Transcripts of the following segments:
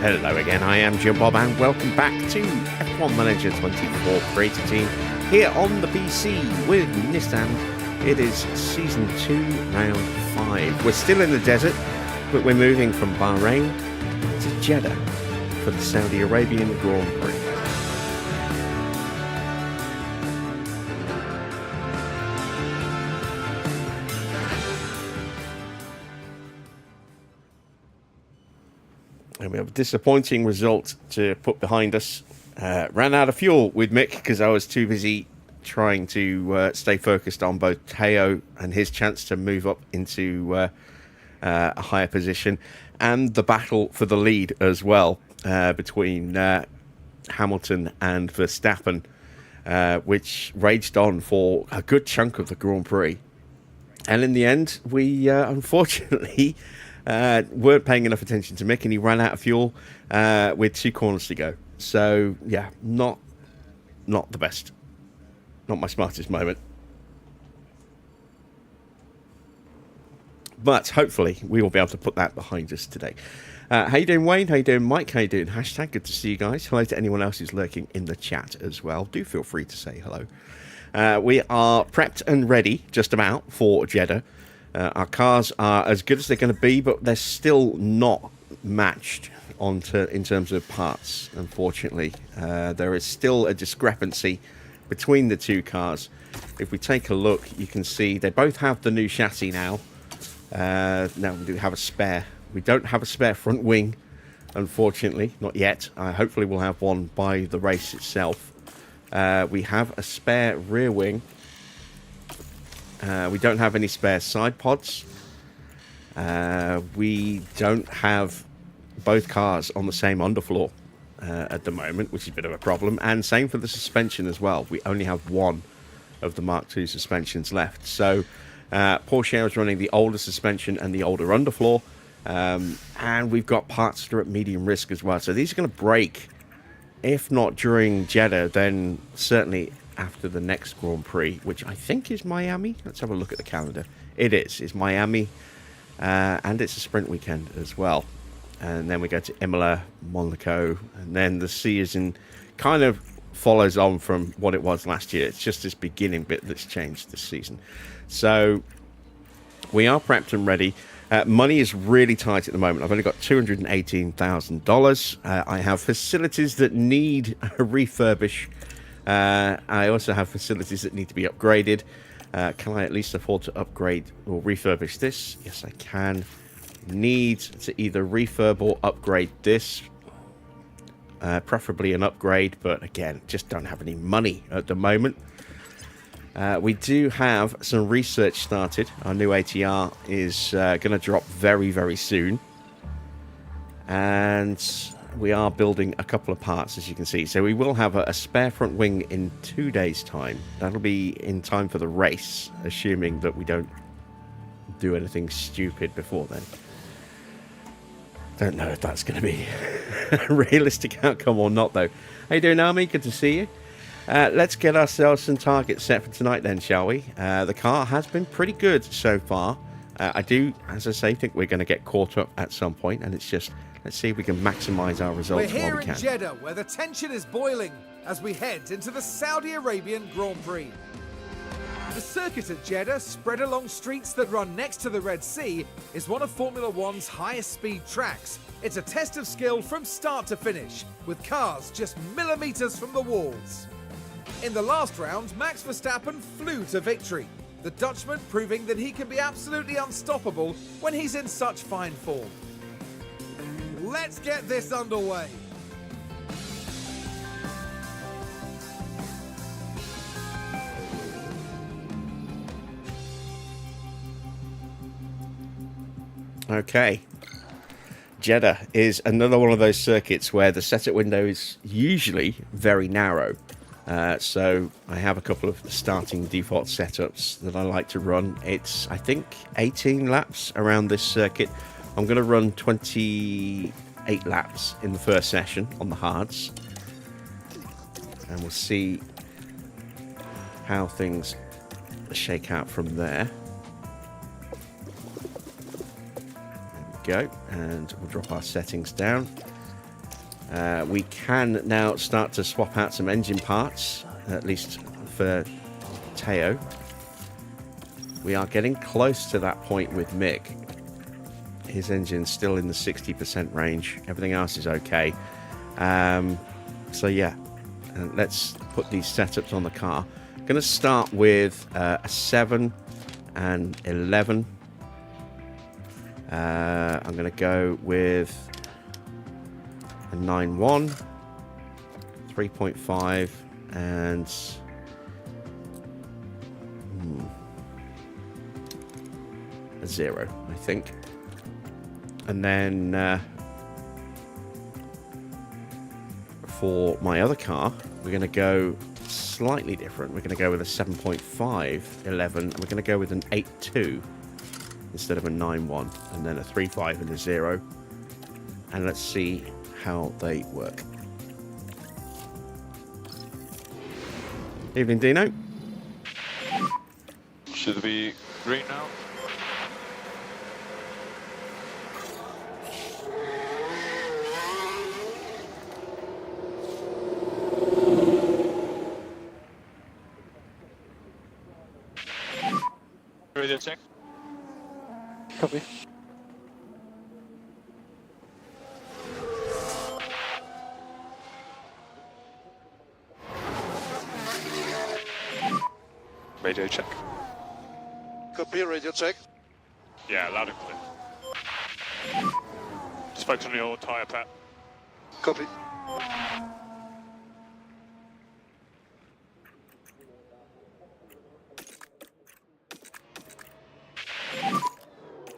Hello again, I am Jim Bob and welcome back to F1 Manager 24 Creator Team here on the PC with Nissan. It is Season 2, Round 5. We're still in the desert, but we're moving from Bahrain to Jeddah for the Saudi Arabian Grand Prix. And we have a disappointing result to put behind us. Ran out of fuel with Mick because I was too busy trying to stay focused on both Teo and his chance to move up into a higher position, and the battle for the lead as well between Hamilton and Verstappen, which raged on for a good chunk of the Grand Prix. And in the end, we unfortunately weren't paying enough attention to Mick, and he ran out of fuel with 2 corners to go. So yeah, not the best, not my smartest moment. But hopefully we will be able to put that behind us today. How you doing, Wayne? How you doing, Mike? How you doing? Hashtag good to see you guys. Hello to anyone else who's lurking in the chat as well. Do feel free to say hello. We are prepped and ready just about for Jeddah. Our cars are as good as they're going to be, but they're still not matched in terms of parts, unfortunately. There is still a discrepancy between the two cars. If we take a look, you can see they both have the new chassis now. Now we do have a spare. We don't have a spare front wing, unfortunately, not yet. Hopefully we'll have one by the race itself. We have a spare rear wing. We don't have any spare side pods. We don't have both cars on the same underfloor at the moment, which is a bit of a problem. And same for the suspension as well. We only have one of the Mark II suspensions left. So Porsche is running the older suspension and the older underfloor. And we've got parts that are at medium risk as well. So these are going to break, if not during Jeddah, then certainly after the next Grand Prix, which I think is Miami. Let's have a look at the calendar. It is. It's Miami, and it's a sprint weekend as well. And then we go to Imola, Monaco, and then the season kind of follows on from what it was last year. It's just this beginning bit that's changed this season. So we are prepped and ready. Money is really tight at the moment. I've only got $218,000. I have facilities that need a refurbish. I also have facilities that need to be upgraded. Can I at least afford to upgrade or refurbish this? Yes, I can. Need to either refurb or upgrade this. Preferably an upgrade, but again, just don't have any money at the moment. We do have some research started. Our new ATR is going to drop very, very soon. And we are building a couple of parts, as you can see. So we will have a spare front wing in 2 days' time. That'll be in time for the race, assuming that we don't do anything stupid before then. Don't know if that's going to be a realistic outcome or not, though. How you doing, Army? Good to see you. Let's get ourselves some targets set for tonight then, shall we? The car has been pretty good so far. I do, as I say, think we're going to get caught up at some point, and it's just, let's see if we can maximise our results while we can. We're here in Jeddah, where the tension is boiling as we head into the Saudi Arabian Grand Prix. The circuit at Jeddah, spread along streets that run next to the Red Sea, is one of Formula One's highest speed tracks. It's a test of skill from start to finish, with cars just millimetres from the walls. In the last round, Max Verstappen flew to victory, the Dutchman proving that he can be absolutely unstoppable when he's in such fine form. Let's get this underway. Okay. Jeddah is another one of those circuits where the setup window is usually very narrow. So I have a couple of starting default setups that I like to run. It's, I think, 18 laps around this circuit. I'm going to run 28 laps in the first session on the hards. And we'll see how things shake out from there. Go, and we'll drop our settings down. We can now start to swap out some engine parts, at least for Teo. We are getting close to that point with Mick. His engine's still in the 60% range. Everything else is okay. So yeah, let's put these setups on the car. I'm going to start with a 7 and 11. I'm going to go with a 9.1, 3.5, and a 0, I think. And then for my other car, we're going to go slightly different. We're going to go with a 7.5, 11, and we're going to go with an 8.2 instead of a 9.1, and then a 3.5 and a 0. And let's see how they work. Evening, Dino. Should be green now. Radio check. Copy. Radio check. Copy, radio check. Yeah, loud and clear. Just focus on your tyre, Pat. Copy.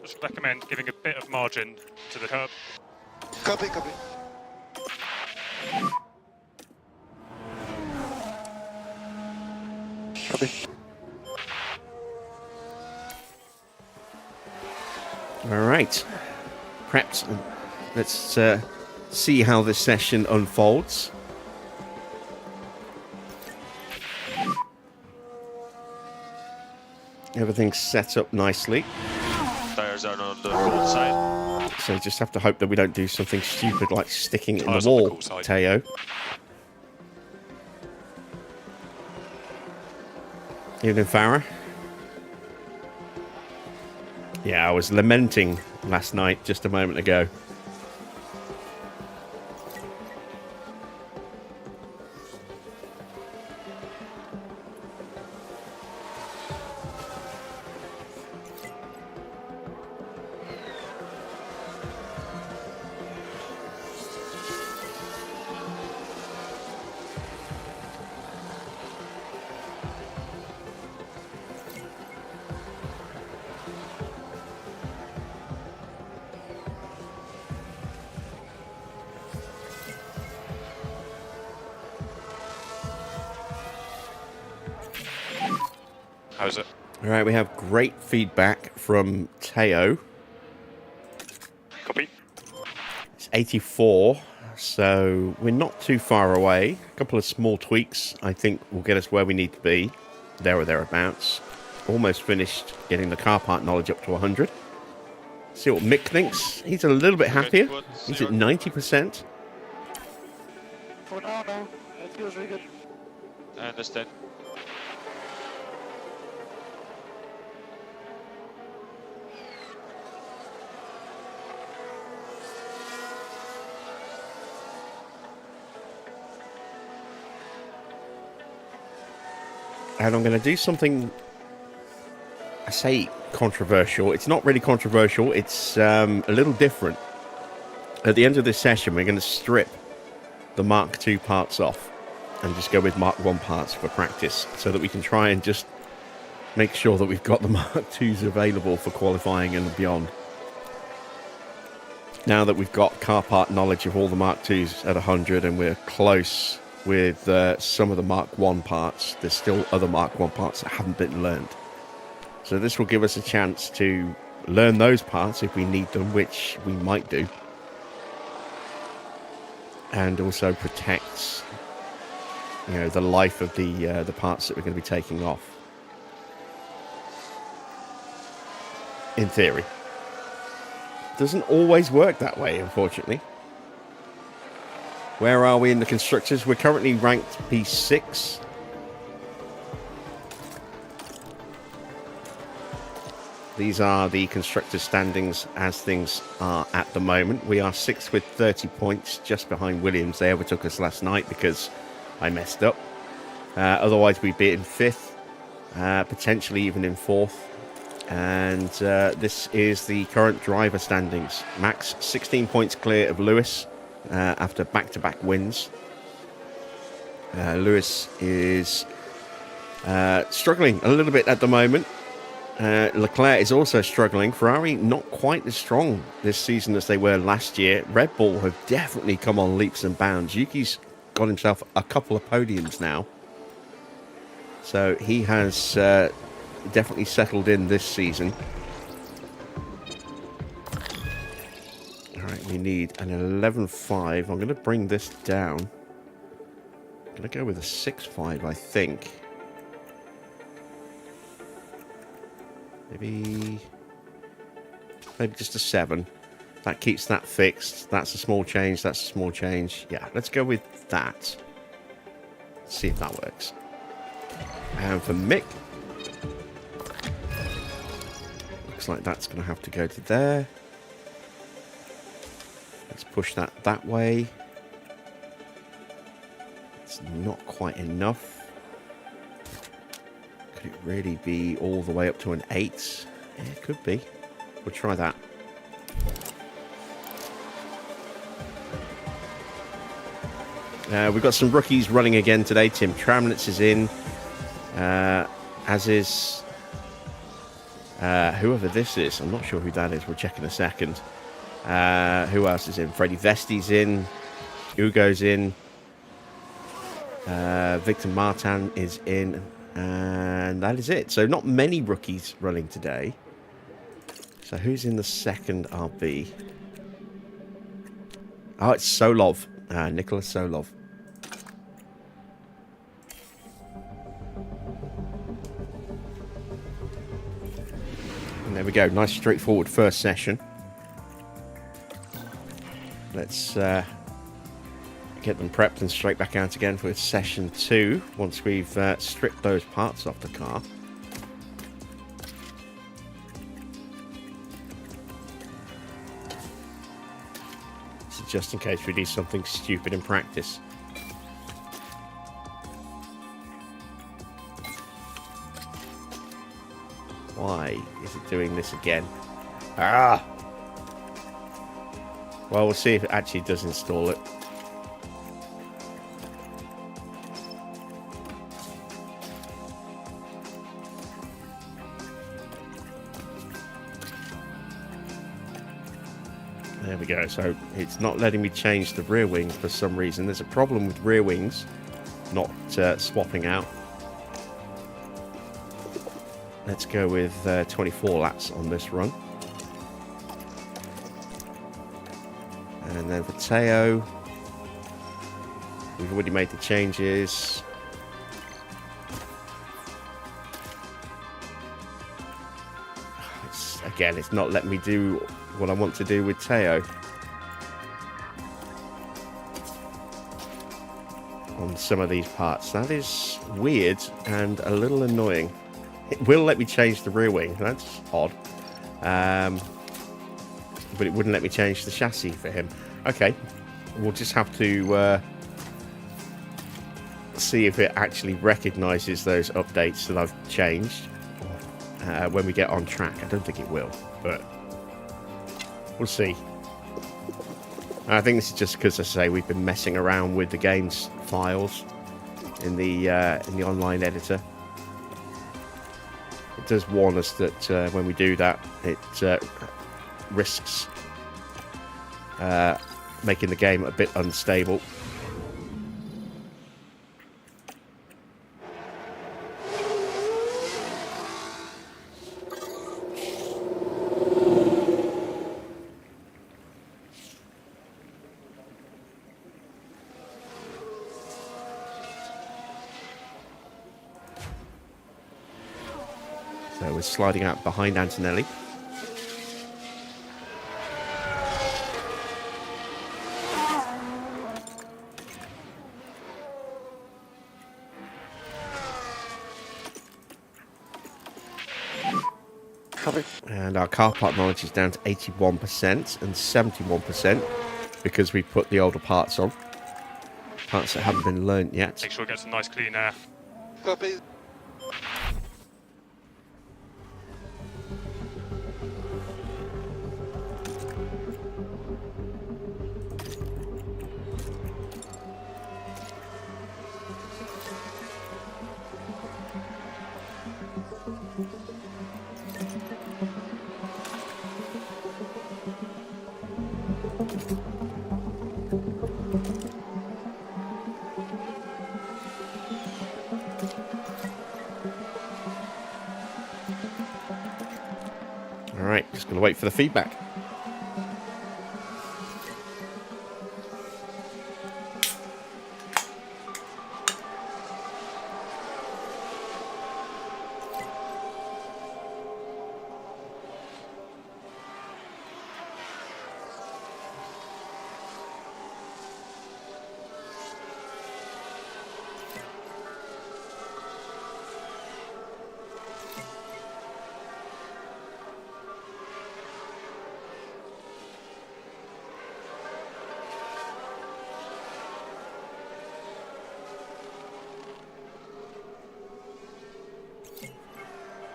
Just recommend giving a bit of margin to the curb. Copy, copy. Copy. All right. Prepped. Let's see how this session unfolds. Everything's set up nicely. Tyres are on the cool side. So just have to hope that we don't do something stupid like sticking it in Tyres the on the wall, cool side. Teo. Evening, Farah. Yeah, I was lamenting last night just a moment ago. How's it? All right, we have great feedback from Teo. Copy. It's 84, so we're not too far away. A couple of small tweaks, I think, will get us where we need to be, there or thereabouts. Almost finished getting the car part knowledge up to 100. See what Mick thinks. He's a little bit happier. He's at 90%. For now, no. It feels really good. I understand. And I'm going to do something, I say controversial. It's not really controversial. It's a little different. At the end of this session, we're going to strip the Mark II parts off and just go with Mark I parts for practice so that we can try and just make sure that we've got the Mark IIs available for qualifying and beyond. Now that we've got car part knowledge of all the Mark IIs at 100 and we're close with some of the Mark I parts, there's still other Mark I parts that haven't been learned. So this will give us a chance to learn those parts if we need them, which we might do. And also protects, you know, the life of the parts that we're going to be taking off. In theory. Doesn't always work that way, unfortunately. Where are we in the constructors? We're currently ranked P6. These are the constructor standings as things are at the moment. We are 6th with 30 points, just behind Williams. They overtook us last night because I messed up. Otherwise, we'd be in 5th, potentially even in 4th. And this is the current driver standings. Max 16 points clear of Lewis after back-to-back wins. Lewis is struggling a little bit at the moment. Leclerc is also struggling. Ferrari not quite as strong this season as they were last year. Red Bull have definitely come on leaps and bounds. Yuki's got himself a couple of podiums now. So he has definitely settled in this season. Alright, we need an 11.5. I'm going to bring this down. I'm going to go with a 6.5, I think. Maybe just a 7. That keeps that fixed. That's a small change. That's a small change. Yeah, let's go with that. Let's see if that works. And for Mick, looks like that's going to have to go to there. Let's push that way. It's not quite enough. Could it really be all the way up to an 8? Yeah, it could be. We'll try that. We've got some rookies running again today. Tim Tramnitz is in. As is whoever this is. I'm not sure who that is. We'll check in a second. Who else is in? Freddie Vesti's in. Ugo's in. Victor Martin is in. And that is it. So not many rookies running today. So who's in the second RB? Oh, it's Solov. Nicholas Solov. And there we go. Nice straightforward first session. Let's get them prepped and straight back out again for session 2 once we've stripped those parts off the car. So just in case we do something stupid in practice. Why is it doing this again? Ah! Well, we'll see if it actually does install it. There we go. So it's not letting me change the rear wings for some reason. There's a problem with rear wings not swapping out. Let's go with 24 laps on this run. And then for Teo, we've already made the changes. Again, it's not letting me do what I want to do with Teo on some of these parts. That is weird and a little annoying. It will let me change the rear wing. That's odd. But it wouldn't let me change the chassis for him. Okay, we'll just have to see if it actually recognizes those updates that I've changed when we get on track. I don't think it will, but we'll see. I think this is just because, as I say, we've been messing around with the game's files in the online editor. It does warn us that when we do that, it risks making the game a bit unstable. So we're sliding out behind Antonelli. Copy. And our car part knowledge is down to 81% and 71% because we put the older parts on. Parts that haven't been learnt yet. Make sure it gets a nice clean air. Copy. Alright, just going to wait for the feedback.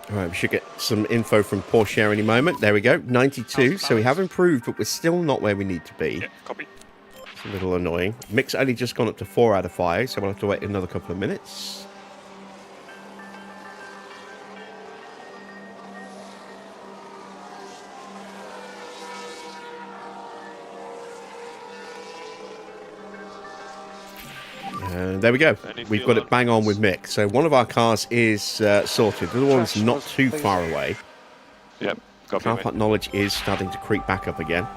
Alright, we should get some info from Porsche any moment. There we go, 92. So we have improved, but we're still not where we need to be. Yeah, copy. It's a little annoying. Mick's only just gone up to 4 out of 5, so we'll have to wait another couple of minutes. And there we go. We've got it bang on with Mick. So one of our cars is sorted. The other one's not too far away. Yep, copy. Car part knowledge is starting to creep back up again.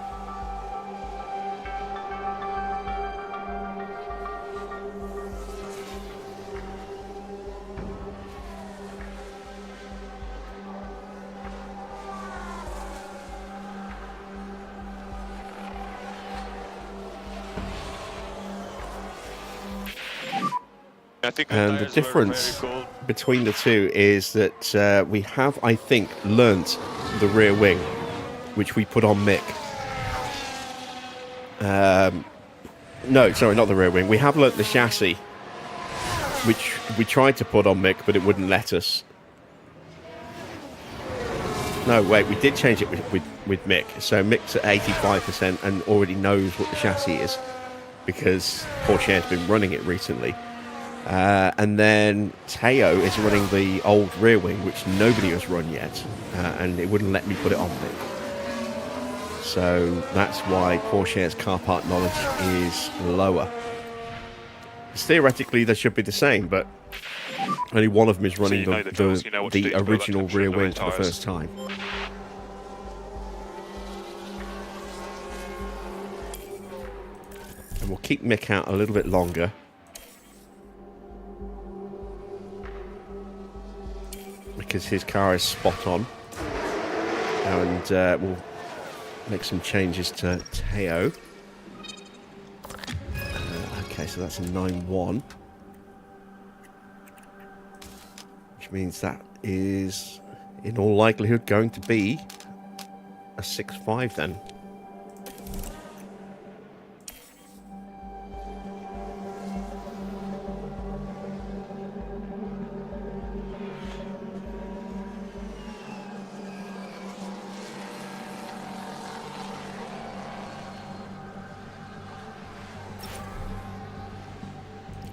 I think And the difference between the two is that we have, I think, learnt the rear wing, which we put on Mick. No, sorry, not the rear wing. We have learnt the chassis, which we tried to put on Mick, but it wouldn't let us. No, wait, we did change it with Mick. So Mick's at 85% and already knows what the chassis is because Porsche has been running it recently. And then Teo is running the old rear wing, which nobody has run yet, and it wouldn't let me put it on Mick. So that's why Porsche's car part knowledge is lower. Theoretically, they should be the same, but only one of them is running the original rear wing for the first time. And we'll keep Mick out a little bit longer. Because his car is spot on. And we'll make some changes to Teo. Okay, so that's a 9-1. Which means that is, in all likelihood, going to be a 6-5 then.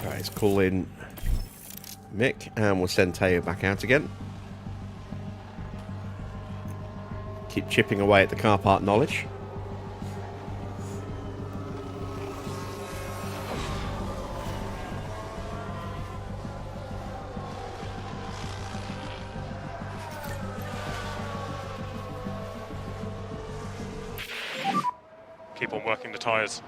Let's call in Mick and we'll send Teo back out again. Keep chipping away at the car part knowledge. Keep on working the tyres.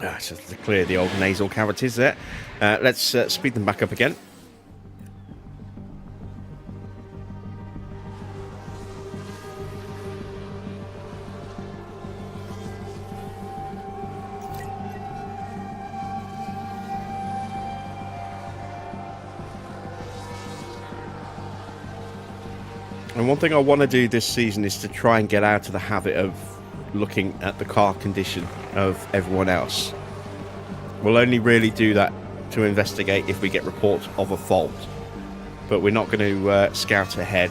Just to clear the old nasal cavities there. Let's speed them back up again. And one thing I want to do this season is to try and get out of the habit of looking at the car condition of everyone else. We'll only really do that to investigate if we get reports of a fault. But we're not going to scout ahead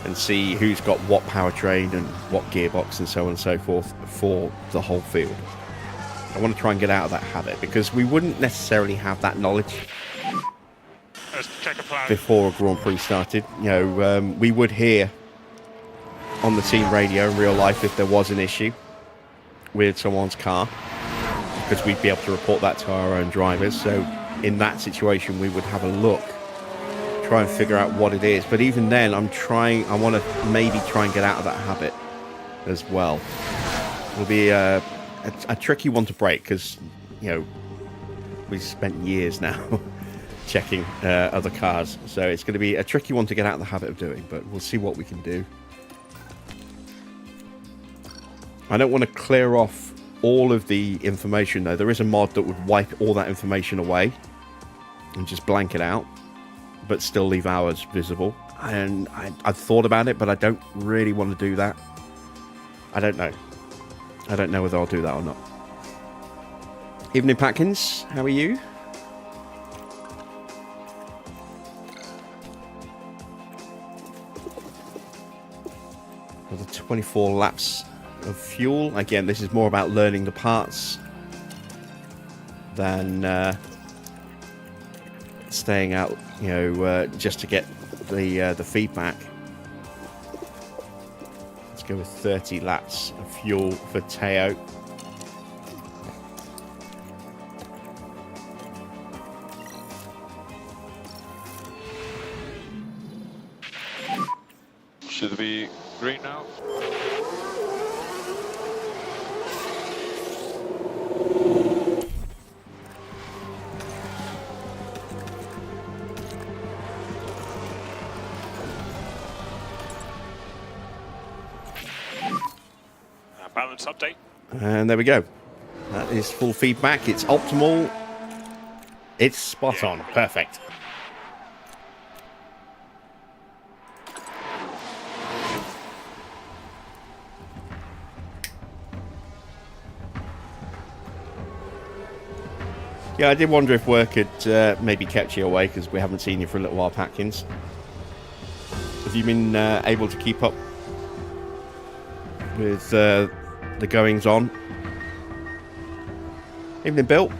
and see who's got what powertrain and what gearbox and so on and so forth for the whole field. I want to try and get out of that habit because we wouldn't necessarily have that knowledge Let's check a plan. before a Grand Prix started. You know, we would hear on the team radio in real life if there was an issue with someone's car, because we'd be able to report that to our own drivers. So in that situation, we would have a look, try and figure out what it is. But even then, I want to maybe try and get out of that habit as well. It'll be a tricky one to break because, you know, we've spent years now checking other cars. So it's going to be a tricky one to get out of the habit of doing, but we'll see what we can do. I don't want to clear off all of the information, though. There is a mod that would wipe all that information away and just blank it out, but still leave ours visible. And I've thought about it, but I don't really want to do that. I don't know. I don't know whether I'll do that or not. Evening, Patkins. How are you? Another 24 laps of fuel. Again, this is more about learning the parts than staying out, you know, just to get the feedback. Let's go with 30 laps of fuel for Teo. Should it be green now? Balance update. And there we go. That is full feedback. It's optimal. It's spot on. Perfect. Yeah, I did wonder if work had maybe kept you away because we haven't seen you for a little while, Patkins. Have you been able to keep up with the goings on? Evening, Bill.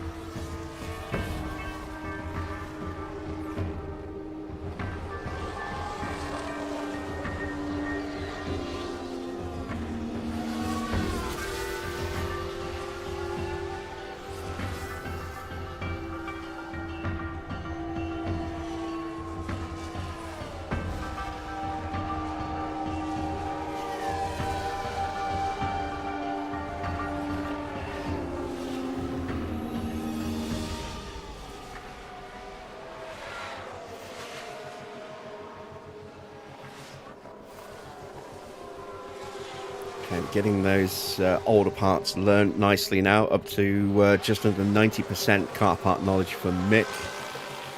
Getting those older parts learned nicely now, up to just under 90% car part knowledge for Mick.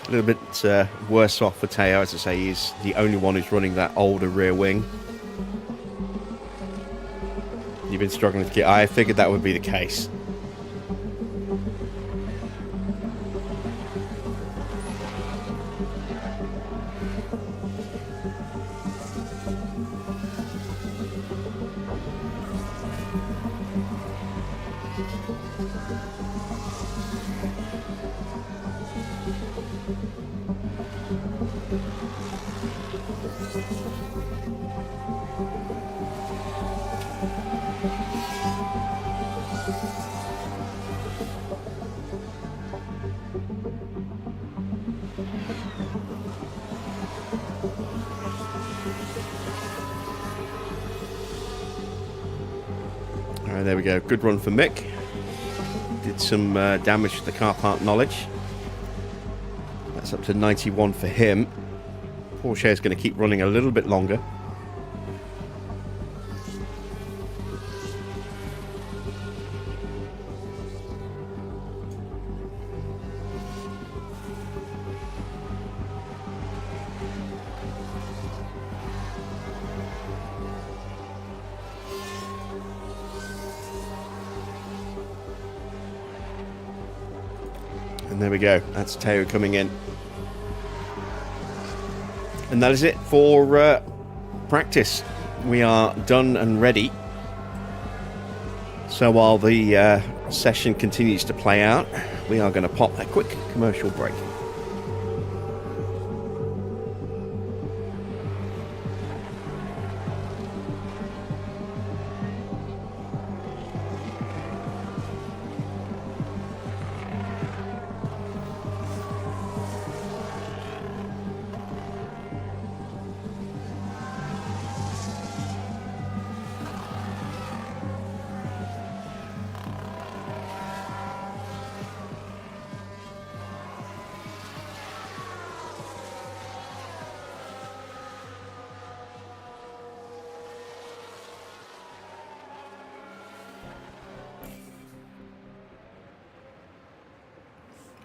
A little bit worse off for Teo, as I say, he's the only one who's running that older rear wing. You've been struggling to get... I figured that would be the case. There we go. Good run for Mick. did some damage to the car part knowledge. That's up to 91 for him. Porsche is going to keep running a little bit longer. And there we go. That's Teo coming in. And that is it for practice. We are done and ready. So while the session continues to play out, we are going to pop a quick commercial break.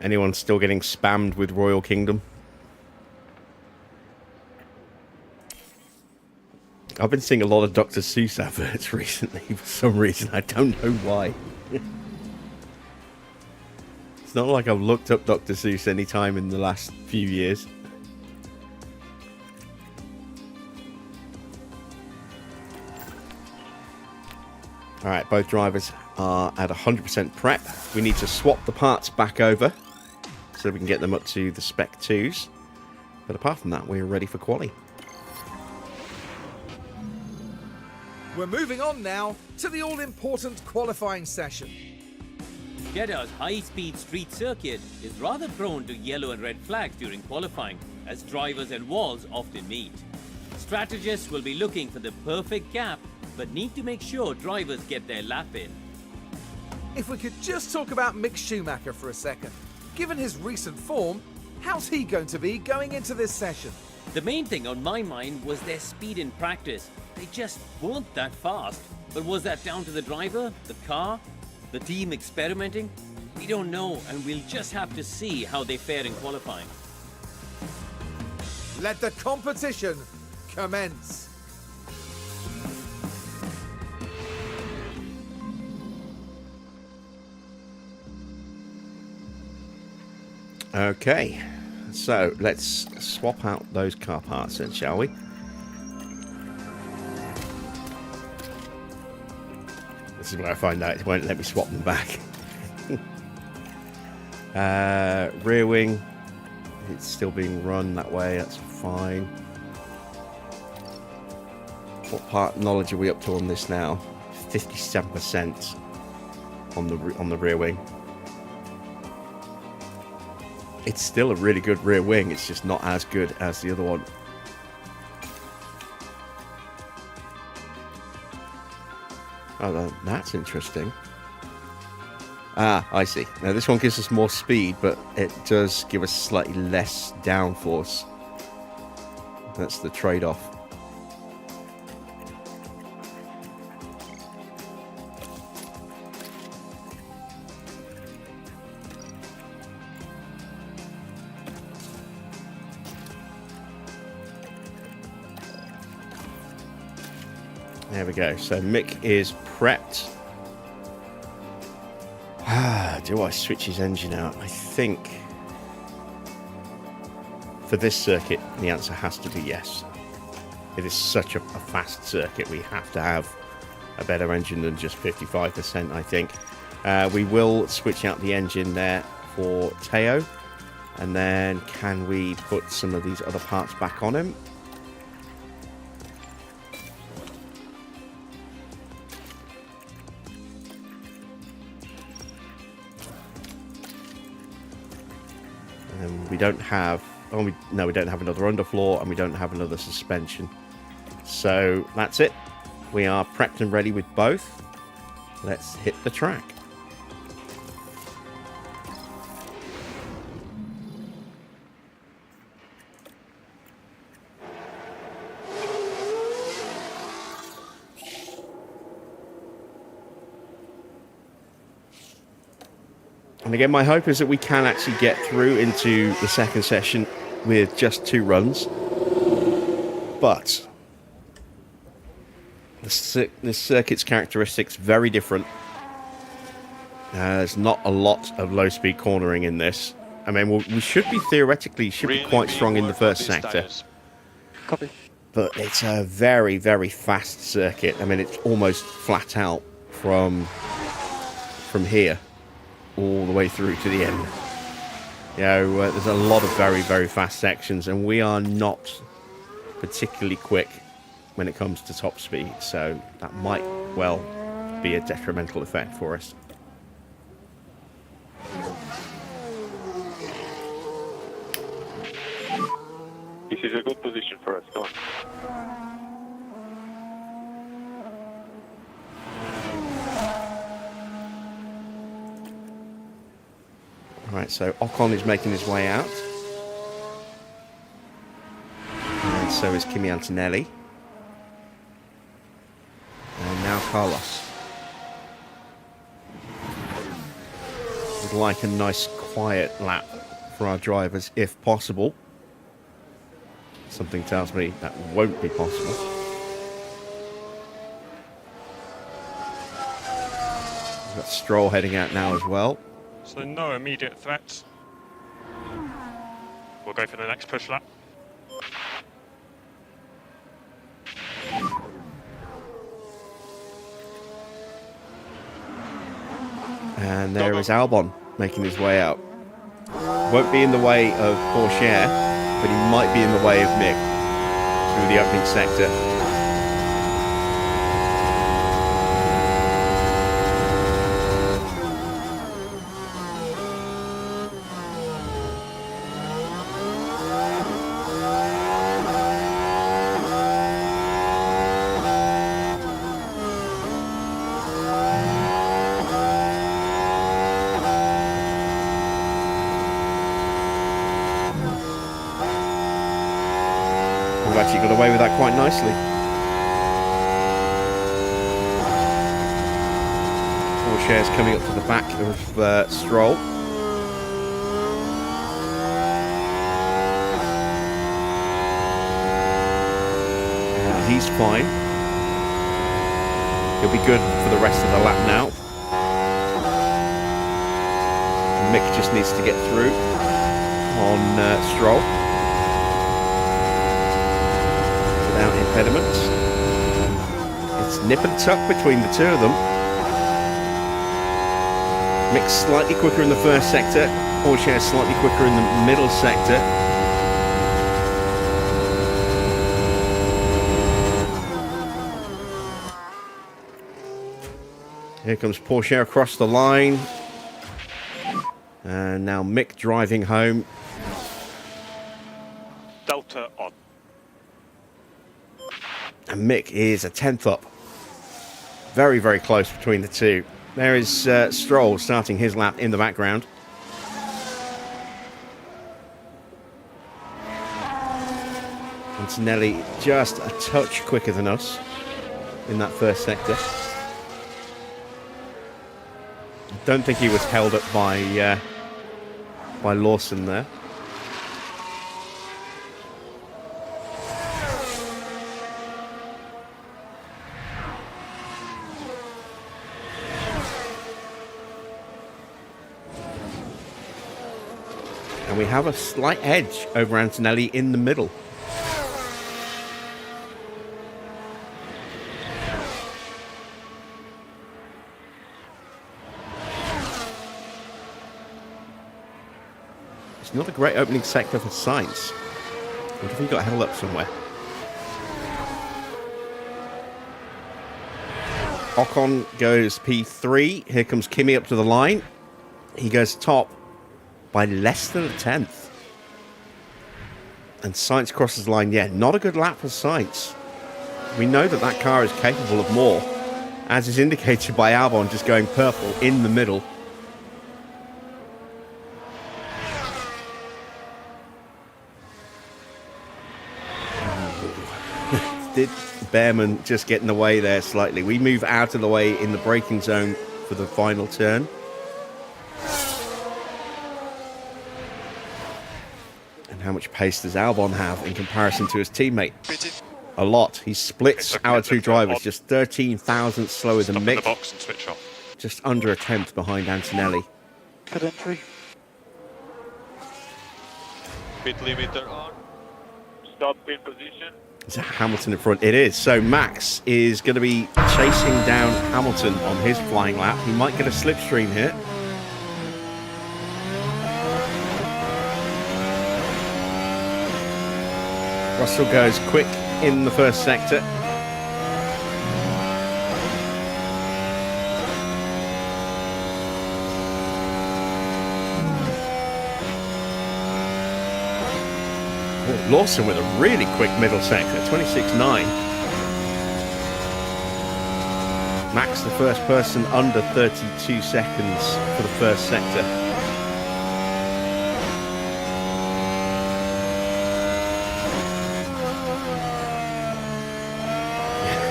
Anyone still getting spammed with Royal Kingdom? I've been seeing a lot of Dr. Seuss adverts recently for some reason. I don't know why. It's not like I've looked up Dr. Seuss any time in the last few years. Alright, both drivers are at 100% prep. We need to swap the parts back over so we can get them up to the Spec 2s. But apart from that, we're ready for quali. We're moving on now to the all-important qualifying session. Jeddah's high-speed street circuit is rather prone to yellow and red flags during qualifying, as drivers and walls often meet. Strategists will be looking for the perfect gap, but need to make sure drivers get their lap in. If we could just talk about Mick Schumacher for a second. Given his recent form, how's he going to be going into this session? The main thing on my mind was their speed in practice. They just weren't that fast. But was that down to the driver, the car, the team experimenting? We don't know, and we'll just have to see how they fare in qualifying. Let the competition commence. Okay, so let's swap out those car parts then, shall we? This is where I find out it won't let me swap them back. Rear wing, it's still being run that way, that's fine. What part knowledge are we up to on this now? 57% on the rear wing. It's still a really good rear wing, it's just not as good as the other one. Oh, that's interesting. Ah, I see. Now this one gives us more speed, but it does give us slightly less downforce. That's the trade-off. There we go. So Mick is prepped. Do I switch his engine out? I think for this circuit, the answer has to be yes. It is such a fast circuit. We have to have a better engine than just 55%, I think. We will switch out the engine there for Teo. And then can we put some of these other parts back on him? We don't have... Oh, no, we don't have another underfloor, and we don't have another suspension. So, that's it. We are prepped and ready with both. Let's hit the track. And again, my hope is that we can actually get through into the second session with just 2 runs. But this circuit's characteristics very different. There's not a lot of low-speed cornering in this. I mean, we should be theoretically be quite strong in the first sector. Copy. But it's a very, very fast circuit. I mean, it's almost flat out from here all the way through to the end. You know, there's a lot of very, very fast sections, and we are not particularly quick when it comes to top speed, so that might well be a detrimental effect for us. This is a good position for us. Go on. Right, so Ocon is making his way out. And so is Kimi Antonelli. And now Carlos. Would like a nice quiet lap for our drivers if possible. Something tells me that won't be possible. We've got Stroll heading out now as well. So no immediate threats. We'll go for the next push lap. And there is Albon making his way out. Won't be in the way of Porsche, but he might be in the way of Mick through the opening sector. We've actually got away with that quite nicely. Porsche's coming up to the back of Stroll. And he's fine. He'll be good for the rest of the lap now. Mick just needs to get through on Stroll. Without impediments. It's nip and tuck between the two of them. Mick's slightly quicker in the first sector. Porsche slightly quicker in the middle sector. Here comes Porsche across the line. And now Mick driving home. Delta on. And Mick is a 10th up. Very, very close between the two. There is Stroll starting his lap in the background. Antonelli just a touch quicker than us in that first sector. I don't think he was held up by Lawson there. And we have a slight edge over Antonelli in the middle. It's not a great opening sector for Sainz. I wonder if he got held up somewhere. Ocon goes P3. Here comes Kimi up to the line. He goes top by less than a 10th. And Sainz crosses the line. Yeah, not a good lap for Sainz. We know that that car is capable of more, as is indicated by Albon just going purple in the middle. Did Behrman just get in the way there slightly? We move out of the way in the braking zone for the final turn. How much pace does Albon have in comparison to his teammate? Pity. A lot. He splits our two drivers, on. just 13 thousandths slower Stop than in the Mick, box and switch off. just under a tenth behind Antonelli. Good entry. Pit limiter on. Stop in position. Is Hamilton in front? It is. So Max is going to be chasing down Hamilton on his flying lap. He might get a slipstream here. Russell goes quick in the first sector. Oh, Lawson with a really quick middle sector, 26.9. Max, the first person under 32 seconds for the first sector.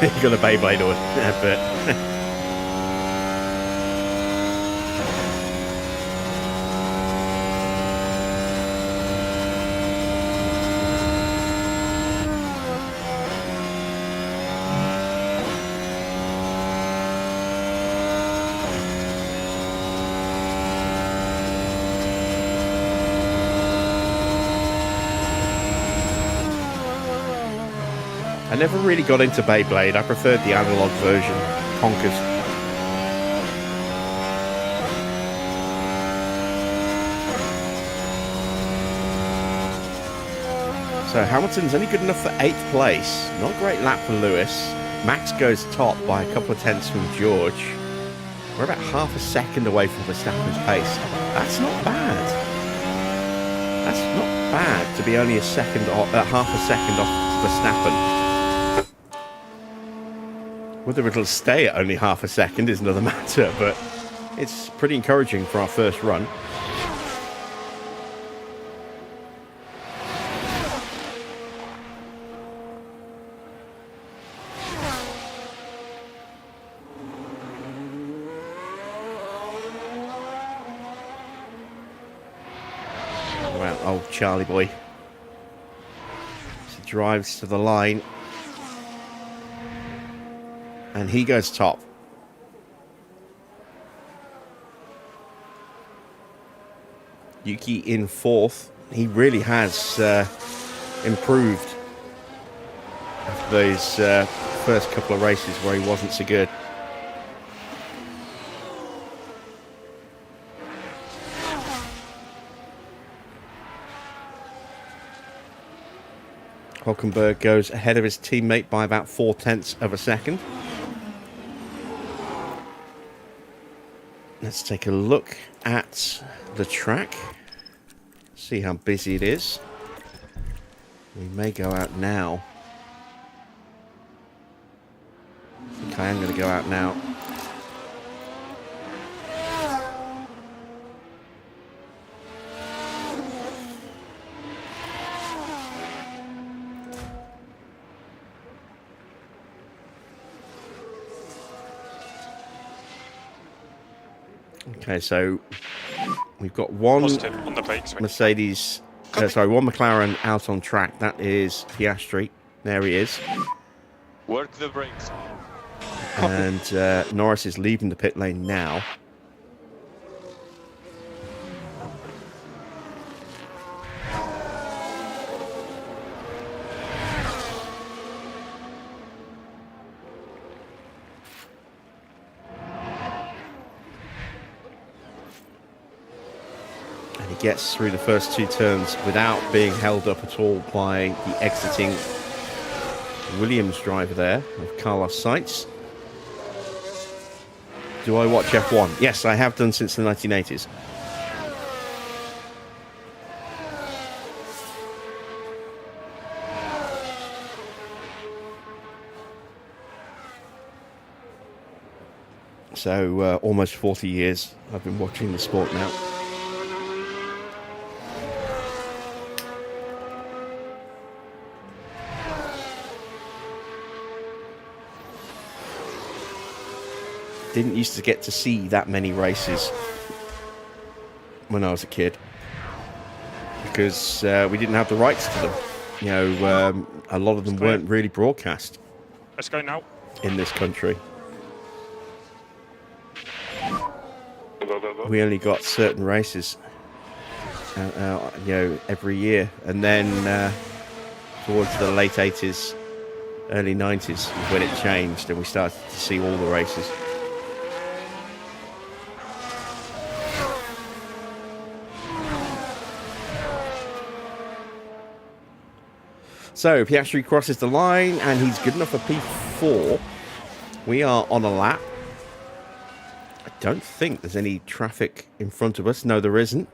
You got a Beyblade on, but I never really got into Beyblade. I preferred the analog version, Conkers. So Hamilton's only good enough for 8th place. Not a great lap for Lewis. Max goes top by a couple of tenths from George. We're about half a second away from Verstappen's pace. That's not bad. That's not bad to be only half a second off Verstappen. Whether it'll stay at only half a second is another matter, but it's pretty encouraging for our first run. Well, old Charlie boy. He drives to the line. And he goes top. Yuki in 4th. He really has improved after those first couple of races where he wasn't so good. Hulkenberg goes ahead of his teammate by about 4 tenths of a second. Let's take a look at the track, see how busy it is. We may go out now. I think I am going to go out now. Okay, so we've got one Positive on the brakes. Mercedes, one McLaren out on track. That is Piastri. There he is. Work the brakes. And Norris is leaving the pit lane now. Gets through the first 2 turns without being held up at all by the exiting Williams driver there of Carlos Sainz. Do I watch F1? Yes, I have done since the 1980s. So almost 40 years I've been watching the sport now. Didn't used to get to see that many races when I was a kid. because we didn't have the rights to them. You know, a lot of them weren't really broadcast Let's go now. in this country. Go, go, go. We only got certain races, you know, every year, and then towards the late 80s, early 90s was when it changed, and we started to see all the races. So Piastri crosses the line, and he's good enough for P4. We are on a lap. I don't think there's any traffic in front of us. No, there isn't.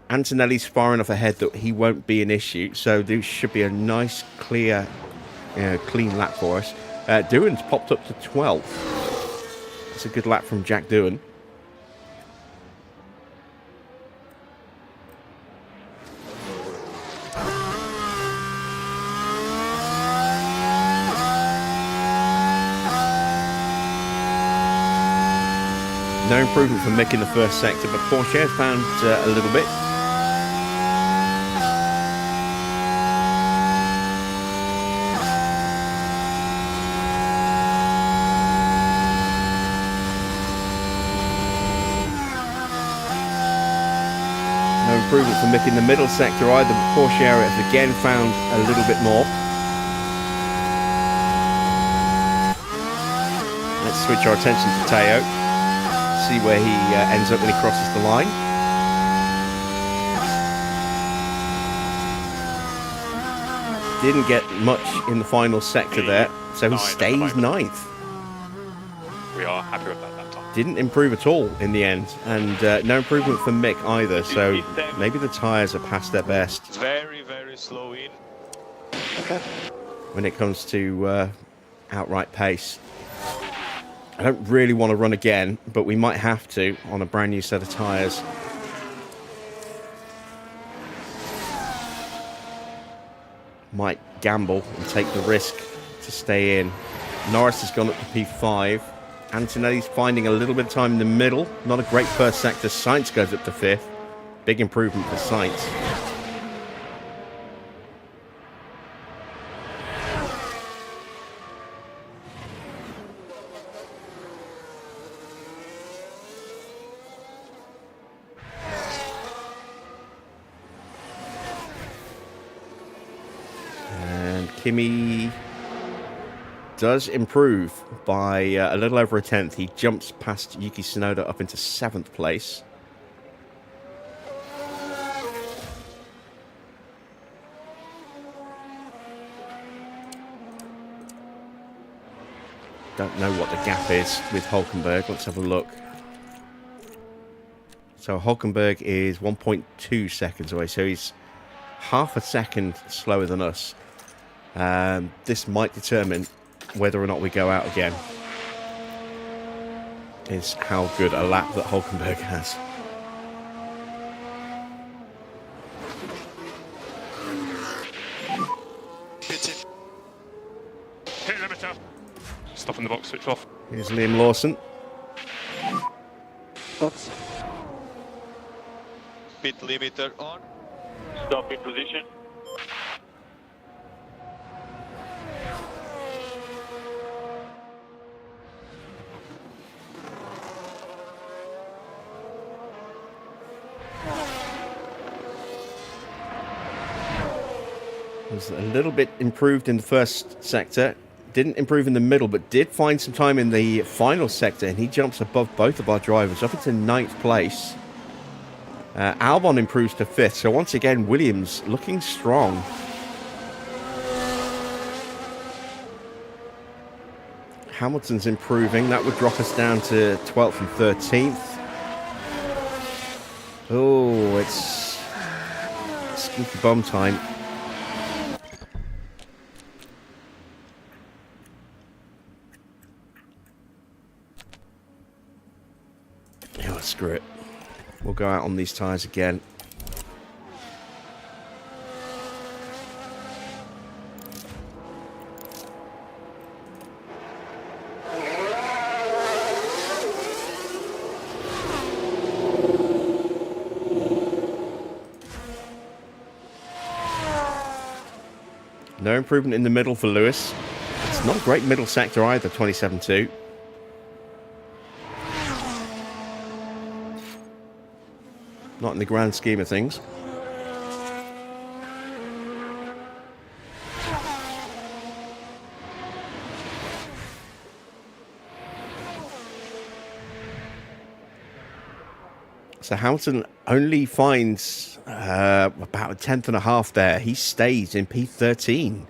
Antonelli's far enough ahead that he won't be an issue. So there should be a nice, clear, clean lap for us. Doohan's popped up to 12th. That's a good lap from Jack Doohan. No improvement from Mick in the first sector, but Porsche found a little bit. No improvement from Mick in the middle sector either, but Porsche has again found a little bit more. Let's switch our attention to Teo. See where he ends up when he crosses the line. Didn't get much in the final sector there, so he stays ninth. We are happy with that time. Didn't improve at all in the end, and no improvement for Mick either, so maybe the tyres are past their best Very, very slow in. when it comes to outright pace. I don't really want to run again, but we might have to on a brand new set of tyres. Might gamble and take the risk to stay in. Norris has gone up to P5. Antonelli's finding a little bit of time in the middle. Not a great first sector. Sainz goes up to 5th. Big improvement for Sainz. Kimi does improve by a little over a tenth. He jumps past Yuki Tsunoda up into 7th place. Don't know what the gap is with Hulkenberg. Let's have a look. So Hulkenberg is 1.2 seconds away, so he's half a second slower than us. This might determine whether or not we go out again. Is how good a lap that Hulkenberg has. Hit limiter. Stop in the box, switch off. Here's Liam Lawson. Oops. Pit limiter on. Stop in position. Was a little bit improved in the first sector. Didn't improve in the middle, but did find some time in the final sector, and he jumps above both of our drivers up into 9th place. Albon improves to 5th, so once again Williams looking strong. Hamilton's improving. That would drop us down to 12th and 13th. Oh, it's squeaky bum time. Oh, screw it. We'll go out on these tyres again. No improvement in the middle for Lewis. It's not a great middle sector either, 27.2. Not in the grand scheme of things. So Hamilton only finds about a tenth and a half there. He stays in P13.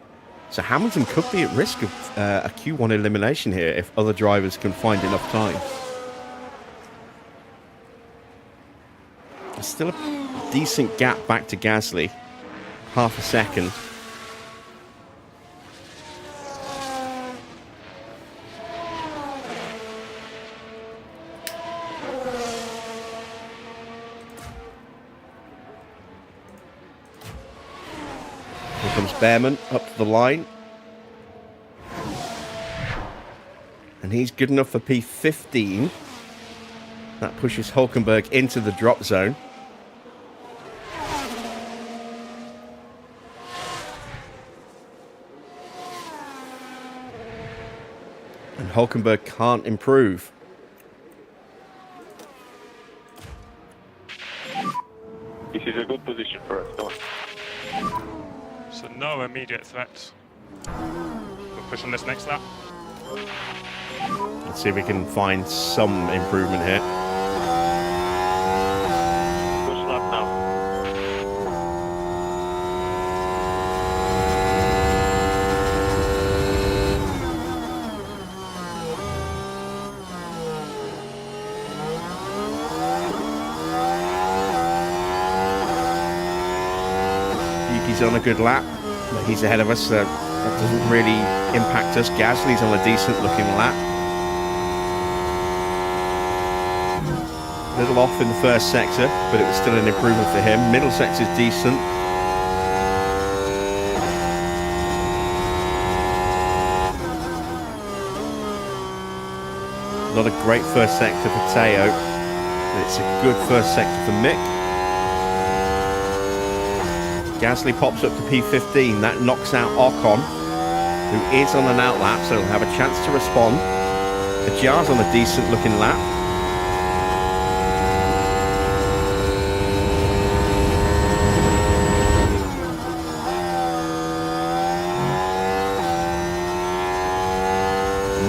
So Hamilton could be at risk of a Q1 elimination here if other drivers can find enough time. There's still a decent gap back to Gasly. Half a second. Here comes Behrman up to the line. And he's good enough for P15. That pushes Hulkenberg into the drop zone. And Hulkenberg can't improve. This is a good position for us. Come on. So no immediate threats. We'll push on this next lap. Let's see if we can find some improvement here. Push lap now. Yuki's on a good lap, but he's ahead of us, so that doesn't really impact us. Gasly's on a decent looking lap. A little off in the first sector, but it was still an improvement for him. Middle sector's decent. Not a great first sector for Teo, but it's a good first sector for Mick. Gasly pops up to P15. That knocks out Ocon, who is on an outlap, so he'll have a chance to respond. Ajar's on a decent looking lap.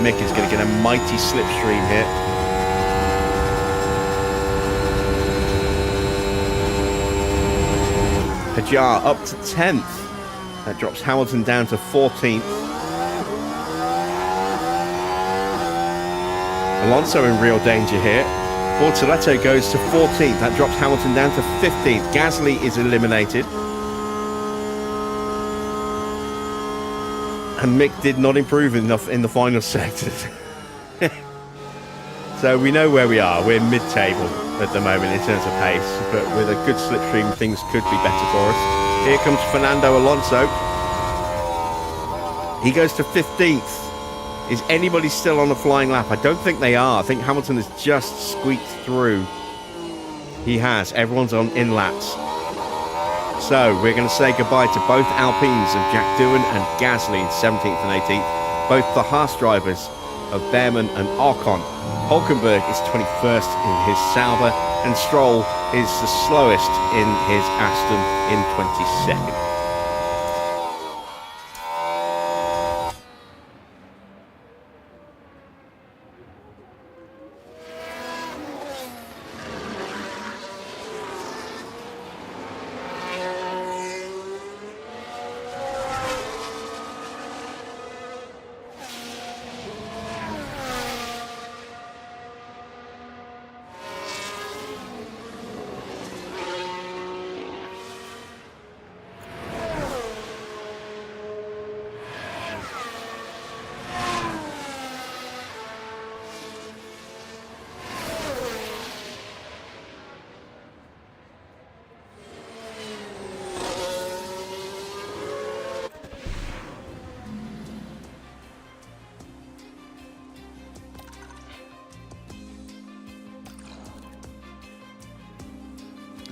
Mick is going to get a mighty slipstream here. Ajar up to 10th. That drops Hamilton down to 14th. Alonso in real danger here. Bortoletto goes to 14th. That drops Hamilton down to 15th. Gasly is eliminated. And Mick did not improve enough in the final sectors. So we know where we are. We're mid-table at the moment in terms of pace, but with a good slipstream, things could be better for us. Here comes Fernando Alonso. He goes to 15th. Is anybody still on the flying lap? I don't think they are. I think Hamilton has just squeaked through. He has. Everyone's on in laps. So we're going to say goodbye to both Alpines of Jack Doohan and Gasly in 17th and 18th. Both the Haas drivers of Behrman and Ocon. Hulkenberg is 21st in his Sauber, and Stroll is the slowest in his Aston in 22nd.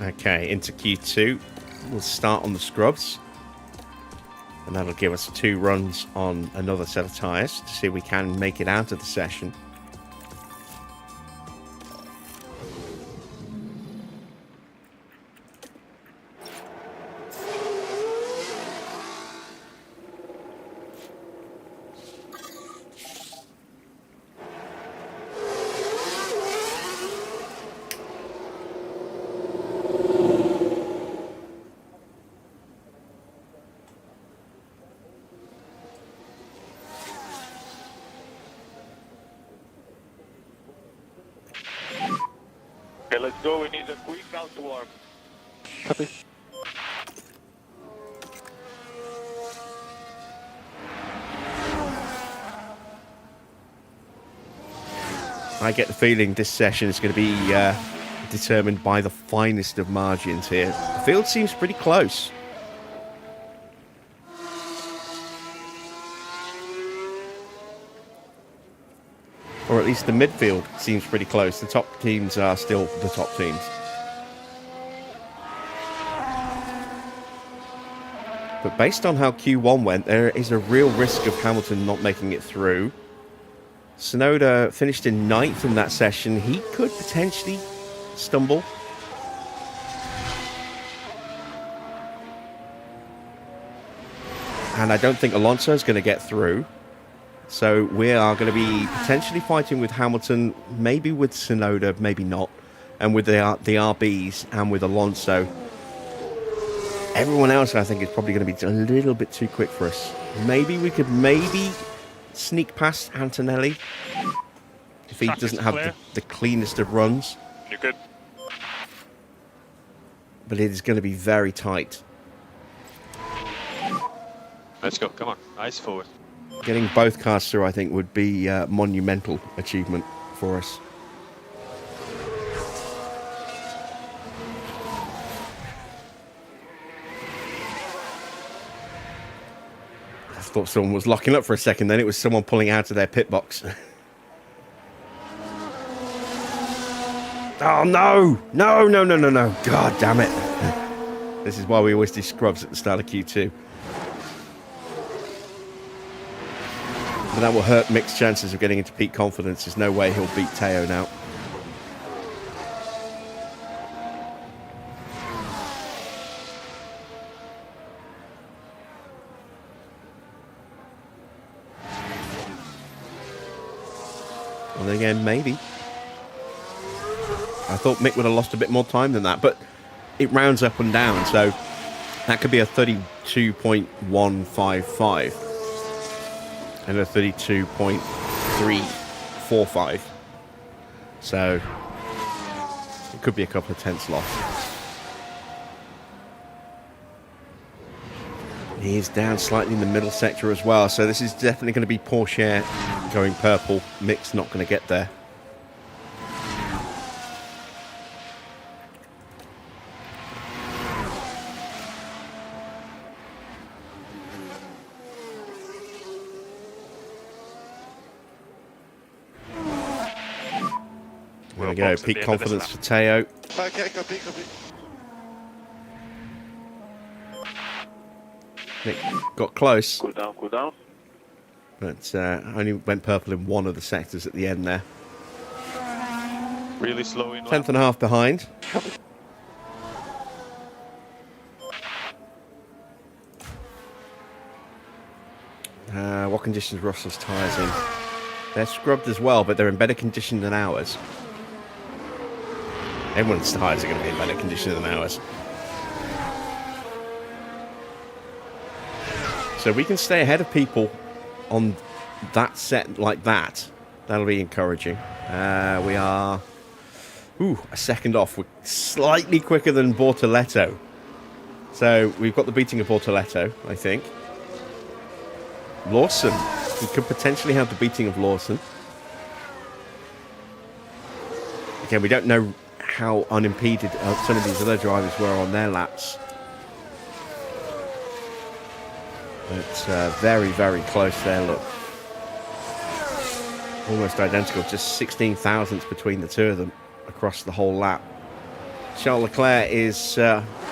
Okay, into Q2. We'll start on the scrubs. And that'll give us 2 runs on another set of tyres to see if we can make it out of the session. Okay, let's go. We need a quick out to warm. Copy. I get the feeling this session is going to be determined by the finest of margins here. The field seems pretty close. Or at least the midfield seems pretty close. The top teams are still the top teams. But based on how Q1 went, there is a real risk of Hamilton not making it through. Sonoda finished in 9th in that session. He could potentially stumble. And I don't think Alonso is going to get through. So we are going to be potentially fighting with Hamilton, maybe with Sonoda, maybe not. And with the RBs and with Alonso. Everyone else, I think, is probably going to be a little bit too quick for us. Maybe we could sneak past Antonelli if he doesn't have the cleanest of runs. You're good. But it is going to be very tight. Let's go. Come on. Eyes forward. Getting both cars through, I think, would be a monumental achievement for us. I thought someone was locking up for a second, then it was someone pulling out of their pit box. Oh, no! No, no, no, no, no. God damn it. This is why we always do scrubs at the start of Q2. But that will hurt Mick's chances of getting into peak confidence. There's no way he'll beat Teo now. And again, maybe. I thought Mick would have lost a bit more time than that, but it rounds up and down, so that could be a 32.155. And a 32.345. So it could be a couple of tenths lost. He is down slightly in the middle sector as well. So this is definitely going to be Porsche going purple. Mick's not going to get there. There we go, peak confidence for Teo. Okay, copy. Nick got close, Cool down. but only went purple in one of the sectors at the end there. Really slow in. 10th and a half behind. What conditions are Russell's tyres in? They're scrubbed as well, but they're in better condition than ours. Everyone's tyres are going to be in better condition than ours. So we can stay ahead of people on that set like that. That'll be encouraging. We are a second off. We're slightly quicker than Bortoletto. So we've got the beating of Bortoletto, I think. Lawson. We could potentially have the beating of Lawson. Again, we don't know how unimpeded some of these other drivers were on their laps. But very, very close there, look. Almost identical, just 16 thousandths between the two of them across the whole lap. Charles Leclerc is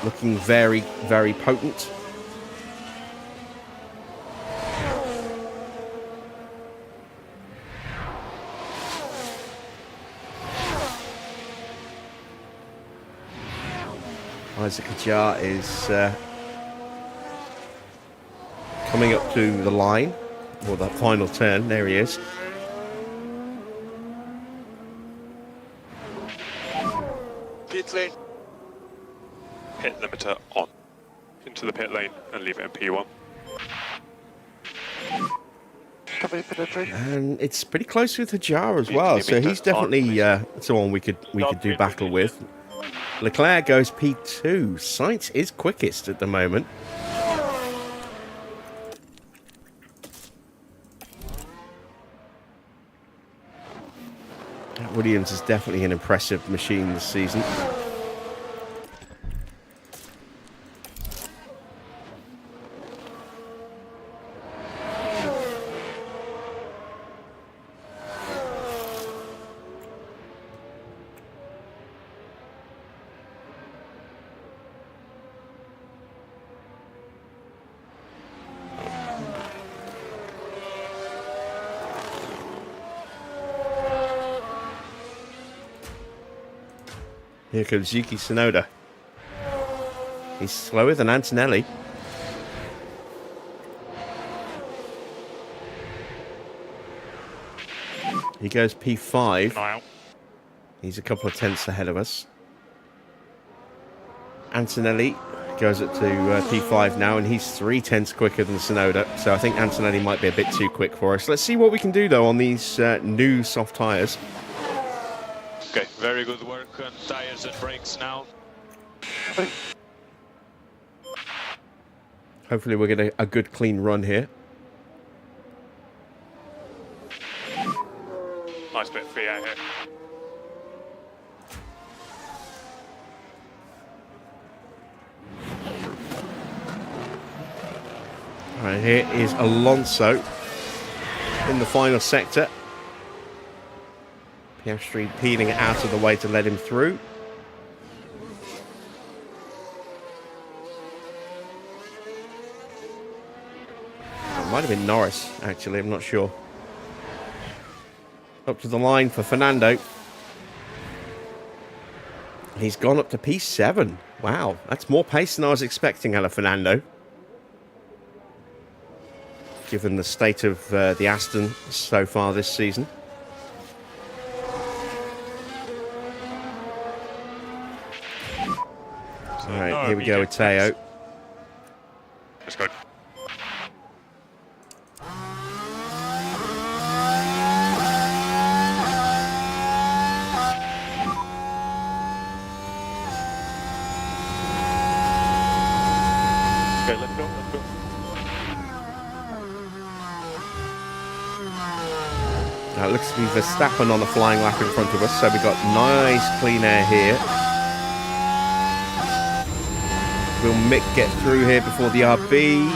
looking very, very potent. Isaac Hajar is coming up to the line, or the final turn. There he is. Pit lane. Pit limiter on. Into the pit lane and leave it in P1. Copy for the tree. And it's pretty close with Hajar as Speed well, so limiter he's definitely on. someone we could do battle with. Leclerc goes P2. Sainz is quickest at the moment. Williams is definitely an impressive machine this season. Here comes Yuki Tsunoda. He's slower than Antonelli. He goes P5. Keep an eye out. He's a couple of tenths ahead of us. Antonelli goes up to P5 now, and he's 3 tenths quicker than Tsunoda. So I think Antonelli might be a bit too quick for us. Let's see what we can do, though, on these new soft tyres. Okay, very good work on tires and brakes now. Hopefully we'll get a good, clean run here. Nice bit of free out here. All right, here is Alonso in the final sector. Piastri peeling out of the way to let him through. It might have been Norris, actually, I'm not sure. Up to the line for Fernando. He's gone up to P7. Wow, that's more pace than I was expecting out of Fernando. Given the state of the Aston so far this season. All right, here we go with Teo. Let's go. Okay, let's go, let's go. Now it looks to be Verstappen on the flying lap in front of us, so we've got nice clean air here. Will Mick get through here before the RB?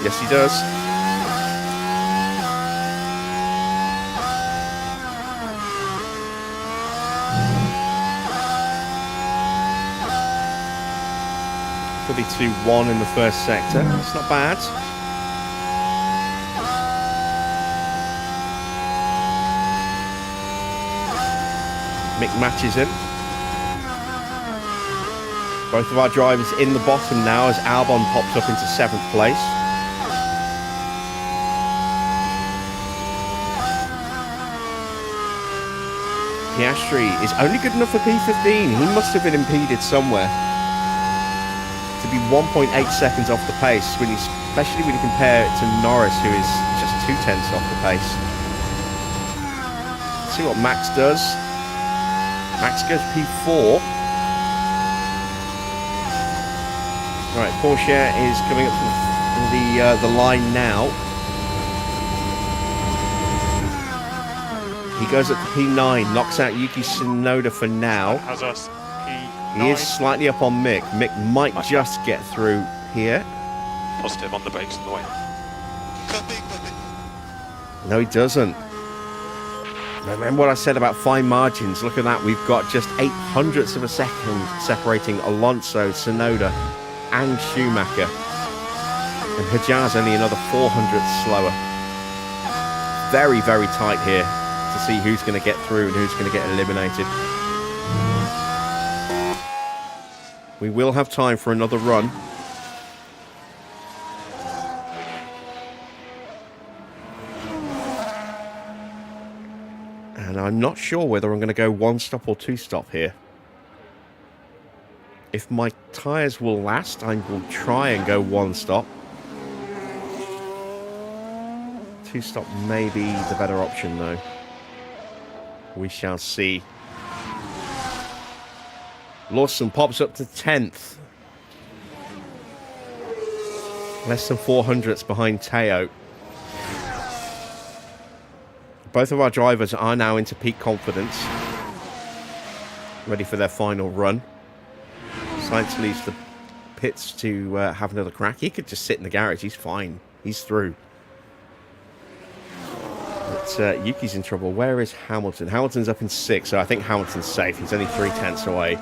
Yes, he does. Could be 2-1 in the first sector. It's not bad. Mick matches him. Both of our drivers in the bottom now as Albon pops up into 7th place. Piastri is only good enough for P15. He must have been impeded somewhere. To be 1.8 seconds off the pace, especially when you compare it to Norris, who is just 2 tenths off the pace. Let's see what Max does. Max goes P4. Right, Porsche is coming up to the line now. He goes up to P9, knocks out Yuki Tsunoda for now. Has us P9. He is slightly up on Mick. Mick might just get through here. Positive on the brakes on the way. No, he doesn't. Remember what I said about fine margins? Look at that. We've got just 0.08 of a second separating Alonso, Tsunoda, and Schumacher. And Hajar's only another 0.04 slower. Very, very tight here to see who's going to get through and who's going to get eliminated. We will have time for another run. And I'm not sure whether I'm going to go one stop or two stop here. If my tyres will last, I will try and go one stop. Two stop may be the better option though. We shall see. Lawson pops up to 10th. Less than 400ths behind Teo. Both of our drivers are now into peak confidence. Ready for their final run. Sainz leaves the pits to have another crack. He could just sit in the garage. He's fine. He's through. But Yuki's in trouble. Where is Hamilton? Hamilton's up in 6th, so I think Hamilton's safe. He's only 3/10 away.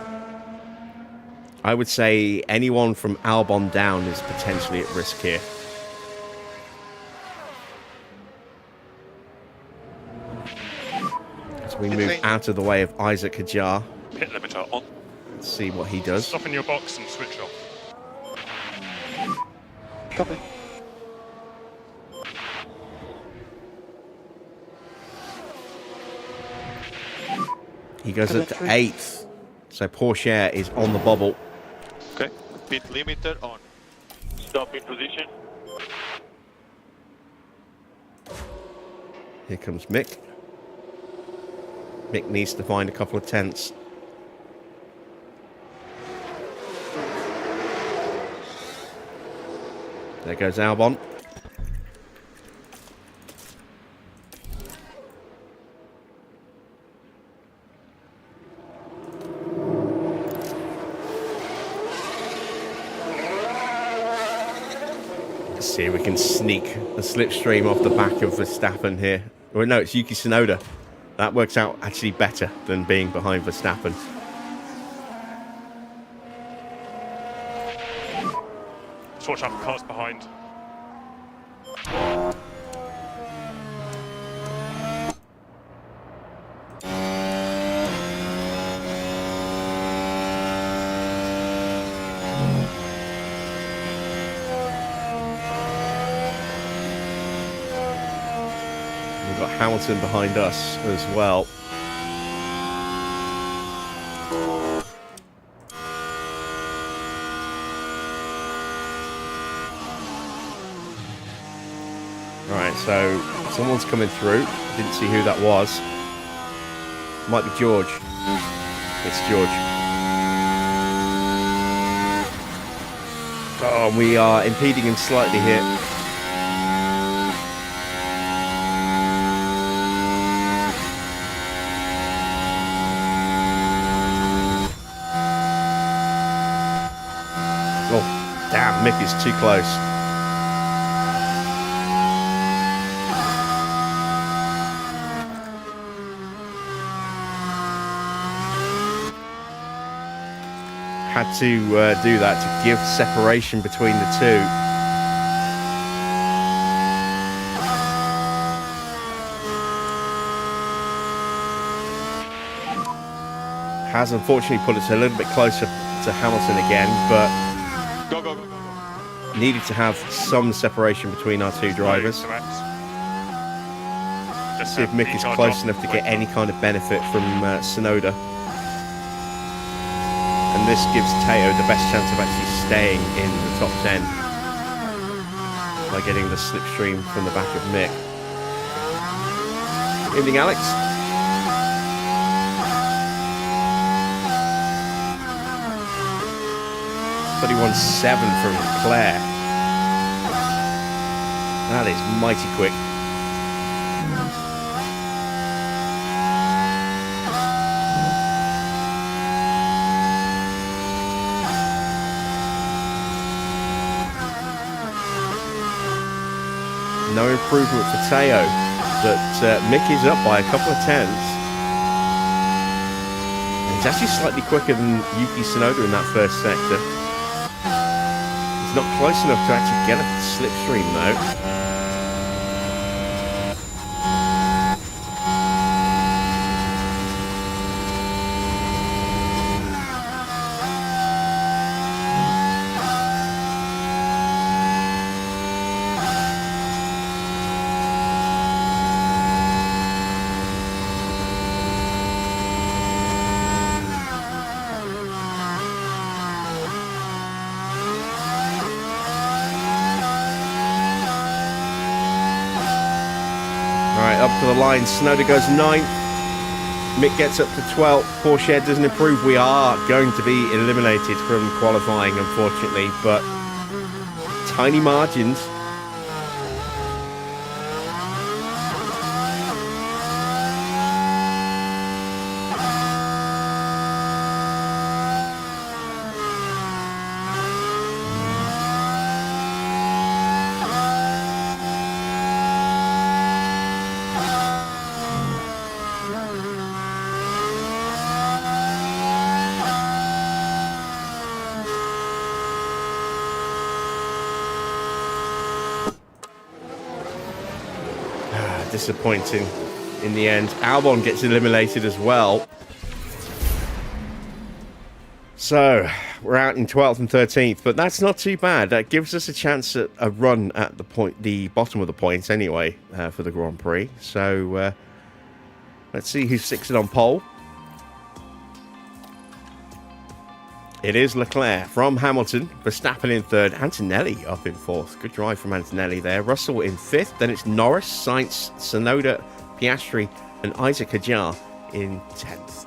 I would say anyone from Albon down is potentially at risk here. As we move out of the way of Isaac Hajar. Pit limiter on. Let's see what he does. Stop in your box and switch off. Copy. He goes up to 8th. So Porsche is on the bobble. Okay, pit limiter on. Stop in position. Here comes Mick. Mick needs to find a couple of tenths. There goes Albon. Let's see if we can sneak a slipstream off the back of Verstappen here. Or no, it's Yuki Tsunoda. That works out actually better than being behind Verstappen. Just watch out for cars behind. We've got Hamilton behind us as well. Right, so someone's coming through. Didn't see who that was. Might be George. It's George. Oh, we are impeding him slightly here. Oh, damn, Mick is too close. Had to do that to give separation between the two. Has unfortunately put us a little bit closer to Hamilton again, but Go, go, go, go, go. needed to have some separation between our two drivers. Just See if Mick is close enough to get any kind of benefit from Tsunoda. And this gives Teo the best chance of actually staying in the top 10 by getting the slipstream from the back of Mick. Evening, Alex. .31.7 from Claire. That is mighty quick. No improvement for Teo, but Mick is up by a couple of tenths. And he's actually slightly quicker than Yuki Tsunoda in that first sector. He's not close enough to actually get a slipstream though. the line. Tsunoda goes 9th. Mick gets up to 12th. Porsche doesn't improve. We are going to be eliminated from qualifying, unfortunately, but tiny margins. Disappointing in the end. Albon gets eliminated as well. So we're out in 12th and 13th, but that's not too bad. That gives us a chance at a run at the bottom of the points anyway for the Grand Prix. So let's see who's sixth on pole. It is Leclerc from Hamilton, Verstappen in third, Antonelli up in fourth. Good drive from Antonelli there. Russell in fifth. Then it's Norris, Sainz, Tsunoda, Piastri, and Isaac Hadjar in 10th.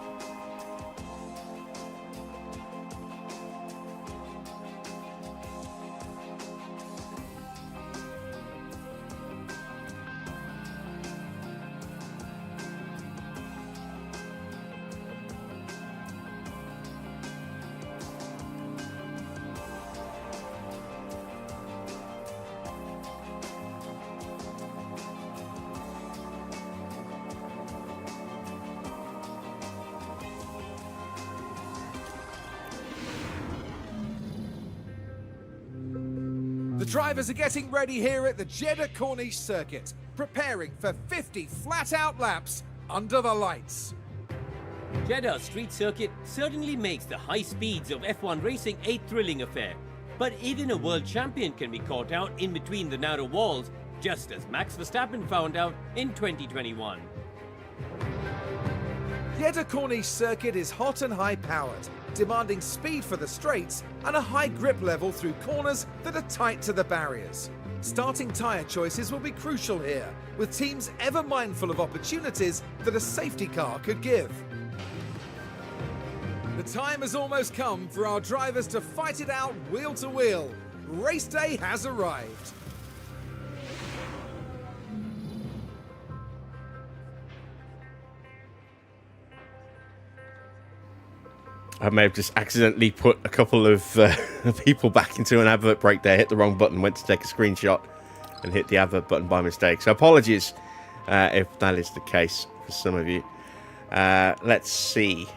The drivers are getting ready here at the Jeddah Corniche circuit, preparing for 50 flat-out laps under the lights. Jeddah street circuit certainly makes the high speeds of F1 racing a thrilling affair. But even a world champion can be caught out in between the narrow walls, just as Max Verstappen found out in 2021. Jeddah Corniche circuit is hot and high-powered, demanding speed for the straights and a high grip level through corners that are tight to the barriers. Starting tyre choices will be crucial here, with teams ever mindful of opportunities that a safety car could give. The time has almost come for our drivers to fight it out wheel to wheel. Race day has arrived. I may have just accidentally put a couple of people back into an advert break there, hit the wrong button, went to take a screenshot and hit the advert button by mistake. So apologies if that is the case for some of you. Let's see.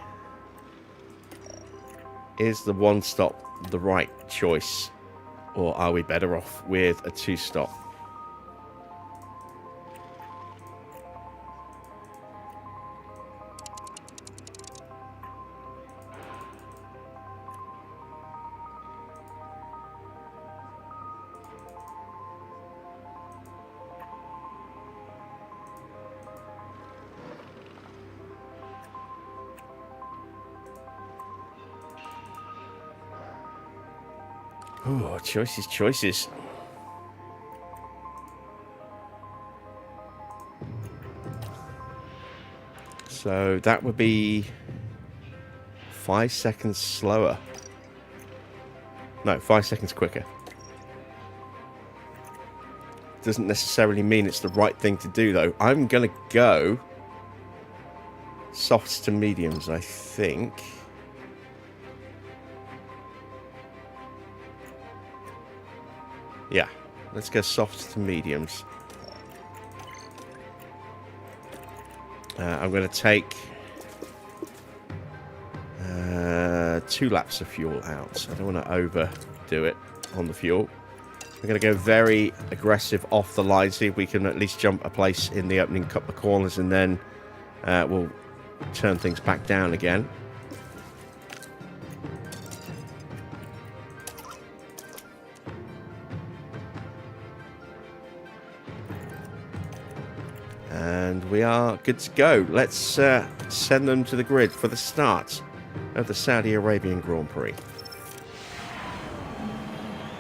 Is the one stop the right choice, or are we better off with a two stop? Oh, choices, choices. So that would be 5 seconds slower. No, 5 seconds quicker. Doesn't necessarily mean it's the right thing to do, though. I'm going to go softs to mediums, I think. Yeah, let's go softs to mediums. I'm going to take 2 laps of fuel out. I don't want to overdo it on the fuel. We're going to go very aggressive off the line, see if we can at least jump a place in the opening couple of corners, and then we'll turn things back down again. And we are good to go. Let's send them to the grid for the start of the Saudi Arabian Grand Prix.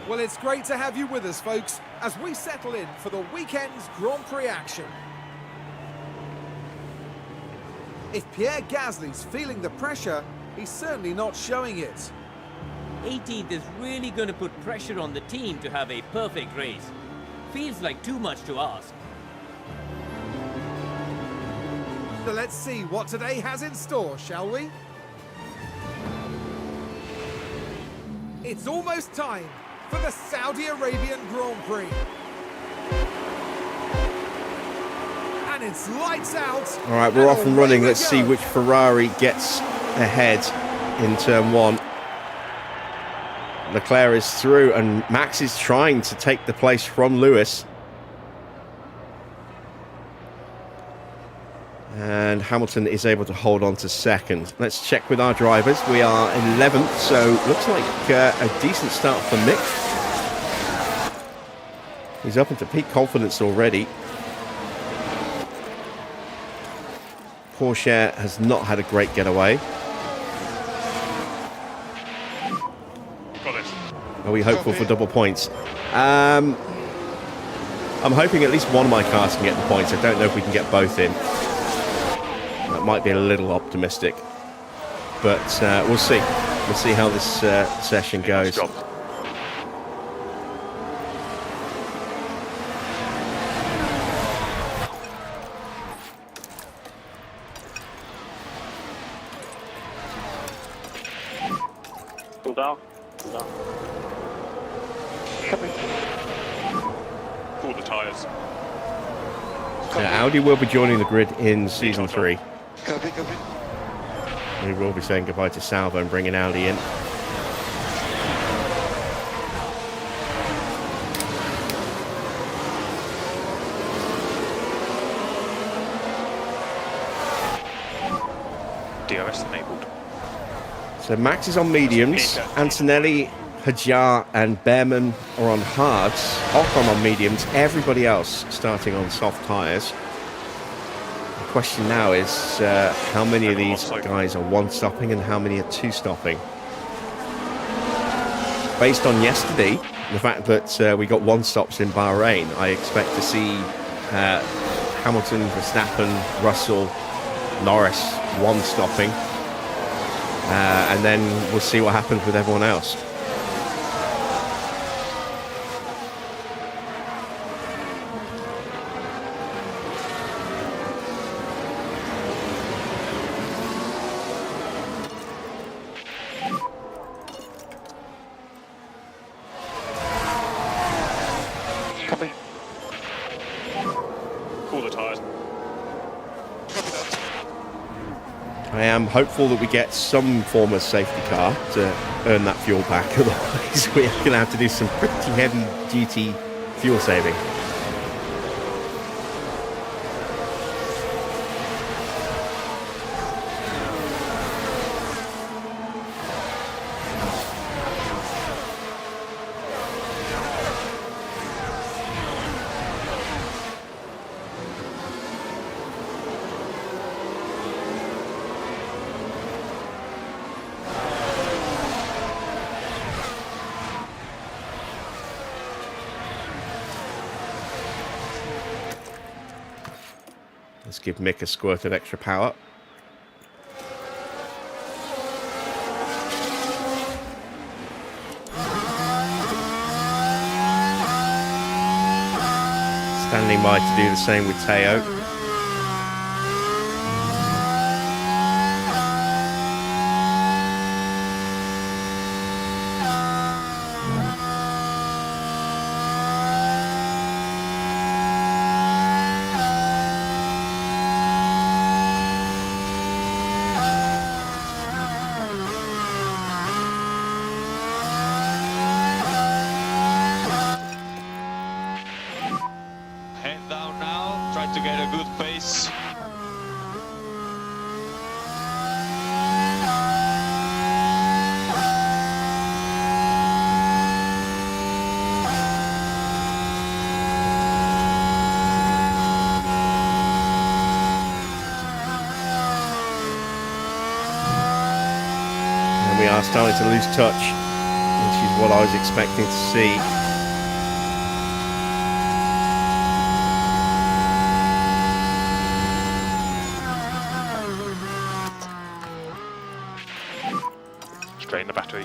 Well, it's great to have you with us, folks, as we settle in for the weekend's Grand Prix action. If Pierre Gasly's feeling the pressure, he's certainly not showing it. 18th is really going to put pressure on the team to have a perfect race. Feels like too much to ask. So let's see what today has in store, shall we? It's almost time for the Saudi Arabian Grand Prix. And it's lights out. All right, we're off and running. Let's see which Ferrari gets ahead in turn one. Leclerc is through and Max is trying to take the place from Lewis. And Hamilton is able to hold on to second. Let's check with our drivers. We are 11th, so looks like a decent start for Mick. He's up into peak confidence already. Porsche has not had a great getaway. Got it. Are we hopeful for double points? I'm hoping at least one of my cars can get the points. I don't know if we can get both in. That might be a little optimistic, but we'll see. We'll see how this session goes. Nice job. Cool down. Cool down. Copy. Cool the tyres. Audi will be joining the grid in season 3. Copy, copy. We will be saying goodbye to Salvo and bringing Audi in. DRS enabled. So Max is on mediums. Antonelli, Hajar and Behrman are on hards. Ocon on mediums. Everybody else starting on soft tyres. The question now is how many of these guys are one-stopping and how many are two-stopping? Based on yesterday, the fact that we got one-stops in Bahrain, I expect to see Hamilton, Verstappen, Russell, Norris one-stopping. And then we'll see what happens with everyone else. Copy. Cool the tyres. I am hopeful that we get some form of safety car to earn that fuel back. Otherwise, we're going to have to do some pretty heavy-duty fuel saving. Let's give Mick a squirt of extra power. Standing by to do the same with Teo. Hand down now, try to get a good pace. And we are starting to lose touch, which is what I was expecting to see. drain the battery.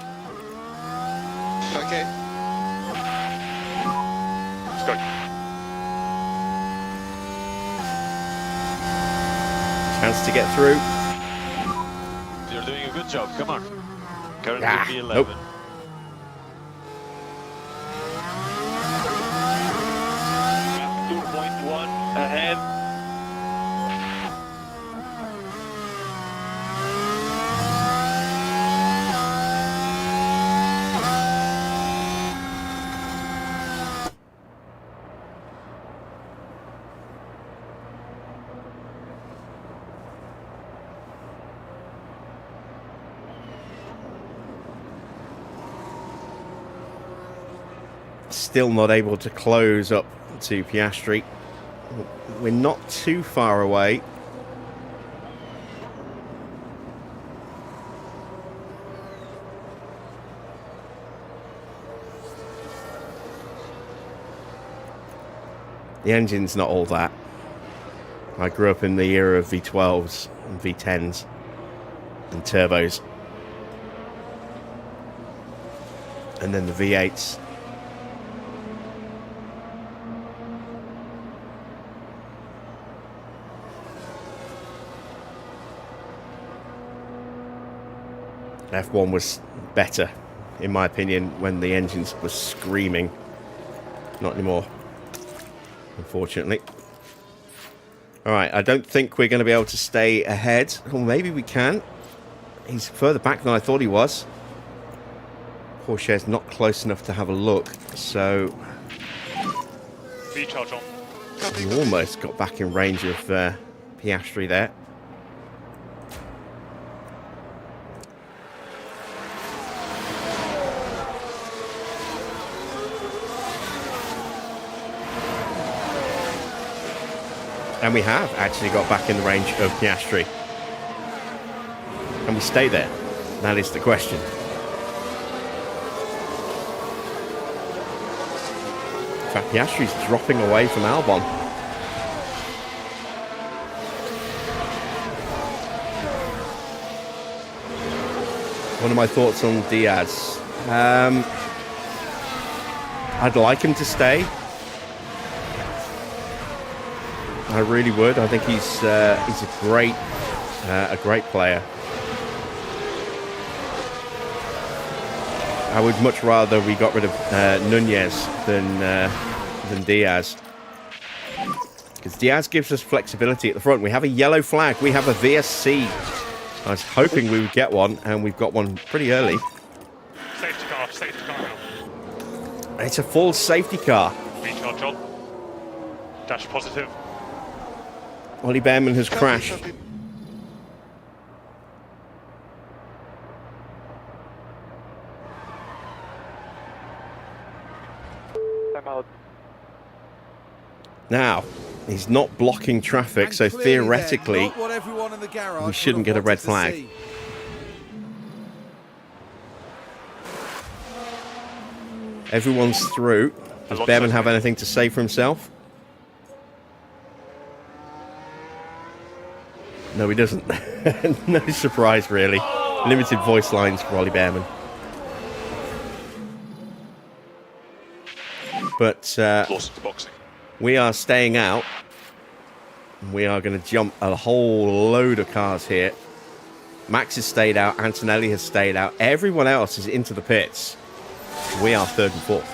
Okay. Let's go. Chance to get through. You're doing a good job. Come on. Currently P11. Nope. Ahead. Still not able to close up to Piastri. We're not too far away. The engine's not all that. I grew up in the era of V12s and V10s and turbos. And then the V8s. F1 was better, in my opinion, when the engines were screaming. Not anymore, unfortunately. Alright, I don't think we're going to be able to stay ahead. Or maybe we can. He's further back than I thought he was. Porsche's not close enough to have a look, so... V-charge on. he almost got back in range of Piastri there. And we have actually got back in the range of Piastri. Can we stay there? That is the question. In fact, Piastri's dropping away from Albon. What are my thoughts on Diaz? I'd like him to stay. I really would. I think he's a great player. I would much rather we got rid of Nunez than Diaz, because Diaz gives us flexibility at the front. We have a yellow flag. We have a VSC. I was hoping we would get one, and we've got one pretty early. Safety car now. It's a full safety car. V-charge on. Dash positive. Ollie Behrman has crashed. I'm out. Now, he's not blocking traffic, so theoretically, not what everyone in the garage we shouldn't would have get a red wanted to flag. see. Everyone's through. Does Behrman have anything to say for himself? No, he doesn't. No surprise, really. Limited voice lines for Ollie Behrman. But Lost boxing. we are staying out. We are going to jump a whole load of cars here. Max has stayed out. Antonelli has stayed out. Everyone else is into the pits. We are third and fourth.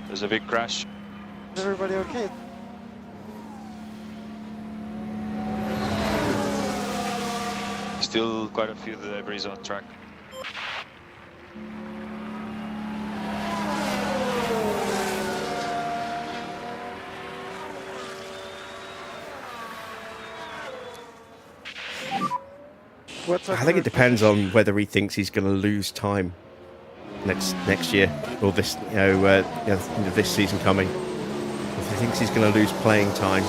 There's a big crash. Is everybody okay? Still quite a few debris on track. I think it depends on whether he thinks he's going to lose time next year, or this this season coming. If he thinks he's going to lose playing time,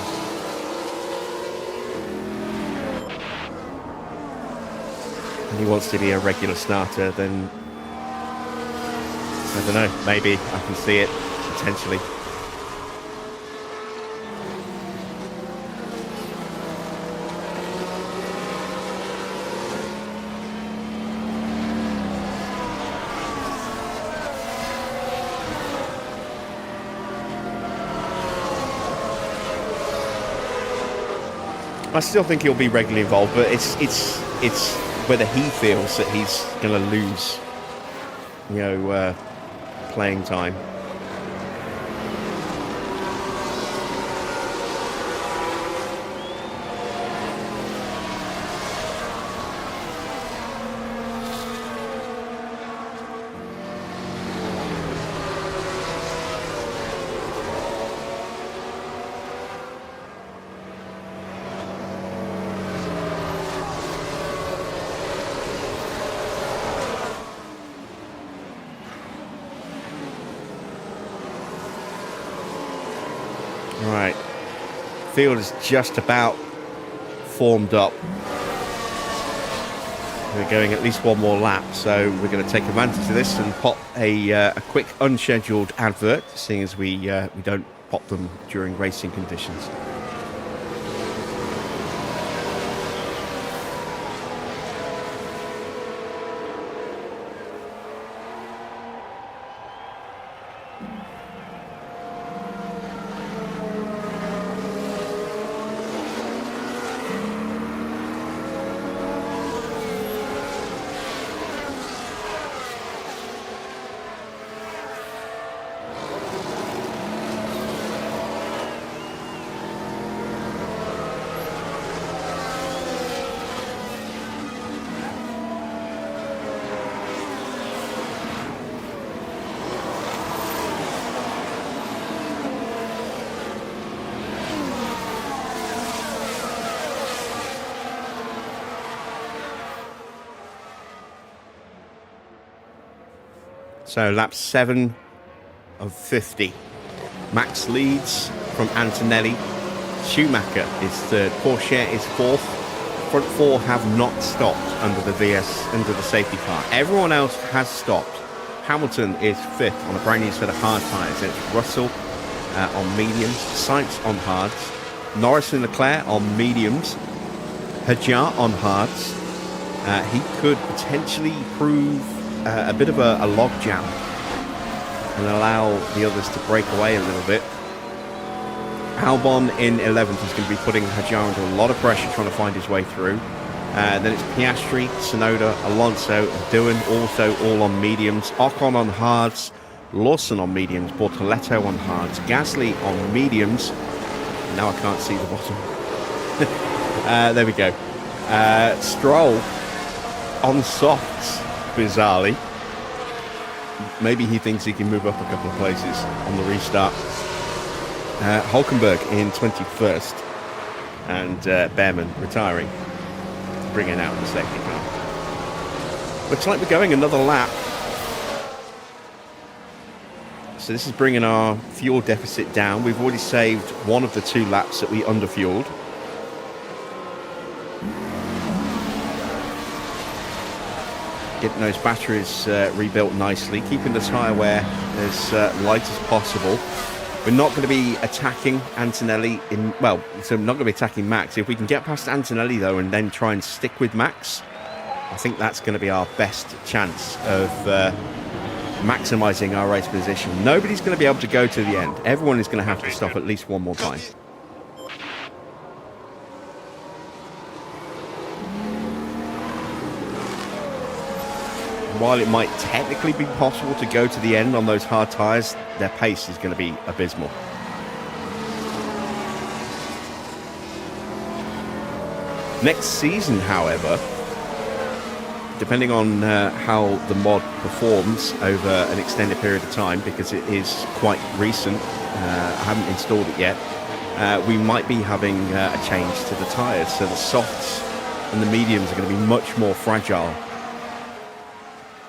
and he wants to be a regular starter, then I don't know. Maybe I can see it potentially. I still think he'll be regularly involved, but it's whether he feels that he's going to lose, playing time. Right, field is just about formed up. We're going at least one more lap, so we're going to take advantage of this and pop a quick unscheduled advert, seeing as we don't pop them during racing conditions. So lap 7 of 50. Max leads from Antonelli. Schumacher is third. Porsche is fourth. Front four have not stopped under the safety car. Everyone else has stopped. Hamilton is fifth on a brand new set of hard tyres. It's Russell on mediums, Sainz on hards, Norris and Leclerc on mediums, Hadjar on hards. He could potentially prove a bit of a log jam and allow the others to break away a little bit. Albon in 11th is going to be putting Hadjar under a lot of pressure trying to find his way through. Then it's Piastri, Tsunoda, Alonso, and Doohan also all on mediums. Ocon on hards, Lawson on mediums, Bortoletto on hards, Gasly on mediums. Now I can't see the bottom. There we go. Stroll on softs, bizarrely. Maybe he thinks he can move up a couple of places on the restart. Hulkenberg in 21st and Behrman retiring, bringing out the safety car. Looks like we're going another lap. So this is bringing our fuel deficit down. We've already saved one of the 2 laps that we underfueled. Getting those batteries rebuilt nicely, keeping the tyre wear as light as possible. We're not going to be attacking Antonelli so we're not going to be attacking Max. If we can get past Antonelli though and then try and stick with Max, I think that's going to be our best chance of maximising our race position. Nobody's going to be able to go to the end. Everyone is going to have to stop at least one more time. While it might technically be possible to go to the end on those hard tyres, their pace is going to be abysmal. Next season, however, depending on how the mod performs over an extended period of time, because it is quite recent, I haven't installed it yet, we might be having a change to the tyres. So the softs and the mediums are going to be much more fragile.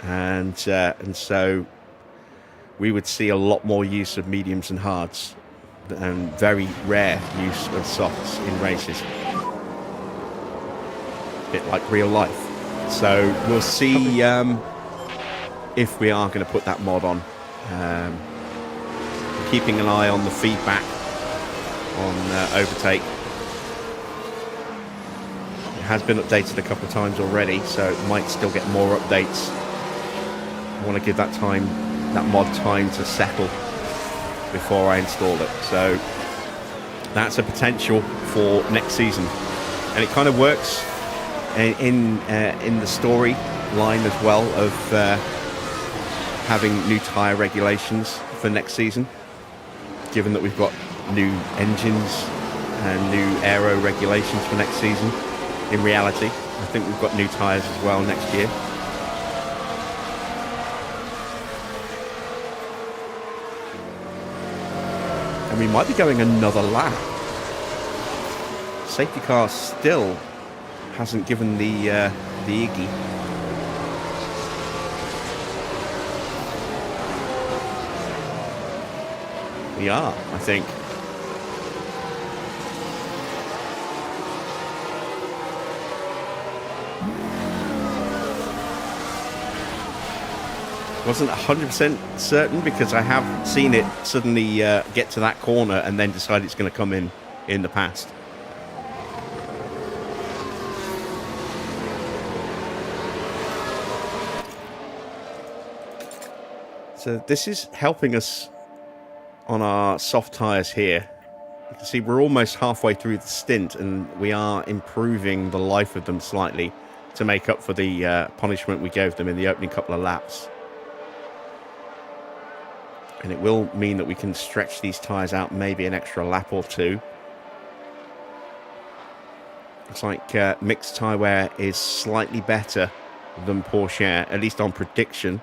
And so we would see a lot more use of mediums and hards and very rare use of softs in races. A bit like real life. So we'll see if we are going to put that mod on. Keeping an eye on the feedback on overtake. It has been updated a couple of times already, so it might still get more updates. I want to give that mod time to settle before I install it. So that's a potential for next season. And it kind of works in the story line as well of having new tyre regulations for next season, given that we've got new engines and new aero regulations for next season. In reality, I think we've got new tyres as well next year. And we might be going another lap. Safety car still hasn't given the Iggy. We are, I think. Wasn't 100% certain because I have seen it suddenly get to that corner and then decide it's going to come in the past. So this is helping us on our soft tyres here. You can see we're almost halfway through the stint and we are improving the life of them slightly to make up for the punishment we gave them in the opening couple of laps. And it will mean that we can stretch these tyres out maybe an extra lap or two. It's like mixed tyre wear is slightly better than Porsche, at least on prediction.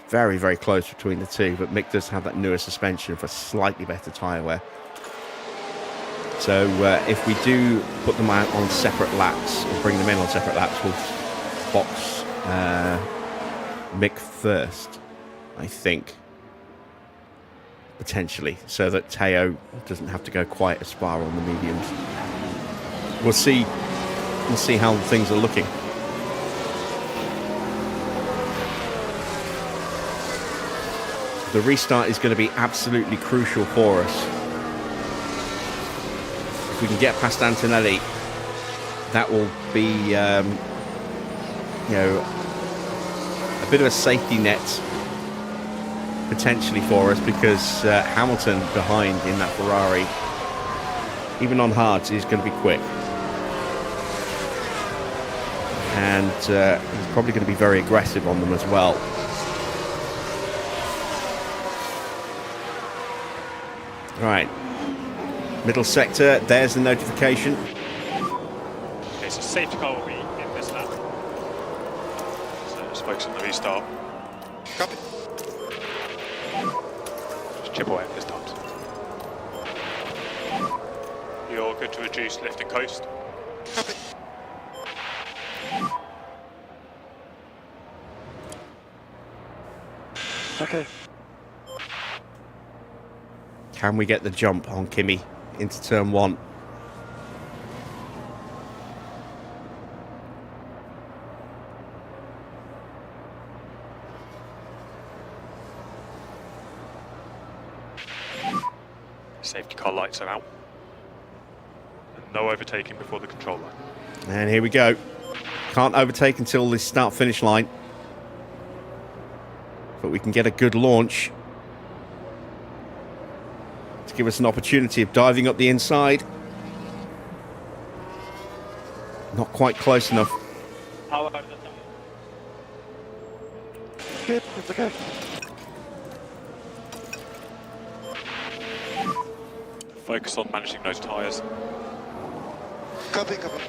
Very, very close between the two, but Mick does have that newer suspension for slightly better tyre wear. So if we do put them out on separate laps, or bring them in on separate laps, we'll box Mick first, I think. Potentially, so that Teo doesn't have to go quite as far on the mediums. We'll see how things are looking. The restart is going to be absolutely crucial for us. If we can get past Antonelli, that will be, you know, a bit of a safety net potentially for us, because Hamilton behind in that Ferrari, even on hards, is going to be quick. And he's probably going to be very aggressive on them as well. Right, middle sector, there's the notification. Okay, so safety car will be in this lap. So just focus on the restart. Copy. Just chip away at this times. You're good to reduce lift and coast. Copy. Okay. Can we get the jump on Kimi into turn one? Safety car lights are out. And no overtaking before the control line. And here we go. Can't overtake until the start-finish line. But we can get a good launch to give us an opportunity of diving up the inside. Not quite close enough. Good, it's okay. Focus on managing those tyres. Copy, copy.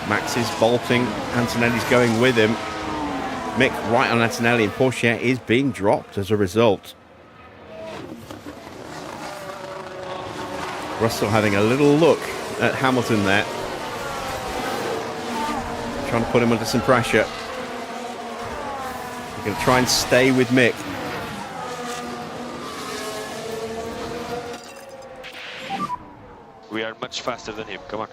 Max is bolting. Antonelli's going with him. Mick right on Antonelli, and Porsche is being dropped as a result. Russell having a little look at Hamilton there. Trying to put him under some pressure. We're going to try and stay with Mick. We are much faster than him, come on.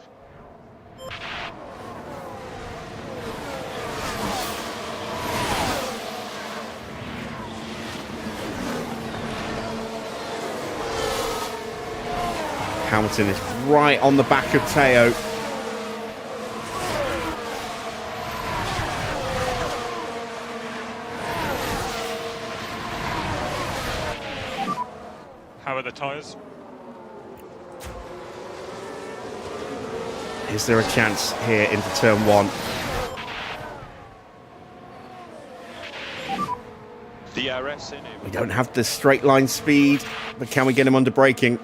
Hamilton is right on the back of Teo. the tyres. Is there a chance here into turn one? DRS in We don't have the straight line speed, but can we get him under braking?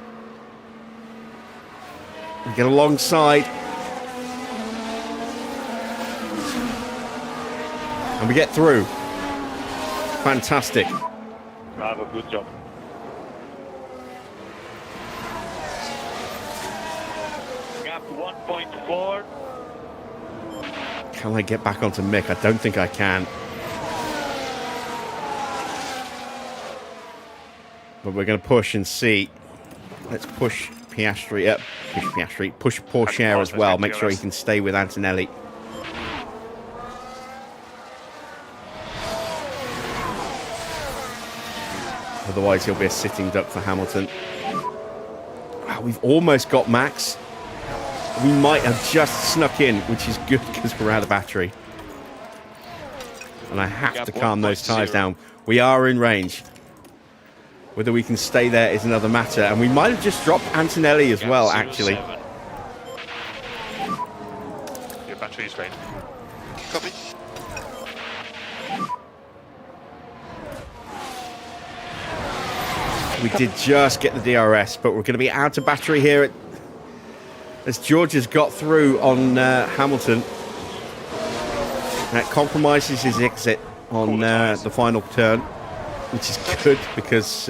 We get alongside. And we get through. Fantastic. Bravo, good job. Gap 1.4. Can I get back onto Mick? I don't think I can. But we're going to push and see. Let's push Piastri up. Push Pourchaire as well. Make sure he can stay with Antonelli. Otherwise, he'll be a sitting duck for Hamilton. Wow, we've almost got Max. We might have just snuck in, which is good because we're out of battery. And I have to calm those tyres down. We are in range. Whether we can stay there is another matter. And we might have just dropped Antonelli as well, actually. Your battery's ready. Copy. We did just get the DRS, but we're going to be out of battery here as George has got through on Hamilton. That compromises his exit on the final turn, which is good because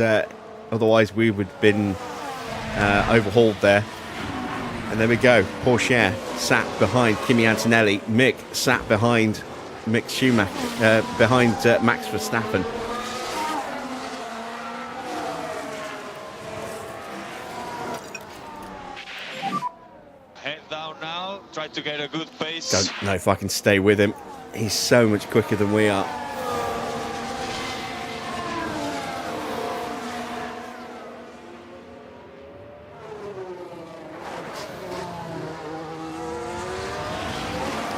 otherwise we would have been overhauled there. And there we go. Pourchaire sat behind Kimi Antonelli. Mick sat behind Mick Schumacher, behind Max Verstappen. Head down now. Try to get a good pace. Don't know if I can stay with him. He's so much quicker than we are.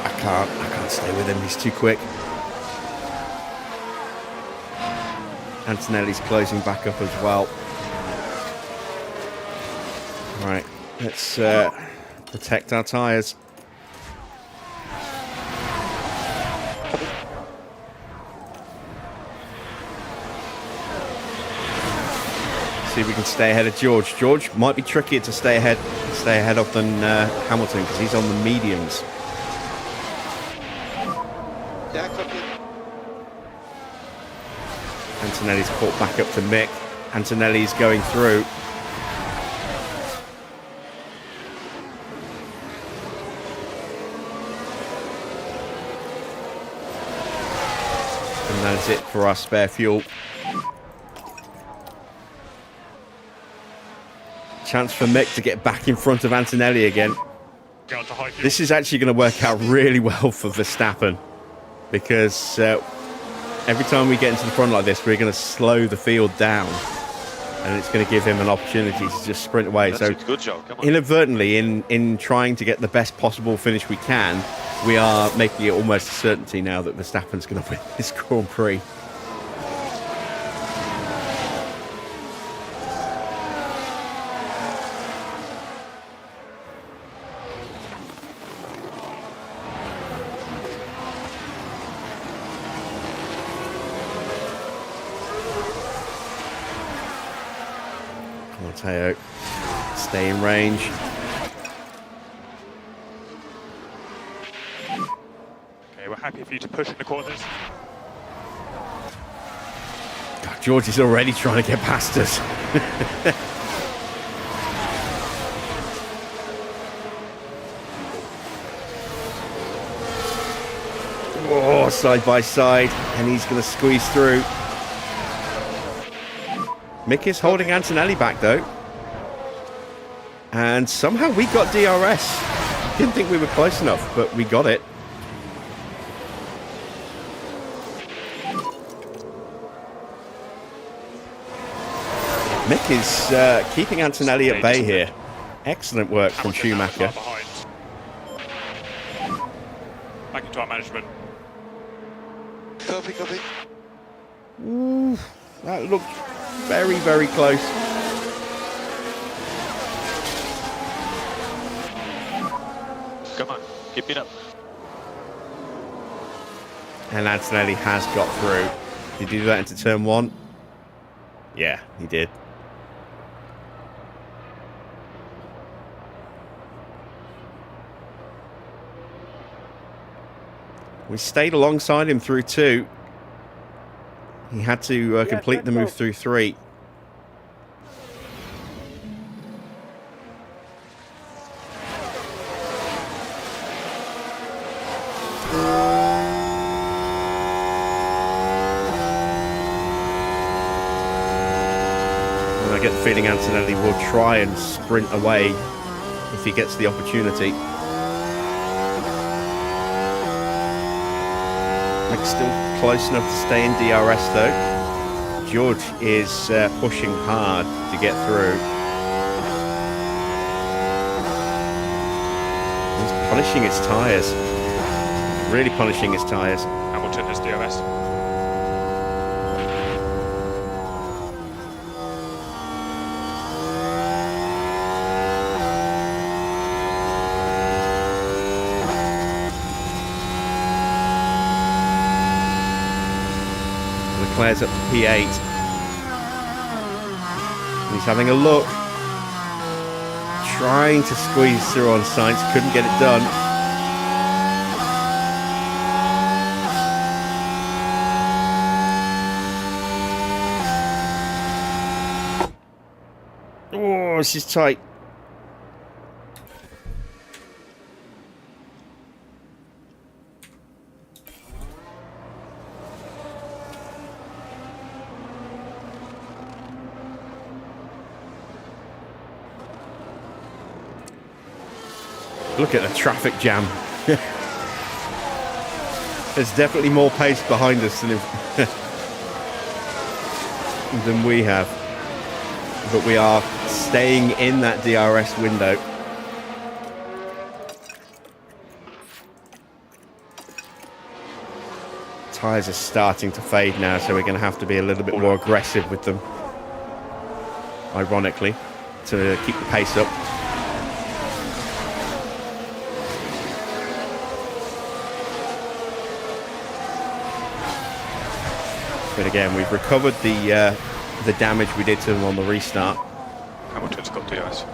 I can't stay with him. He's too quick. Antonelli's closing back up as well. Right, let's protect our tyres. See if we can stay ahead of George. George might be trickier to stay ahead of than Hamilton because he's on the mediums. Yeah, copy. Antonelli's caught back up to Mick. Antonelli's going through. And that's it for our spare fuel. Chance for Mick to get back in front of Antonelli again. Get onto high fuel. This is actually going to work out really well for Verstappen because every time we get into the front like this, we're going to slow the field down and it's going to give him an opportunity to just sprint away. That's So it. Good job. Come on. inadvertently, in trying to get the best possible finish we can, we are making it almost a certainty now that Verstappen's going to win this Grand Prix. Mateo, stay in range. Okay, we're happy for you to push in the corners. God, George is already trying to get past us. Oh, side by side, and he's going to squeeze through. Mick is holding Antonelli back though. And somehow we got DRS. Didn't think we were close enough, but we got it. Mick is keeping Antonelli at bay here. Excellent work from Schumacher. Far behind. Back into our management. Copy, copy. Ooh, that looked very, very close. Come on, keep it up. And Antonelli has got through. Did he do that into turn 1? Yeah, he did. We stayed alongside him through 2. He had to complete the move through 3. And I get the feeling Antonelli will try and sprint away if he gets the opportunity. Mick's still close enough to stay in DRS though. George is pushing hard to get through. He's punishing his tyres. Really punishing his tyres. Hamilton has DRS. Leclerc's up to P8. He's having a look. Trying to squeeze through on Sainz. Couldn't get it done. Oh, this is tight. Look at the traffic jam. There's definitely more pace behind us than we have. But we are staying in that DRS window. Tyres are starting to fade now, so we're going to have to be a little bit more aggressive with them. Ironically, to keep the pace up. But again, we've recovered the damage we did to them on the restart. Hamilton's got DRS.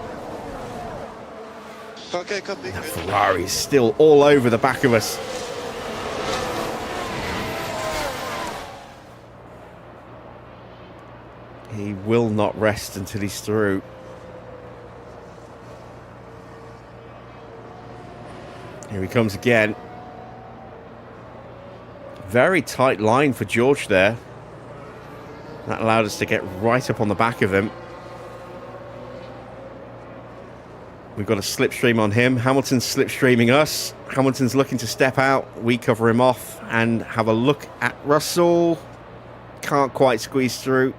Okay, copy. That Ferrari's still all over the back of us. He will not rest until he's through. Here he comes again. Very tight line for George there. That allowed us to get right up on the back of him. We've got a slipstream on him. Hamilton's slipstreaming us. Hamilton's looking to step out. We cover him off and have a look at Russell. Can't quite squeeze through.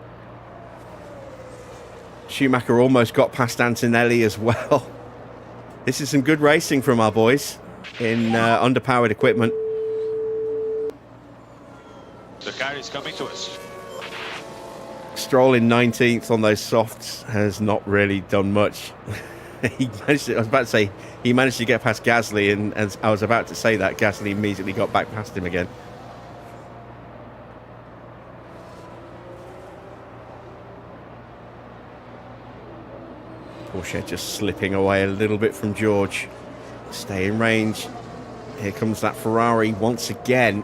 Schumacher almost got past Antonelli as well. This is some good racing from our boys in underpowered equipment. The car is coming to us. Stroll in 19th on those softs has not really done much. He managed to, I was about to say, he managed to get past Gasly, and as I was about to say that, Gasly immediately got back past him again. Porsche just slipping away a little bit from George. Stay in range. Here comes that Ferrari once again.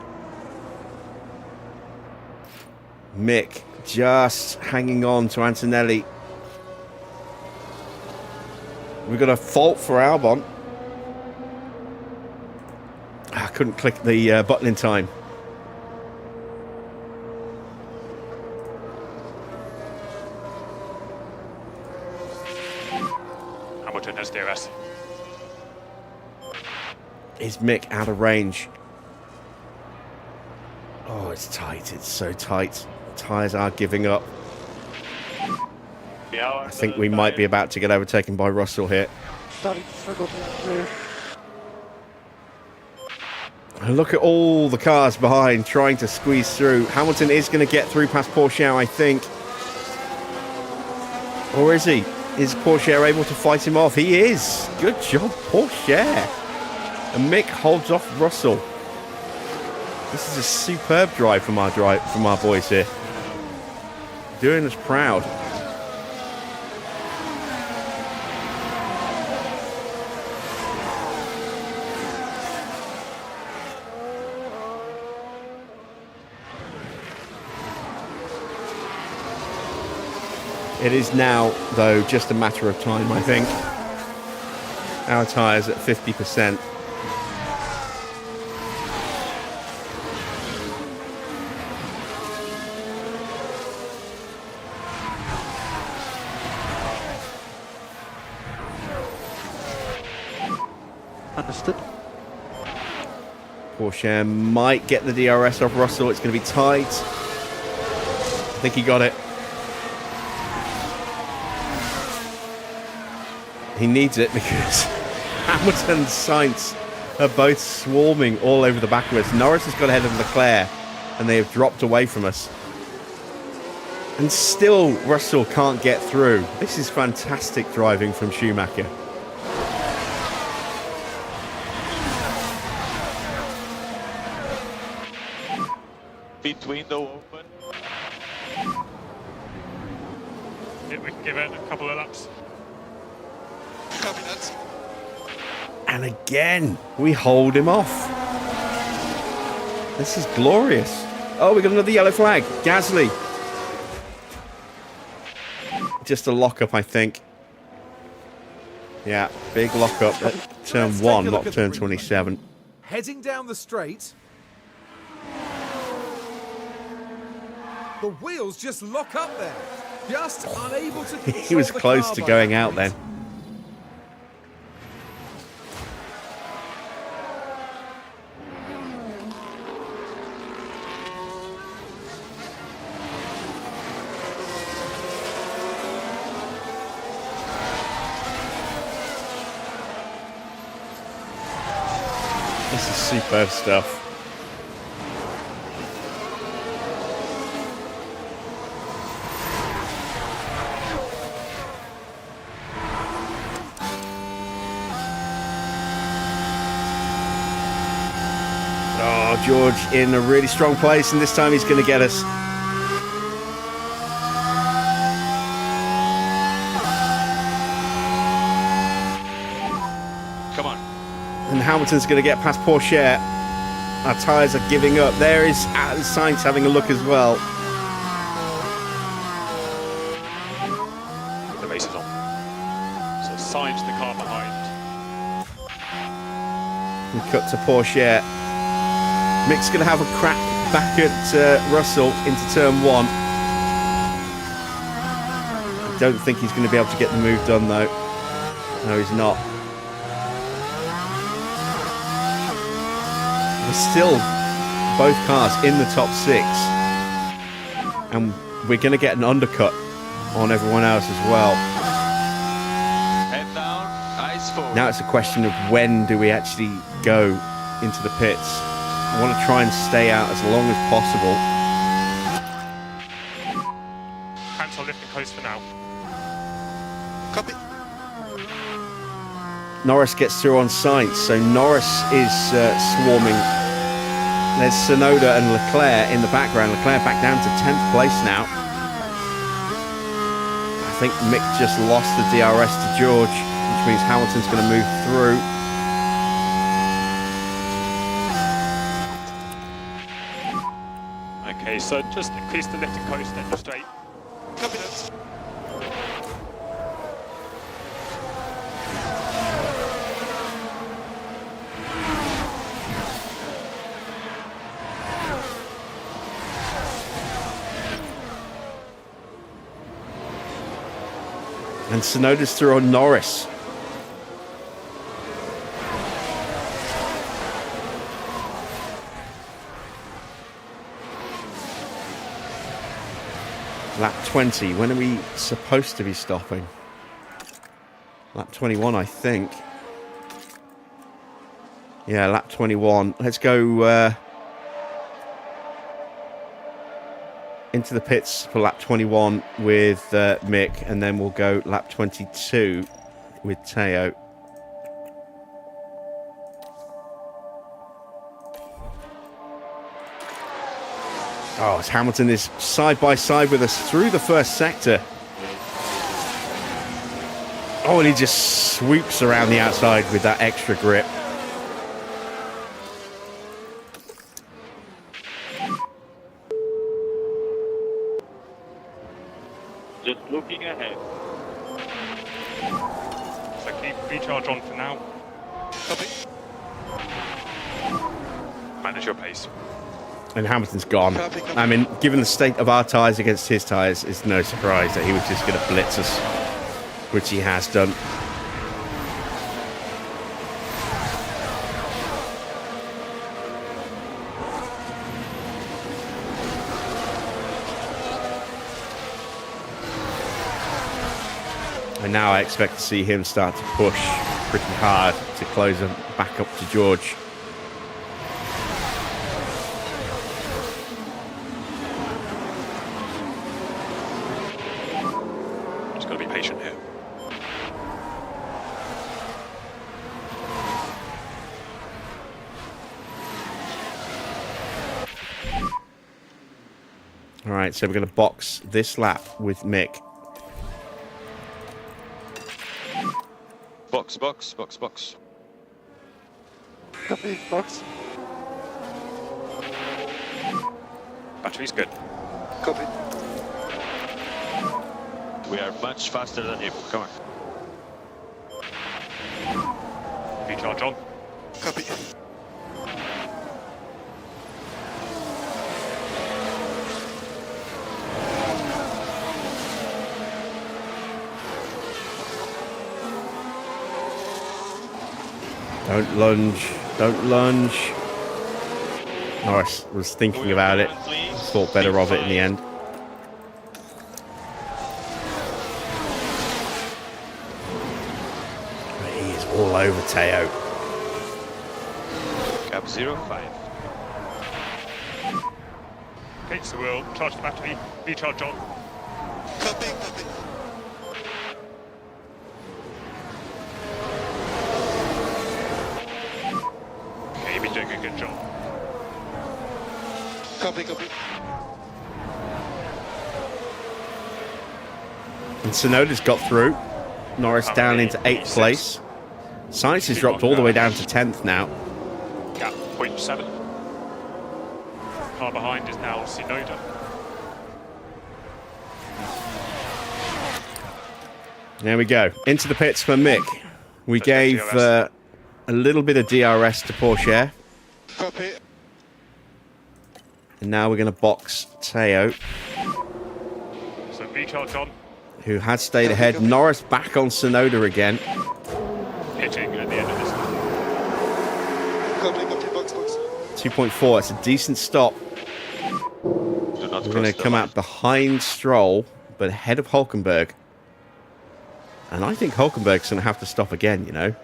Mick just hanging on to Antonelli. We've got a fault for Albon. I couldn't click the button in time. Hamilton has DRS. Is Mick out of range? Oh, it's tight. It's so tight. Tyres are giving up. I think we might be about to get overtaken by Russell here. And look at all the cars behind trying to squeeze through. Hamilton is going to get through past Porsche, I think. Or is he? Is Porsche able to fight him off? He is. Good job, Porsche. And Mick holds off Russell. This is a superb drive from our boys here. Doing us proud. It is now, though, just a matter of time, I think. Our tyres at 50%. Understood. Porsche might get the DRS off Russell. It's going to be tight. I think he got it. He needs it because Hamilton and Sainz are both swarming all over the back of us. Norris has got ahead of Leclerc and they have dropped away from us. And still Russell can't get through. This is fantastic driving from Schumacher. Pit window open. Yeah, we can give it a couple of laps. Copy that. And again, we hold him off. This is glorious. Oh, we got another yellow flag. Gasly. Just a lockup, I think. Yeah, big lockup at turn 1, not turn 27. Heading down the straight. The wheels just lock up there. Just unable to control He was the close car to by going that out point. then. This is superb stuff. Oh, George in a really strong place, and this time he's going to get us. Come on. And Hamilton's going to get past Porsche. Our tyres are giving up. There is Sainz having a look as well. The race is on. So Sainz the car behind. We cut to Porsche. Mick's going to have a crack back at Russell into turn 1. I don't think he's going to be able to get the move done though. No, he's not. We're still both cars in the top 6. And we're going to get an undercut on everyone else as well. Head down, eyes forward. Now it's a question of when do we actually go into the pits. I want to try and stay out as long as possible. Cancel lift and coast for now. Copy. Norris gets through on Sainz, so Norris is swarming. There's Tsunoda and Leclerc in the background. Leclerc back down to 10th place now. I think Mick just lost the DRS to George, which means Hamilton's going to move through. Okay, so just increase the lift and coast then straight. Copy that. And Tsunoda's through on Norris. Lap 20. When are we supposed to be stopping? Lap 21, I think. Yeah, lap 21. Let's go into the pits for lap 21 with Mick, and then we'll go lap 22 with Teo. Oh, as Hamilton is side by side with us through the first sector. Oh, and he just swoops around the outside with that extra grip. Just looking ahead. So keep recharge on for now. Copy. Manage your pace. And Hamilton's gone. Copy, copy. I mean, given the state of our tyres against his tyres, it's no surprise that he was just going to blitz us, which he has done. And now I expect to see him start to push pretty hard to close him back up to George. Just got to be patient here. All right, so we're going to box this lap with Mick. Box, box, box, box. Copy. Box. Battery's good. Copy. We are much faster than him. Come on. Recharge on. Copy. Don't lunge. Don't lunge. Norris was thinking about it. Thought better of it in the end. But he is all over Teo. Cap 05. Okay, so we'll charge the battery. Recharge on. Copy. Copy. Okay, you've been doing a good job. Copy. Copy. And Sonoda's got through. Norris down into 8th place. Sainz has dropped all the way down to 10th now. Gap 0.7. Car behind is now Tsunoda. There we go. Into the pits for Mick. We gave a little bit of DRS to Porsche. Copy. And now we're going to box Teo, So recharge on. who had stayed ahead. Norris back on Tsunoda again. Hitting at the end of this lap. Copy. Copy. Box. Box. 2.4. It's a decent stop. Do not We're going to cross the come line. out behind Stroll, but ahead of Hulkenberg. And I think Hulkenberg's going to have to stop again, you know.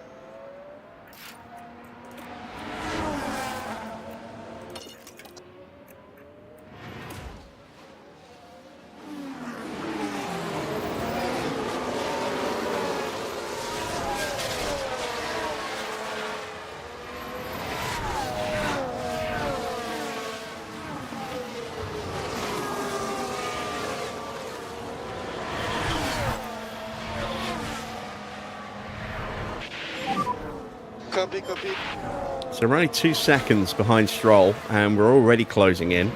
Copy. Copy. So we're only 2 seconds behind Stroll, and we're already closing in.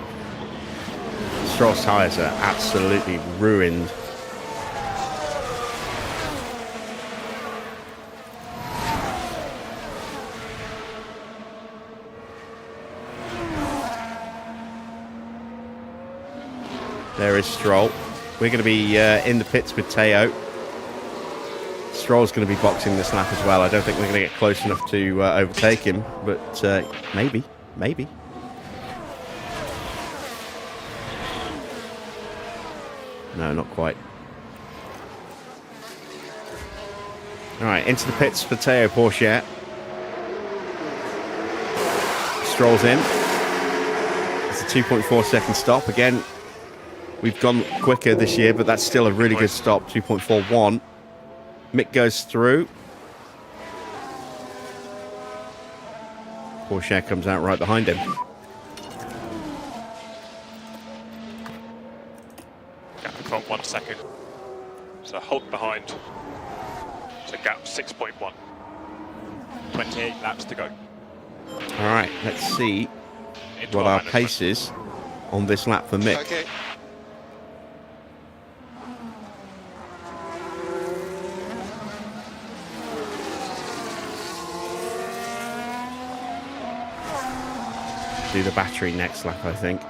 Stroll's tyres are absolutely ruined. There is Stroll. We're going to be in the pits with Teo. Stroll's going to be boxing this lap as well. I don't think we're going to get close enough to overtake him, but maybe. No, not quite. All right, into the pits for Teo Porsche. Stroll's in. It's a 2.4 second stop. Again, we've gone quicker this year, but that's still a really good stop, 2.41. Mick goes through. Porsche comes out right behind him. second. So halt behind. So gap 6.1. 28 laps to go. All right, let's see Into what our management. pace is on this lap for Mick. Okay. Do the battery next lap, I think.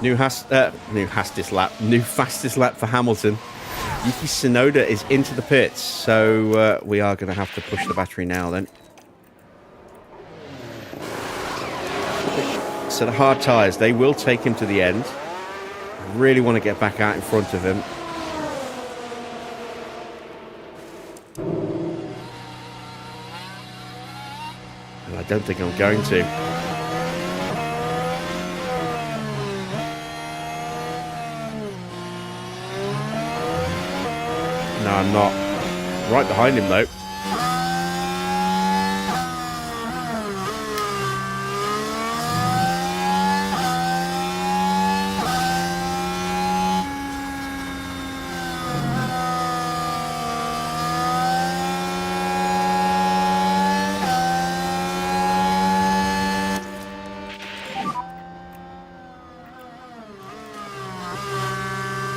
New fastest lap for Hamilton. Yuki Tsunoda is into the pits, so we are going to have to push the battery now then. So the hard tyres, they will take him to the end. I really want to get back out in front of him. And I don't think I'm going to. No, I'm not. Right behind him, though.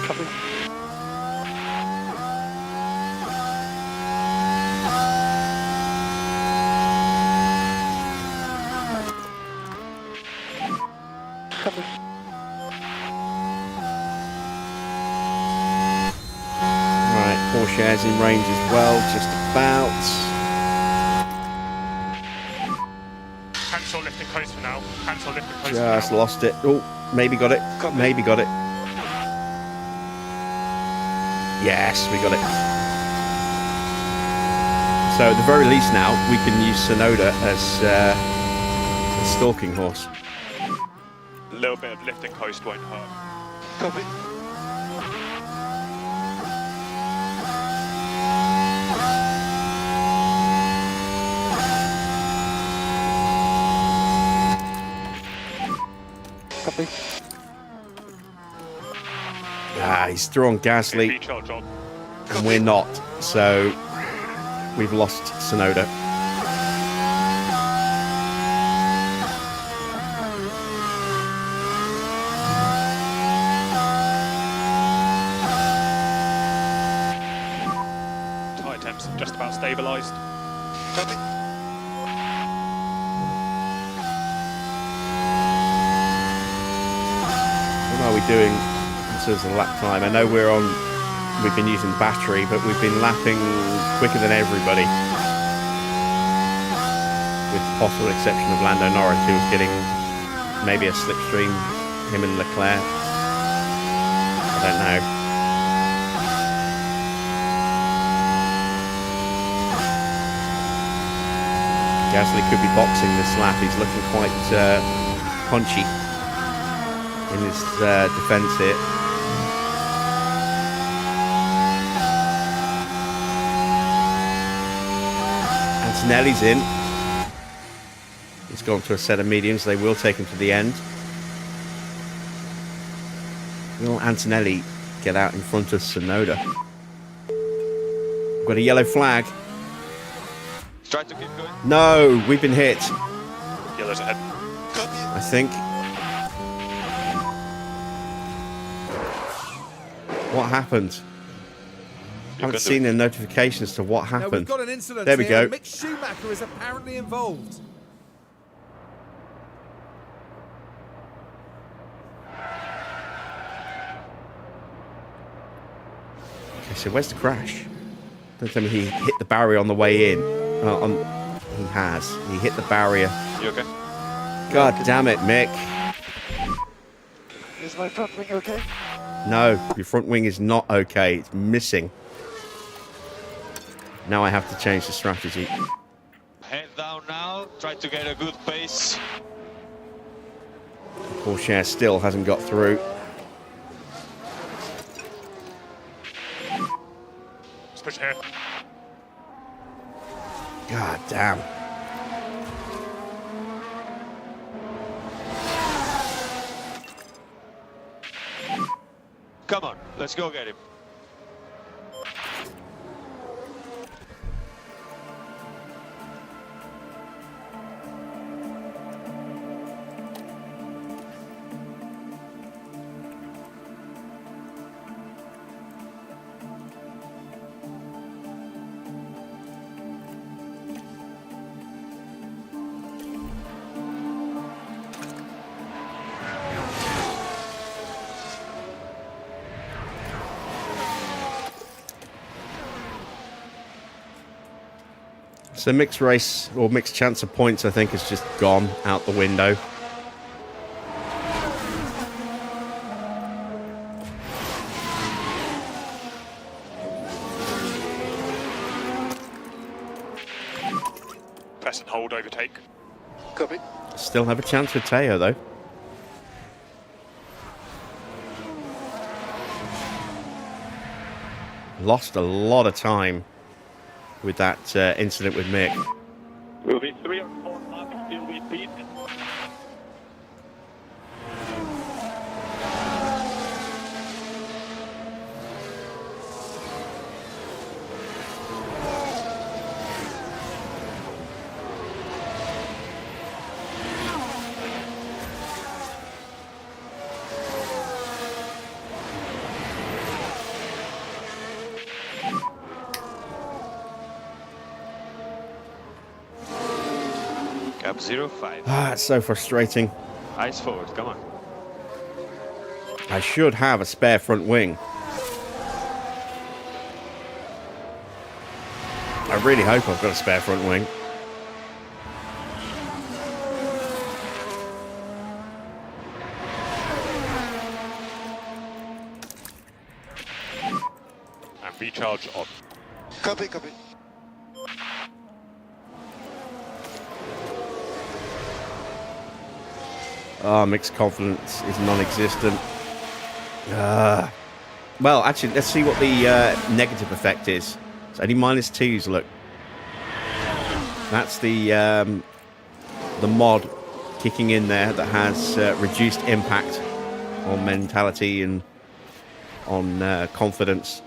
Copy. Copy. Right, Porsche's in range as well, just about. Cancel lift and coast for now. Cancel lift and coast Just for now. lost it. Oh, maybe got it. Copy. Maybe got it. Yes, we got it. So at the very least now, we can use Tsunoda as a stalking horse. A little bit of lift and coast won't hurt. Copy. Copy. Ah, he's through on Gasly, Recharge on. and we're not. So we've lost Tsunoda. Tyre temps have just about stabilised. Copy. What are we doing in terms of lap time? I know we've been using battery, but we've been lapping quicker than everybody. With the possible exception of Lando Norris, who was getting maybe a slipstream, him and Leclerc. I don't know. Gasly could be boxing this lap. He's looking quite punchy in his defence here. Antonelli's in. He's gone to a set of mediums. They will take him to the end. Will Antonelli get out in front of Tsunoda? We've got a yellow flag. Try to keep going. No, we've been hit, Yellow's ahead. Copy. I think. What happened? I haven't seen the notification as to what Now we've happened. got an incident There we here. go. Mick Schumacher is apparently involved. Okay, so where's the crash? Don't tell me he hit the barrier on the way in. He has. He hit the barrier. You okay? God damn it, Mick. Is my front wing okay? No, your front wing is not okay. It's missing. Now I have to change the strategy. Head down now. Try to get a good pace. Porsche still hasn't got through. Let's push here. God damn. Come on, let's go get him. So mixed race or mixed chance of points, I think, has just gone out the window. Press and hold, overtake. Copy. Still have a chance with Teo, though. Lost a lot of time with that incident with Mick. Will be 3 or 4 laps till we beat. Gap 05. Ah, it's so frustrating. Eyes forward, come on. I should have a spare front wing. I really hope I've got a spare front wing. And recharge on. Copy, copy. Oh, mixed confidence is non-existent. Well, actually, let's see what the negative effect is. It's only -2s, look. That's the mod kicking in there that has reduced impact on mentality and on confidence.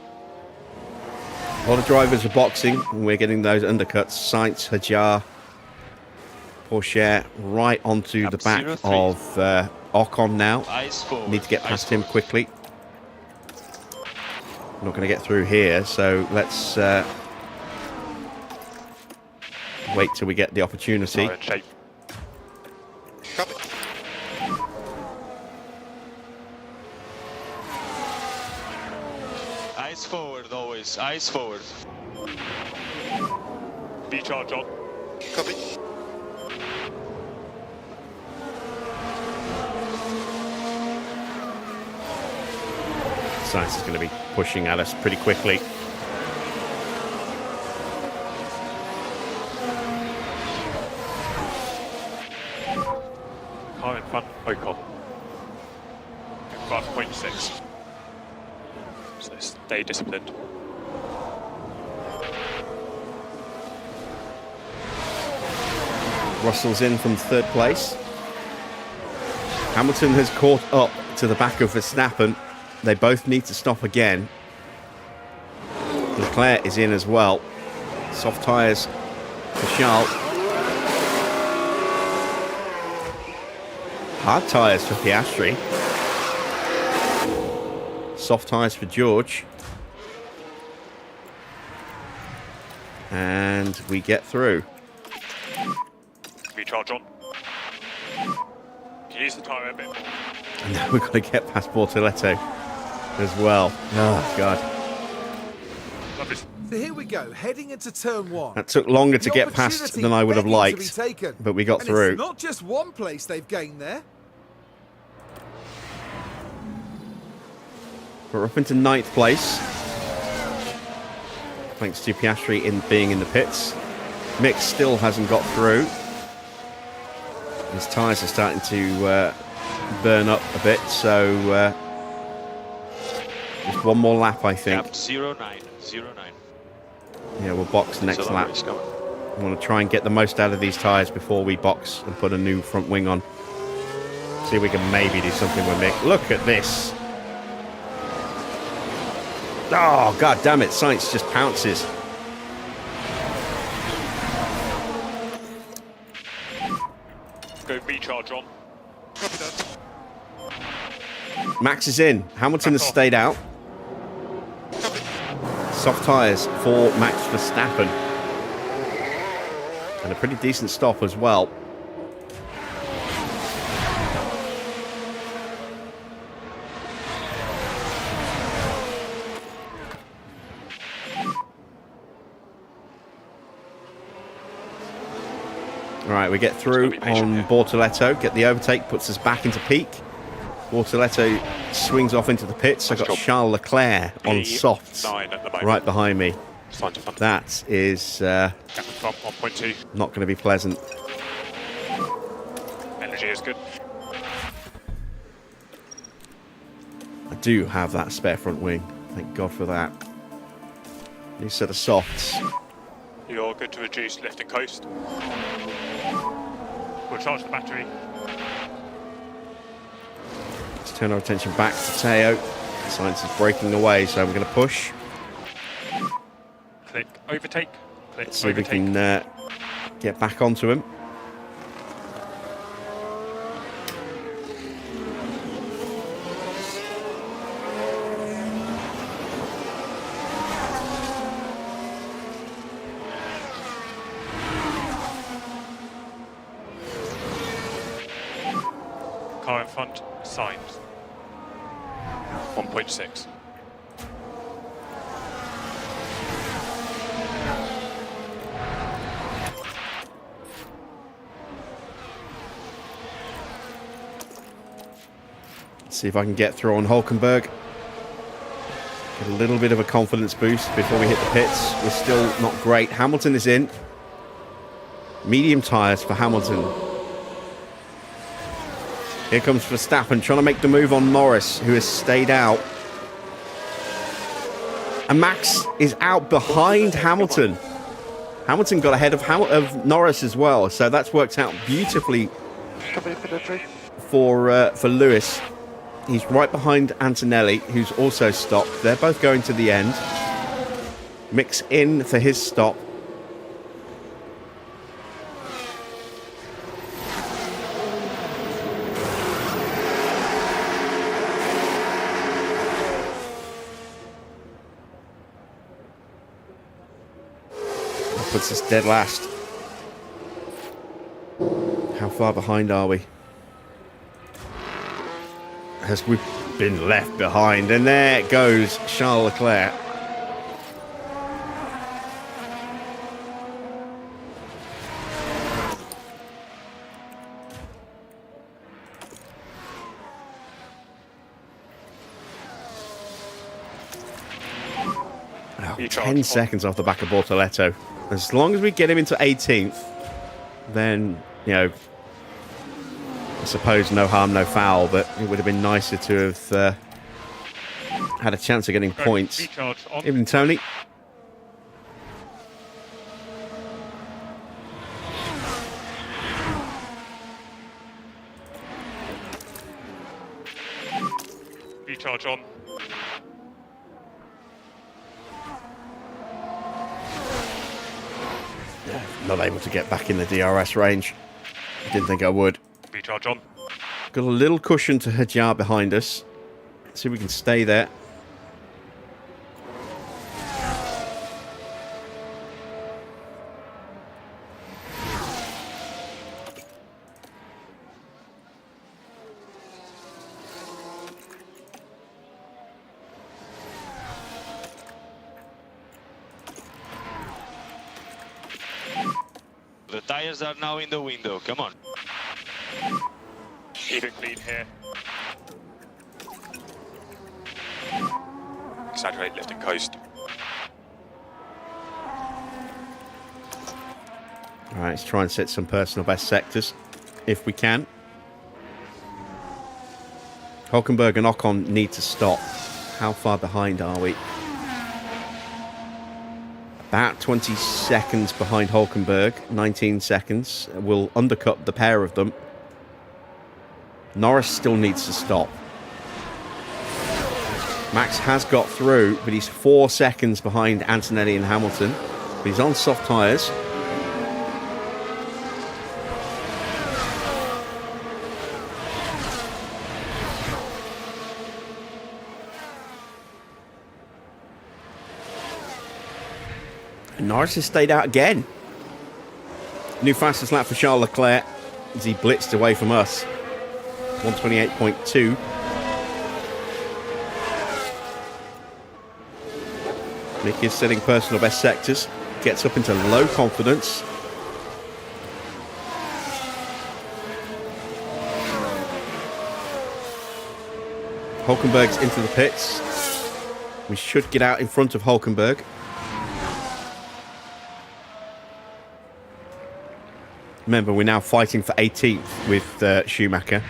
A lot of drivers are boxing, and we're getting those undercuts. Sainz, Hajar, Porsche right onto the back 03. of Ocon now. Eyes forward. Need to get eyes past him forward. quickly. Not going to get through here, so let's wait till we get the opportunity. Tyre in shape. Copy. Eyes forward always, eyes forward. Recharge on. Copy. Sainz is going to be pushing at us pretty quickly. Car in front, Ocon. 5.6. So stay disciplined. Russell's in from third place. Hamilton has caught up to the back of Verstappen. They both need to stop again. Leclerc is in as well. Soft tyres for Charles. Hard tyres for Piastri. Soft tyres for George. And we get through. Recharge on. Can you use the tyre a bit more? And now we've got to get past Bortoletto as well. Oh, God. Lovely. So here we go, heading into turn 1. That took longer to The get past opportunity than I would have begging to liked, be taken. but we got And through. It's not just one place they've gained there. We're up into 9th place, thanks to Piastri being in the pits. Mick still hasn't got through. His tyres are starting to burn up a bit, so just one more lap, I think. Gap 09. Yeah, we'll box next So lap. I want to try and get the most out of these tyres before we box and put a new front wing on. See if we can maybe do something with Mick. Look at this. Oh, god damn it. Sainz just pounces. Go recharge on. Copy that. Max is in. Hamilton has stayed out. Copy. Soft tyres for Max Verstappen. And a pretty decent stop as well. Right, we get through on Bortoletto, get the overtake, puts us back into peak. Bortoletto swings off into the pits. I've got Charles Leclerc on softs 9 at the moment. right behind me. It's fine to fun. That is Gap at the front, 1.2. not going to be pleasant. Energy is good. I do have that spare front wing. Thank God for that. New set of softs. You're good to reduce lift and coast. We'll charge the battery. Let's turn our attention back to Teo. Sainz is breaking away, so we're going to push. Click overtake. Click See if we overtake. can get back onto him. Car in front, signs. 1.6. See if I can get through on Hulkenberg. Get a little bit of a confidence boost before we hit the pits. We're still not great. Hamilton is in. Medium tyres for Hamilton. Here comes Verstappen trying to make the move on Norris, who has stayed out. And Max is out behind Hamilton. Hamilton got ahead of Norris as well, so that's worked out beautifully Copy for the tree. for Lewis. He's right behind Antonelli, who's also stopped. They're both going to the end. Mick's in for his stop. That puts us dead last. How far behind are we? As we've been left behind, and there goes Charles Leclerc. Oh, 10 seconds off the back of Bortoletto. As long as we get him into 18th, then, you know, I suppose no harm, no foul, but it would have been nicer to have had a chance of getting points. Recharge on. Even Tony. Recharge on. Not able to get back in the DRS range. Didn't think I would. Recharge on. Got a little cushion to Hadjar behind us. See if we can stay there. The tires are now in the window. Come on. Keep it clean here. Exaggerate lift and coast. All right, let's try and set some personal best sectors. if we can. Hulkenberg and Ocon need to stop. How far behind are we? About 20 seconds behind Hulkenberg. 19 seconds. We'll undercut the pair of them. Norris still needs to stop. Max has got through, but he's 4 seconds behind Antonelli and Hamilton. But he's on soft tyres. And Norris has stayed out again. New fastest lap for Charles Leclerc as he blitzed away from us. 128.2. Mick is setting personal best sectors. Gets up into low confidence. Hulkenberg's into the pits. We should get out in front of Hulkenberg. Remember, we're now fighting for 18th with Schumacher.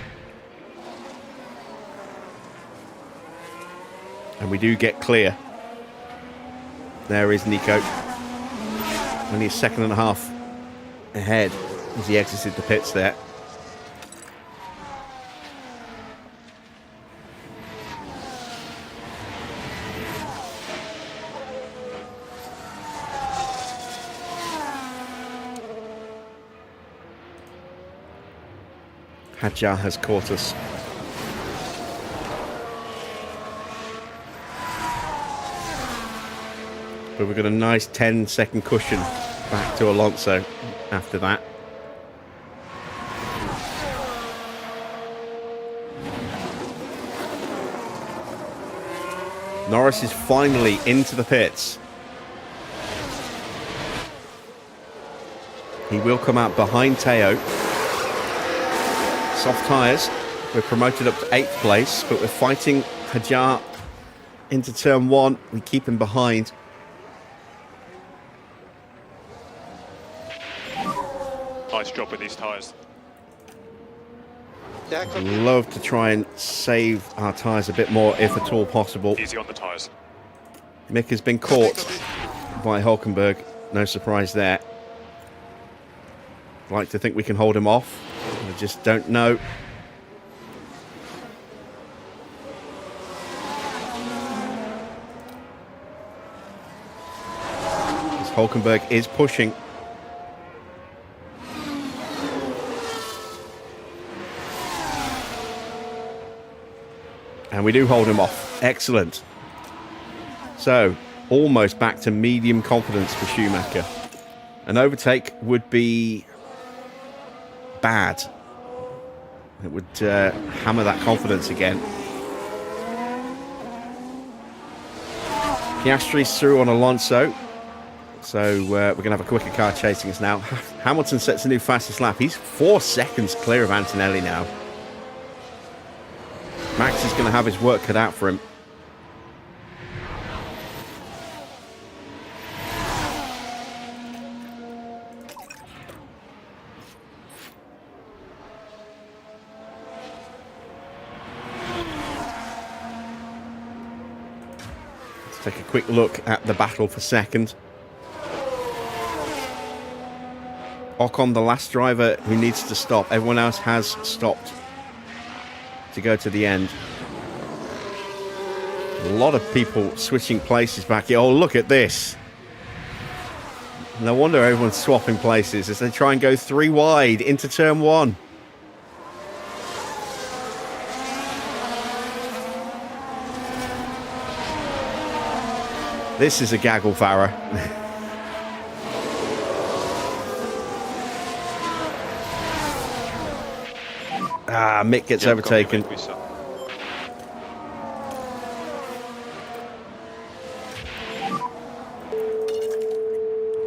And we do get clear. There is Nico. Only a second and a half ahead as he exited the pits there. Hadjar has caught us. But we've got a nice 10-second cushion back to Alonso after that. Norris is finally into the pits. He will come out behind Teo. Soft tyres. We're promoted up to 8th place, but we're fighting Hadjar into turn 1. We keep him behind. Nice job with these tyres. I'd love to try and save our tyres a bit more, if at all possible. Easy on the tyres. Mick has been caught by Hulkenberg. No surprise there. I'd like to think we can hold him off. I just don't know. As Hulkenberg is pushing. And we do hold him off. Excellent. So, almost back to medium confidence for Schumacher. An overtake would be bad. It would hammer that confidence again. Piastri's through on Alonso. So we're going to have a quicker car chasing us now. Hamilton sets a new fastest lap. He's 4 seconds clear of Antonelli now. Max is going to have his work cut out for him. Let's take a quick look at the battle for second. Ocon, the last driver who needs to stop. Everyone else has stopped to go to the end. A lot of people switching places back here. Oh, look at this. No wonder everyone's swapping places as they try and go 3 wide into turn 1. This is a gaggle, Farah. Mick gets overtaken.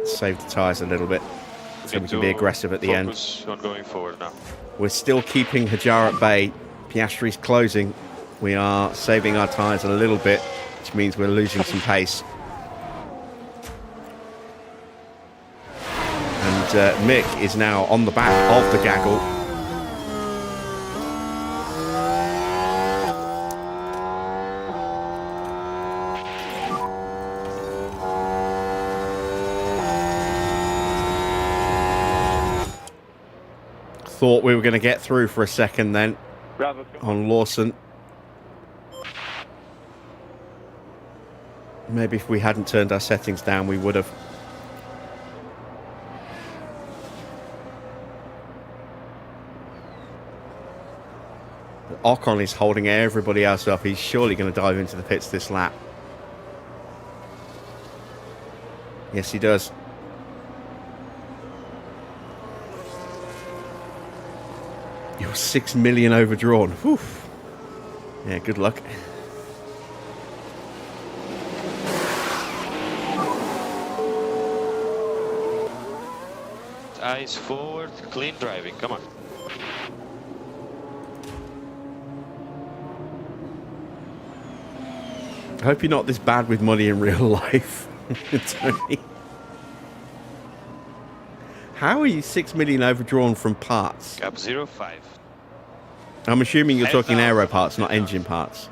Save the tyres a little bit so we can be aggressive at the end. On going forward now. We're still keeping Hadjar at bay. Piastri's closing. We are saving our tyres a little bit, which means we're losing some pace. And Mick is now on the back of the gaggle. Thought we were going to get through for a second then Bravo. on Lawson. Maybe if we hadn't turned our settings down, we would have. Ocon is holding everybody else up. He's surely going to dive into the pits this lap. Yes, he does. You're 6 million overdrawn. Whew. Yeah, good luck. Eyes forward, clean driving, come on. I hope you're not this bad with money in real life, Tony. How are you 6 million overdrawn from parts? Gap 05. I'm assuming you're talking 10,000. aero parts, not engine parts.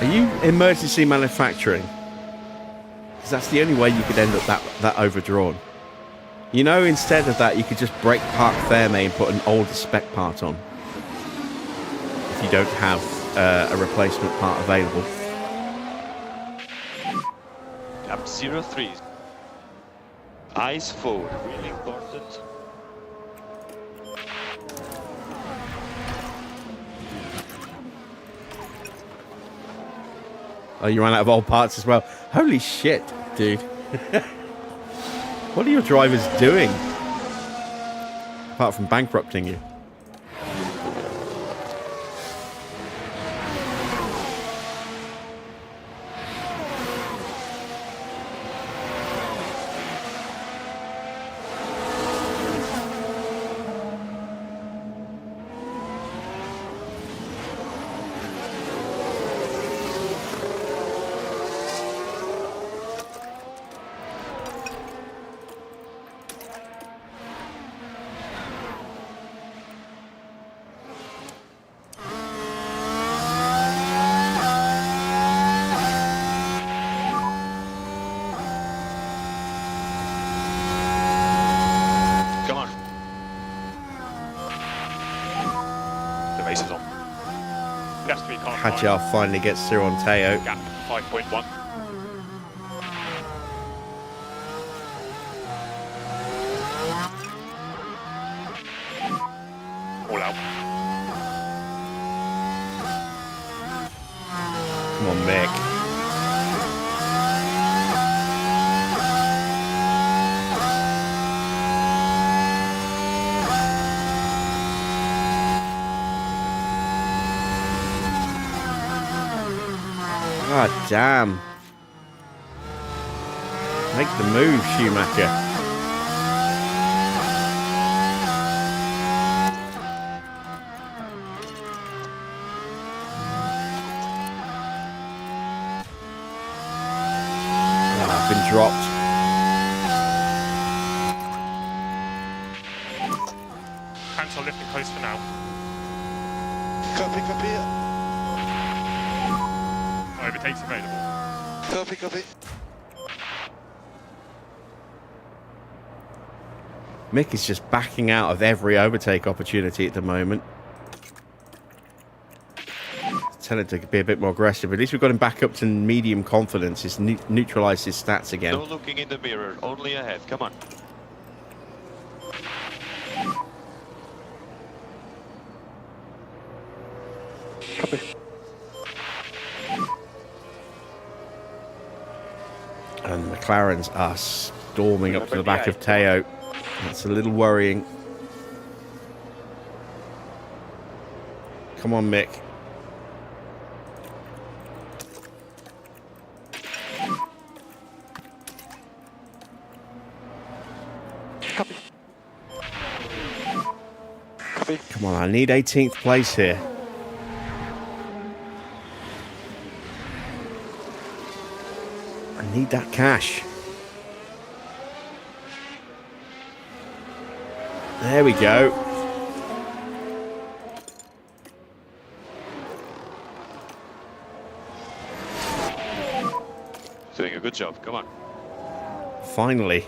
Are you emergency manufacturing? Because that's the only way you could end up that overdrawn. You know, instead of that, you could just break Park Ferme and put an older spec part on. If you don't have a replacement part available. Gap 03. Eyes forward, really important. Oh, you ran out of old parts as well. Holy shit, dude. What are your drivers doing? Apart from bankrupting you. Come on. The race is on. That's to be calm. Hadjar finally gets through on Teo. Gap 5.1. All out. Come on, Mick. God damn. Make the move, Schumacher. Oh, I've been dropped. Cancel lifting close for now. Copy, copy. Overtakes available. Copy, copy. Mick is just backing out of every overtake opportunity at the moment. Telling him to be a bit more aggressive. At least we've got him back up to medium confidence. He's neutralised his stats again. No looking in the mirror, only ahead, come on. And the McLarens are storming up to the back of Teo. That's a little worrying. Come on, Mick. Copy. Come on, I need 18th place here. I need that cash. There we go. Doing a good job. Come on. Finally.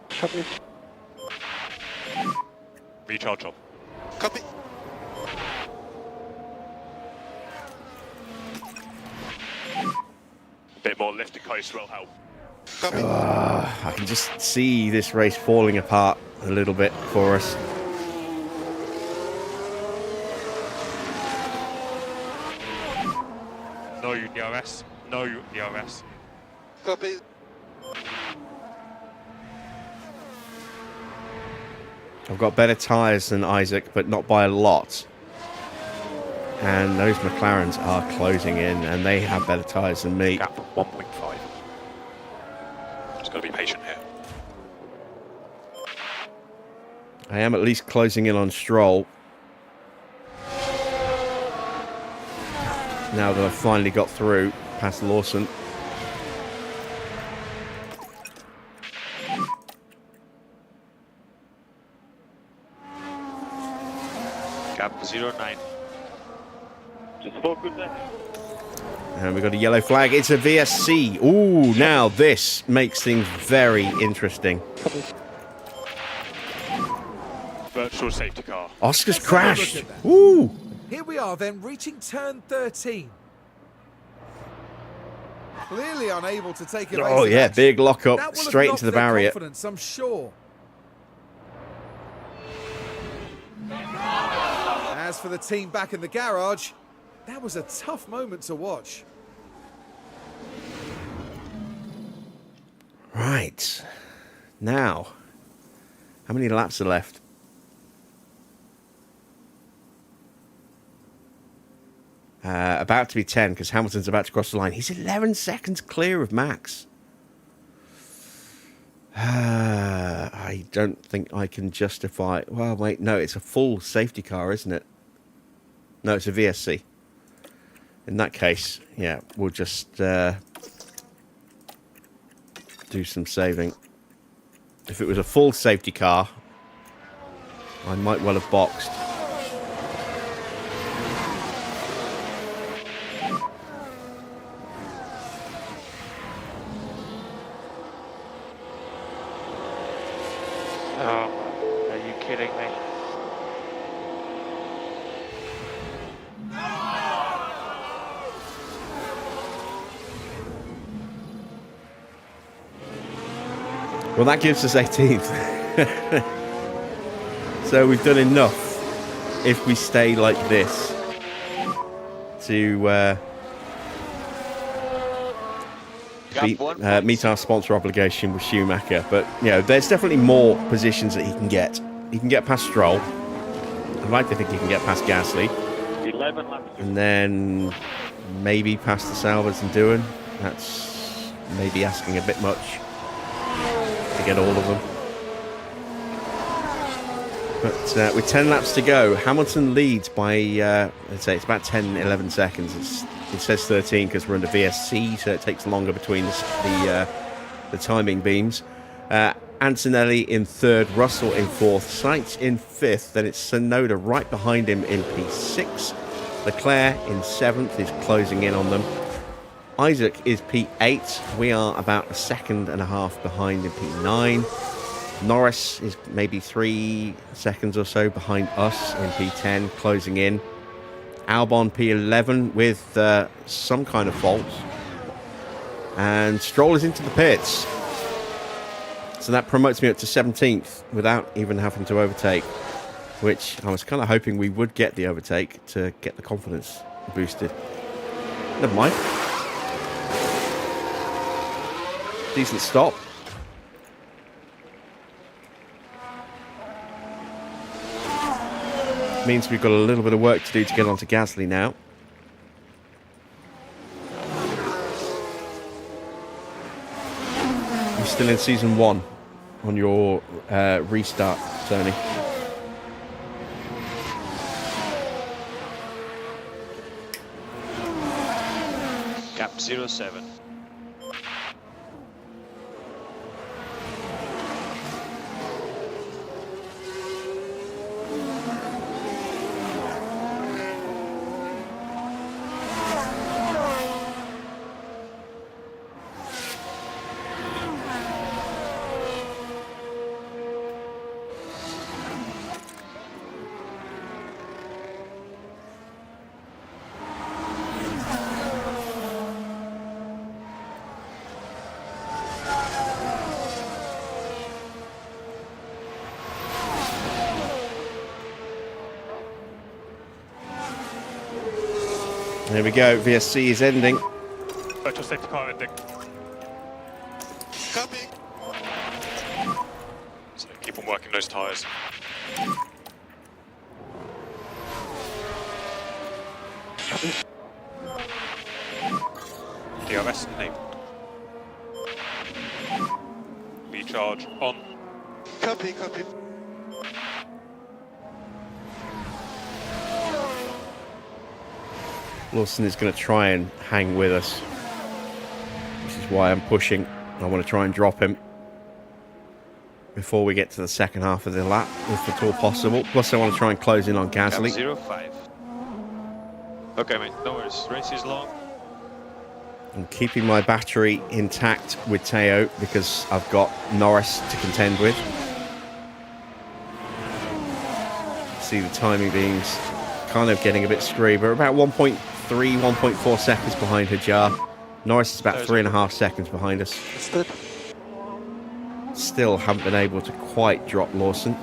Copy. Recharge job. Copy. A bit more lift to coast will help. Copy. I can just see this race falling apart a little bit for us. No DRS. No DRS. Copy. I've got better tyres than Isaac, but not by a lot. And those McLarens are closing in, and they have better tyres than me. Gap 1.5. Just got to be patient here. I am at least closing in on Stroll. Now that I've finally got through past Lawson. Gap 09. Just focus there. And we've got a yellow flag. It's a VSC. Ooh, now this makes things very interesting. Virtual safety car. Oscar's Let's have a crashed. look at that. Ooh. Here we are then, reaching turn 13. Clearly unable to take evasive Oh, yeah, action. big lock That up will have straight knocked into the their barrier. confidence, I'm sure. As for the team back in the garage, that was a tough moment to watch. Right. Now, how many laps are left? About to be 10 because Hamilton's about to cross the line. He's 11 seconds clear of Max. I don't think I can justify... Well, wait, no, it's a full safety car, isn't it? No, it's a VSC. In that case, yeah, we'll just do some saving. If it was a full safety car, I might well have boxed. Oh, are you kidding me? Well, that gives us 18th. So we've done enough if we stay like this to meet our sponsor obligation with Schumacher. But, you know, there's definitely more positions that he can get. He can get past Stroll. I'd like to think he can get past Gasly. 11 laps. And then maybe past the Salvers and Doohan. That's maybe asking a bit much to get all of them. But with 10 laps to go, Hamilton leads by, let's say, it's about 10, 11 seconds. It says 13 because we're under VSC, so it takes longer between the timing beams. Antonelli in third, Russell in fourth, Sainz in fifth, then it's Tsunoda right behind him in P6. Leclerc in seventh is closing in on them. Isaac is P8. We are about a second and a half behind in P9. Norris is maybe 3 seconds or so behind us in P10, closing in. Albon P11 with some kind of fault. And Stroll is into the pits. So that promotes me up to 17th without even having to overtake, which I was kind of hoping we would get the overtake to get the confidence boosted. Never mind. Decent stop. Means we've got a little bit of work to do to get onto Gasly now. still in season 1 on your restart, Tony. Gap 07. There we go. VSC is ending. Virtual safety car ending. Copy. So keep on working those tyres. DRS name. Recharge on. Copy, copy. Lawson is going to try and hang with us. This is why I'm pushing. I want to try and drop him before we get to the second half of the lap, if at all possible. Plus, I want to try and close in on Gasly. Gap 05. Okay, mate, no worries. Race is long. I'm keeping my battery intact with Teo because I've got Norris to contend with. See the timing beings kind of getting a bit screwed. We're about 1.3, 1.4 seconds behind Hajar. Norris is about 3.5 seconds behind us. Understood. Still haven't been able to quite drop Lawson.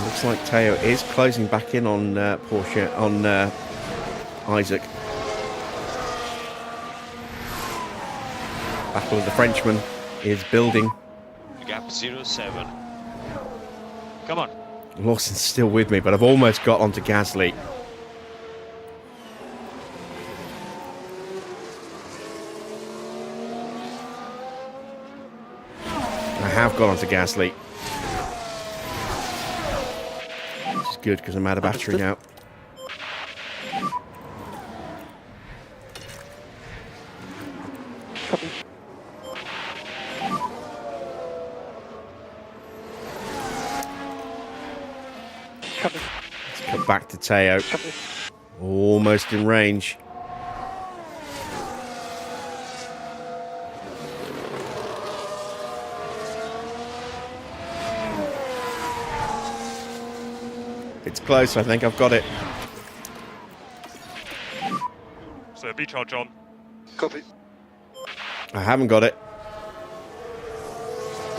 Looks like Teo is closing back in on Porsche, on Isaac. Battle of the Frenchman is building. Gap 07. Come on. Lawson's still with me, but I've almost got onto Gasly. I have got onto Gasly. Which is good because I'm out of battery now. Let's cut back to Teo. Almost in range. It's close, I think I've got it. So recharge on. Copy. I haven't got it.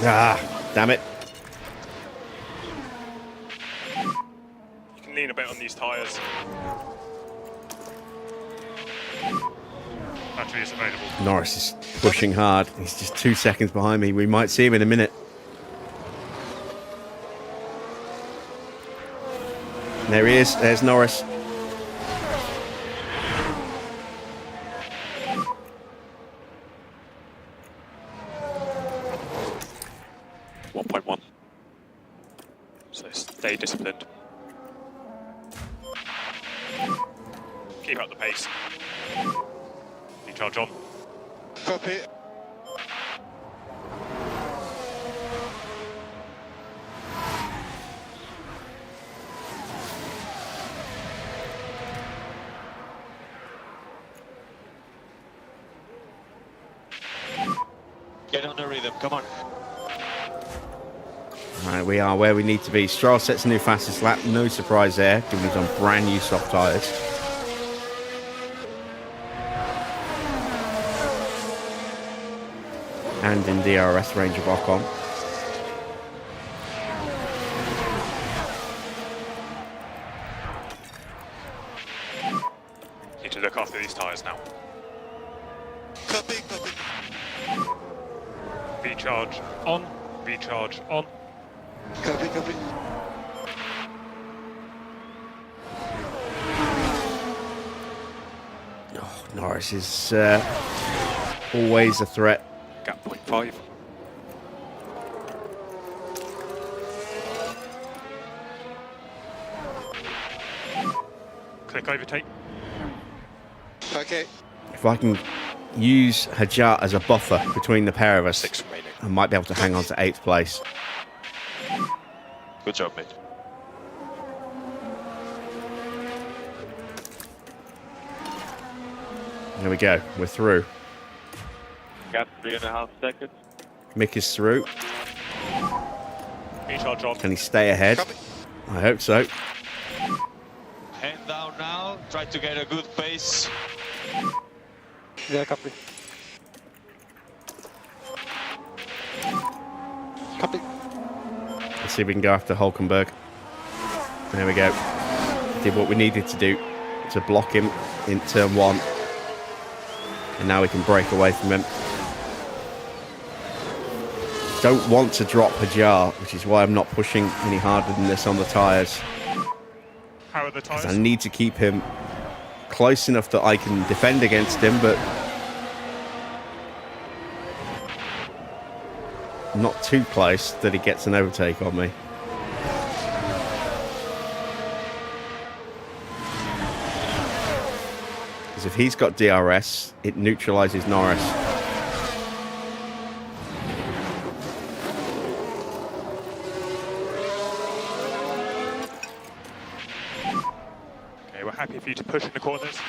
Ah, damn it. You can lean a bit on these tyres. Battery is available. Norris is pushing hard. He's just 2 seconds behind me. We might see him in a minute. There he is. There's Norris. So stay disciplined. Keep up the pace. Recharge on. Copy. Get on the rhythm, come on. Right, we are where we need to be. Stroll sets a new fastest lap. No surprise there, given he's on brand new soft tyres. And in DRS range of Ocon. Need to look after these tyres. Recharge on. Recharge on. Copy, copy. Oh, Norris is always a threat. Gap 0.5. Click overtake. Okay. If I can use Hajar as a buffer between the pair of us, 6 remaining. I might be able to hang on to 8th place. Good job, mate. There we go. We're through. Gap 3.5 seconds. Mick is through. Recharge on. Can he stay ahead? Copy. I hope so. Hand down now. Try to get a good pace. Yeah, copy. Copy. Let's see if we can go after Hulkenberg. There we go. Did what we needed to do to block him in turn 1. And now we can break away from him. Don't want to drop Hajar, which is why I'm not pushing any harder than this on the tyres. How are the tyres? I need to keep him close enough that I can defend against him, but not too close that he gets an overtake on me. Because if he's got DRS, it neutralises Norris. Okay, we're happy for you to push in the corners.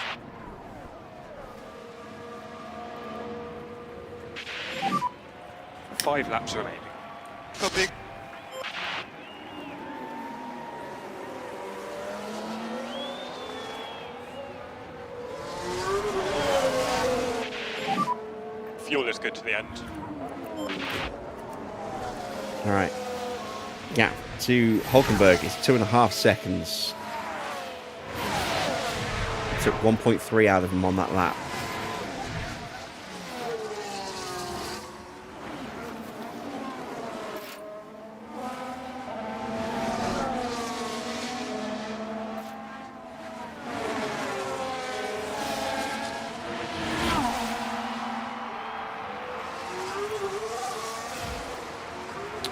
Five laps remaining. Copy. Fuel is good to the end. All right. Yeah, to Hulkenberg is 2.5 seconds. Took 1.3 out of him on that lap.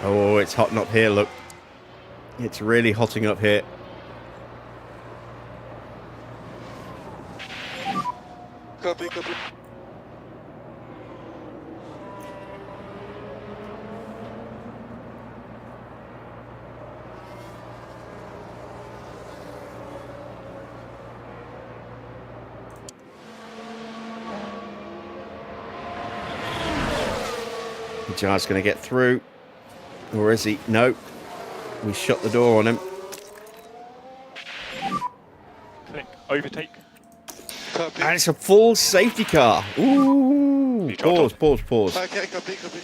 Oh, it's hotting up here, look. It's really hotting up here. Copy, copy. Jar's going to get through. Or is he? No. We shut the door on him. Click overtake. Copy. And it's a full safety car. Ooh. Pause. Okay, copy, copy.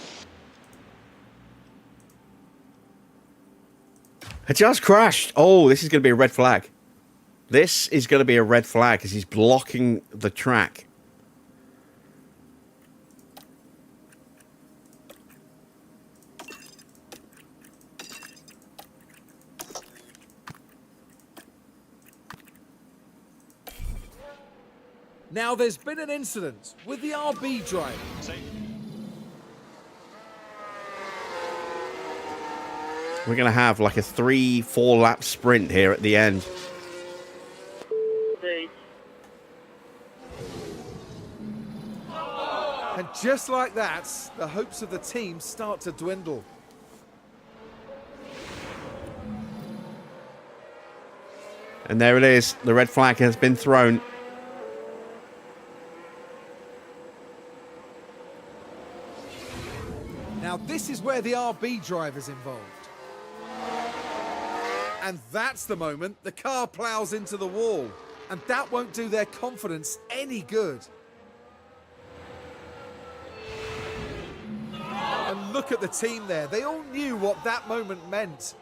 Hajar's crashed. Oh, this is going to be a red flag. This is going to be a red flag because he's blocking the track. Now, there's been an incident with the RB driver. We're going to have like a 3-4 lap sprint here at the end. And just like that, the hopes of the team start to dwindle. And there it is. The red flag has been thrown. Now, this is where the RB driver's involved. And that's the moment the car plows into the wall. And that won't do their confidence any good. And look at the team there. They all knew what that moment meant.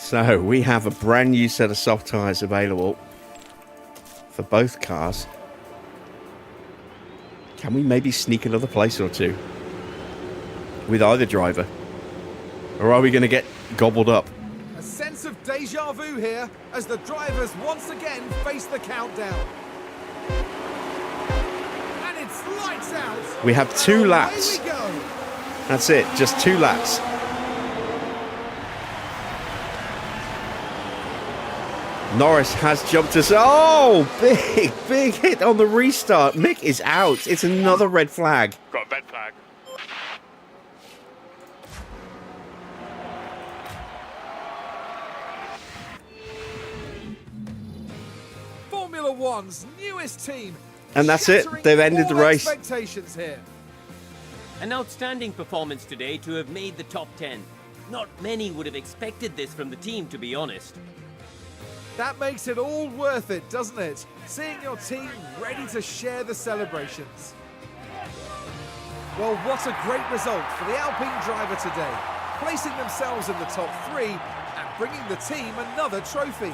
So we have a brand new set of soft tyres available for both cars. Can we maybe sneak another place or two with either driver? Or are we going to get gobbled up? A sense of deja vu here as the drivers once again face the countdown. And it's lights out. We have 2 And laps. away we go. That's it, just 2 laps. Norris has jumped us. Oh, big hit on the restart. Mick is out. It's another red flag. Got a red flag. Formula One's newest team. And that's it. shattering They've ended the all race. Expectations here. An outstanding performance today to have made the top 10. Not many would have expected this from the team, to be honest. That makes it all worth it, doesn't it? Seeing your team ready to share the celebrations. Well, what a great result for the Alpine driver today, placing themselves in the top 3 and bringing the team another trophy.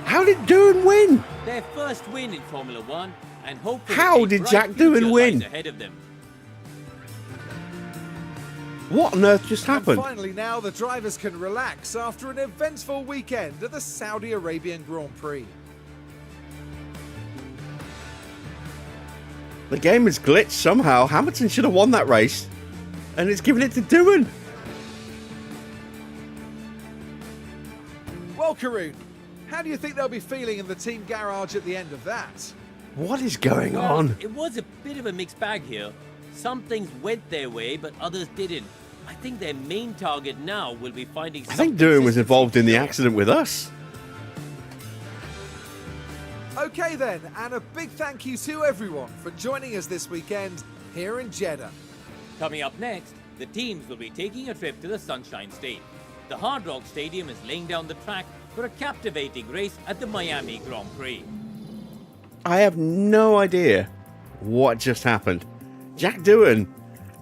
How did Doohan win? Their first win in Formula One, and hopefully How a did bright Jack Doohan future win? lies ahead of them. What on earth just And happened? finally now the drivers can relax after an eventful weekend at the Saudi Arabian Grand Prix. The game has glitched somehow. Hamilton should have won that race. And it's given it to Doohan. Well, Karun, how do you think they'll be feeling in the team garage at the end of that? What is going Well, on? it was a bit of a mixed bag here. Some things went their way, but others didn't. I think their main target now will be finding I think Doohan was involved in the accident with us. Okay then, and a big thank you to everyone for joining us this weekend here in Jeddah. Coming up next, the teams will be taking a trip to the Sunshine State. The Hard Rock Stadium is laying down the track for a captivating race at the Miami Grand Prix. I have no idea what just happened. Jack Doohan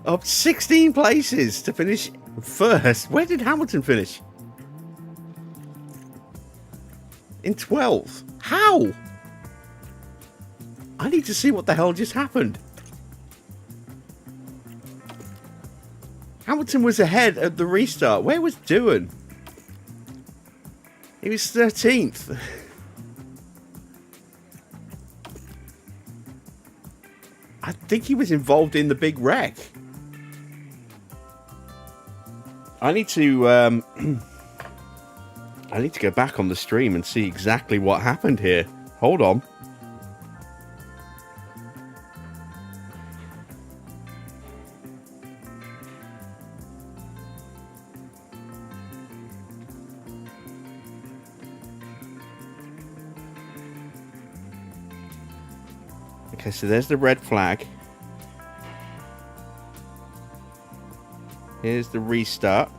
up 16 places to finish first. Where did Hamilton finish? In 12th. How? I need to see what the hell just happened. Hamilton was ahead at the restart. Where was Doohan? He was 13th. I think he was involved in the big wreck. I need to I need to go back on the stream and see exactly what happened here. Hold on. Okay, so there's the red flag. Here's the restart.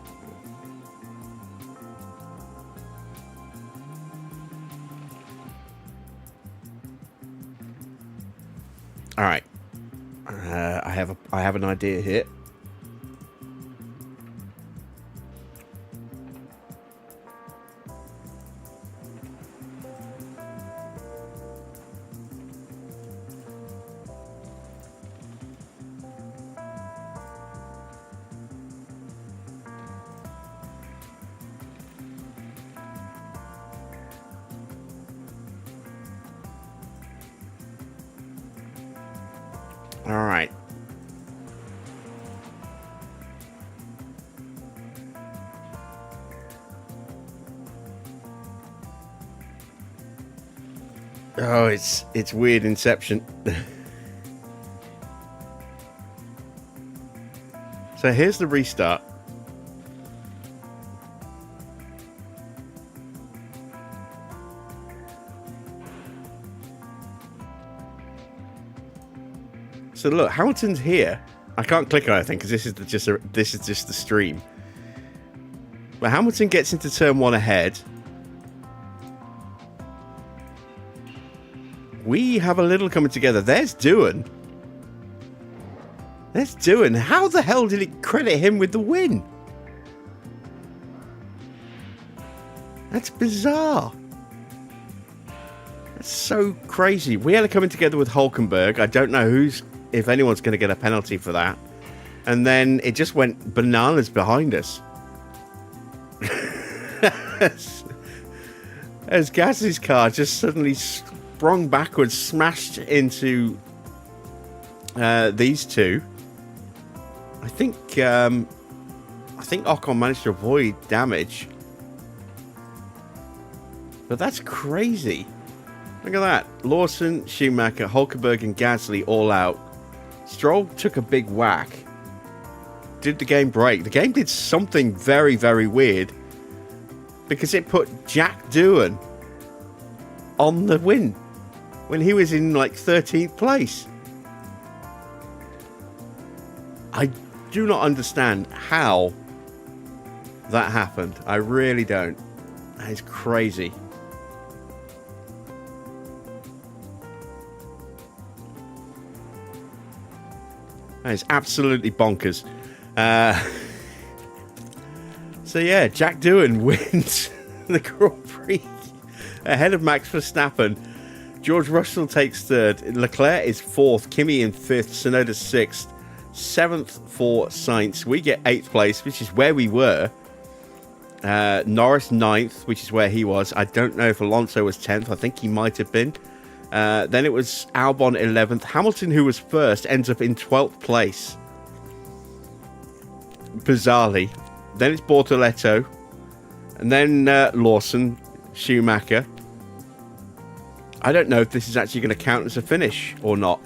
All right. I have an idea here. All right. Oh, it's weird Inception. So here's the restart. So look, Hamilton's here. I can't click on anything because this is just the stream. But Hamilton gets into turn 1 ahead. We have a little coming together. There's Doohan. There's Doohan. How the hell did it credit him with the win? That's bizarre. That's so crazy. We had it coming together with Hulkenberg. I don't know if anyone's going to get a penalty for that. And then it just went bananas behind us. As Gasly's car just suddenly sprung backwards, smashed into these two. I think Ocon managed to avoid damage. But that's crazy. Look at that. Lawson, Schumacher, Hulkenberg and Gasly all out. Stroll took a big whack. Did the game break? The game did something very, very weird. Because it put Jack Doohan on the win. When he was in like 13th place. I do not understand how that happened. I really don't. That is crazy. That is absolutely bonkers. So yeah, Jack Doohan wins the Grand Prix ahead of Max Verstappen. George Russell takes third. Leclerc is fourth. Kimi in fifth. Tsunoda sixth. Seventh for Sainz. We get eighth place, which is where we were. Norris ninth, which is where he was. I don't know if Alonso was 10th. I think he might have been. Then it was Albon 11th. Hamilton, who was first, ends up in 12th place. Bizarrely. Then it's Bortoletto. And then Lawson, Schumacher. I don't know if this is actually going to count as a finish or not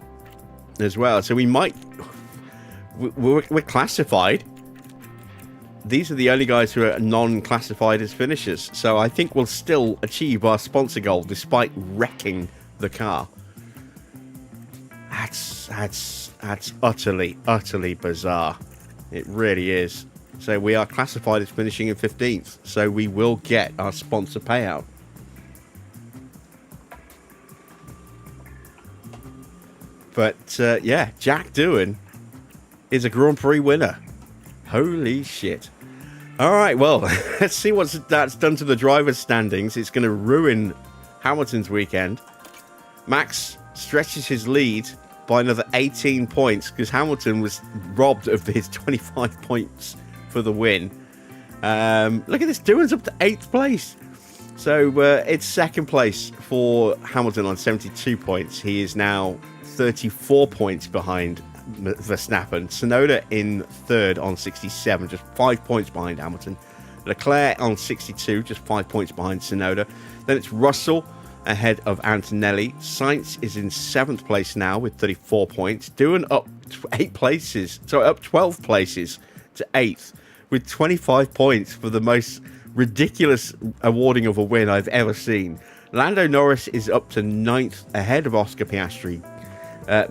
as well. So we might... We're classified. These are the only guys who are non-classified as finishers. So I think we'll still achieve our sponsor goal despite wrecking the car. That's utterly bizarre. It really is. So we are classified as finishing in 15th. So we will get our sponsor payout. But yeah, Jack Doohan is a Grand Prix winner. Holy shit. All right, well, let's see what that's done to the driver's standings. It's going to ruin Hamilton's weekend. Max stretches his lead by another 18 points because Hamilton was robbed of his 25 points for the win. Look at this. Doohan's up to 8th place. So it's second place for Hamilton on 72 points. He is now 34 points behind Verstappen. Tsunoda in third on 67, just 5 points behind Hamilton. Leclerc on 62, just 5 points behind Tsunoda. Then it's Russell ahead of Antonelli. Sainz is in 7th place now with 34 points. Doohan up 12 places to 8th with 25 points for the most ridiculous awarding of a win I've ever seen. Lando Norris is up to 9th ahead of Oscar Piastri.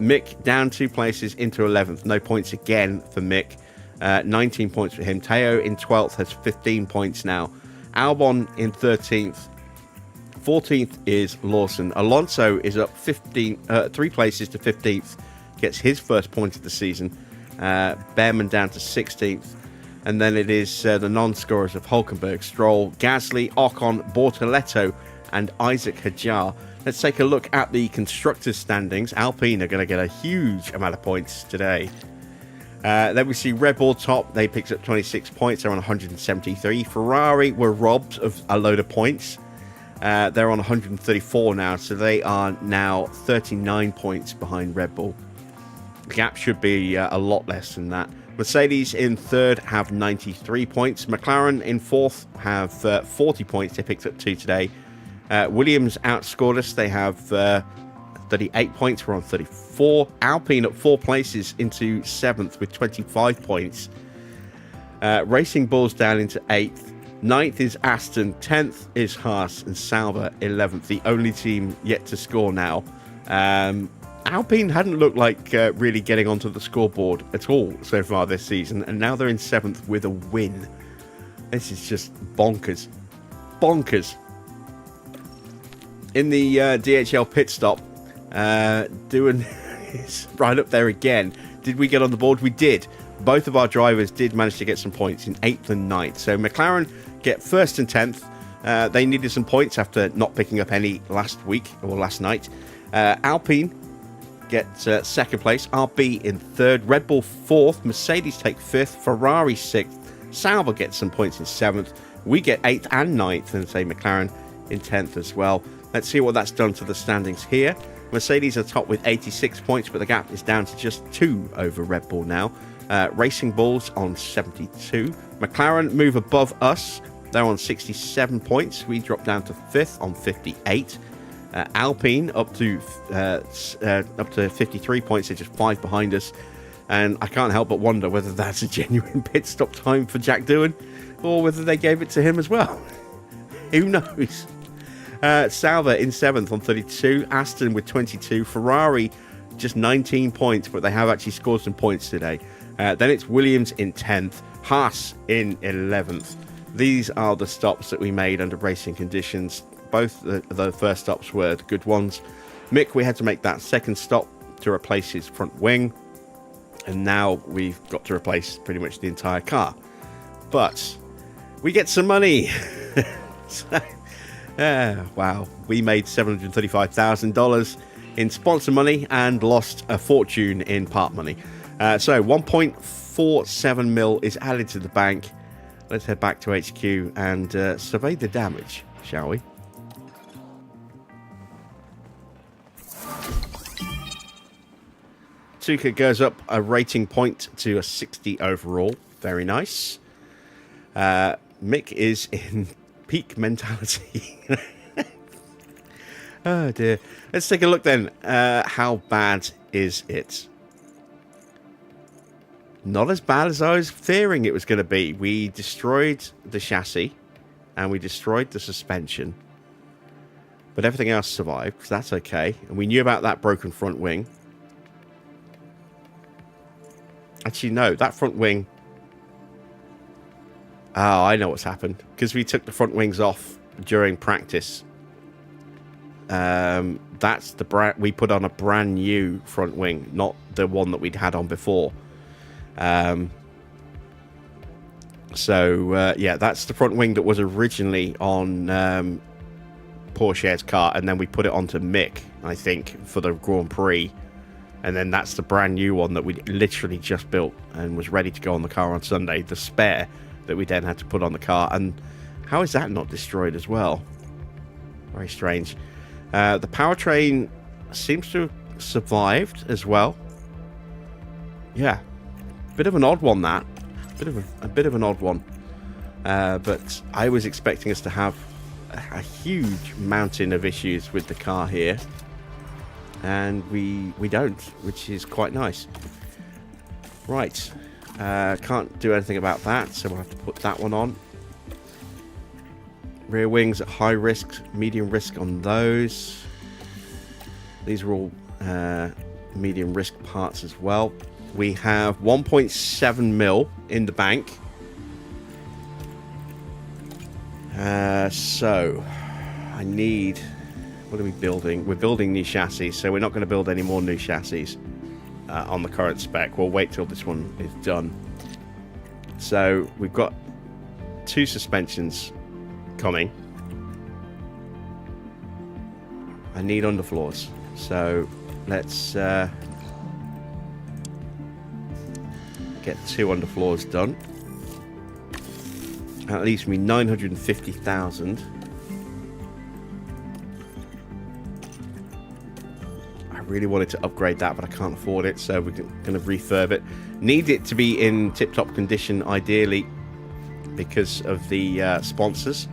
Mick down 2 places into 11th. No points again for Mick. 19 points for him. Teo in 12th has 15 points now. Albon in 13th. 14th is Lawson. Alonso is up 3 places to 15th. Gets his first point of the season. Behrman down to 16th. And then it is the non-scorers of Hulkenberg, Stroll, Gasly, Ocon, Bortoletto and Isaac Hadjar. Let's take a look at the constructors' standings. Alpine are going to get a huge amount of points today. Then we see Red Bull top. They picked up 26 points. They're on 173. Ferrari were robbed of a load of points. They're on 134 now, so they are now 39 points behind Red Bull. The gap should be a lot less than that. Mercedes in third have 93 points. McLaren in fourth have 40 points. They picked up 2 today. Williams outscored us. They have 38 points. We're on 34. Alpine up 4 places into 7th with 25 points. Racing Bulls down into 8th. 9th is Aston. 10th is Haas. And Sauber 11th. The only team yet to score now. Alpine hadn't looked like really getting onto the scoreboard at all so far this season. And now they're in 7th with a win. This is just bonkers. Bonkers. In the DHL pit stop, Doohan is right up there again. Did we get on the board? We did. Both of our drivers did manage to get some points in 8th and 9th. So McLaren get 1st and 10th. They needed some points after not picking up any last week or last night. Alpine gets second place, RB in third, Red Bull fourth, Mercedes take fifth, Ferrari sixth, Sauber gets some points in seventh, we get eighth and ninth, and say McLaren in 10th as well. Let's see what that's done to the standings here. Mercedes are top with 86 points, but the gap is down to just 2 over Red Bull now. Racing Bulls on 72. McLaren move above us. They're on 67 points. We drop down to 5th on 58. Alpine up to 53 points. They're just 5 behind us. And I can't help but wonder whether that's a genuine pit stop time for Jack Doohan, or whether they gave it to him as well. Who knows? Sauber in 7th on 32, Aston with 22, Ferrari just 19 points, but they have actually scored some points today. Then it's Williams in 10th, Haas in 11th. These are the stops that we made under racing conditions. Both the first stops were the good ones. Mick, we had to make that second stop to replace his front wing, and now we've got to replace pretty much the entire car. But we get some money. So, wow, we made $735,000 in sponsor money and lost a fortune in part money. So 1.47 mil is added to the bank. Let's head back to HQ and survey the damage, shall we? Tuka goes up a rating point to a 60 overall. Very nice. Mick is in peak mentality. Oh dear. Let's take a look then. How bad is it? Not as bad as I was fearing it was going to be. We destroyed the chassis and we destroyed the suspension, but everything else survived, so that's okay. And we knew about that broken front wing. Actually, no, that front wing... Oh, I know what's happened. Because we took the front wings off during practice. That's the we put on a brand new front wing, not the one that we'd had on before. Yeah, that's the front wing that was originally on Porsche's car, and then we put it onto Mick, I think, for the Grand Prix. And then that's the brand new one that we literally just built and was ready to go on the car on Sunday. The spare that we then had to put on the car. And how is that not destroyed as well? Very strange. The powertrain seems to have survived as well. Yeah, bit of an odd one, that. A bit of an odd one. But I was expecting us to have a huge mountain of issues with the car here. And we don't, which is quite nice. Right. Can't do anything about that, so we'll have to put that one on. Rear wings at high risk, medium risk on those. These are all medium risk parts as well. We have 1.7 mil in the bank. So I need... What are we building? We're building new chassis, so we're not going to build any more new chassis on the current spec. We'll wait till this one is done. So we've got 2 suspensions coming. I need underfloors, so let's get 2 underfloors done. That leaves me 950,000. Really wanted to upgrade that, but I can't afford it, so we're going to refurb it. Need it to be in tip-top condition, ideally, because of the sponsors.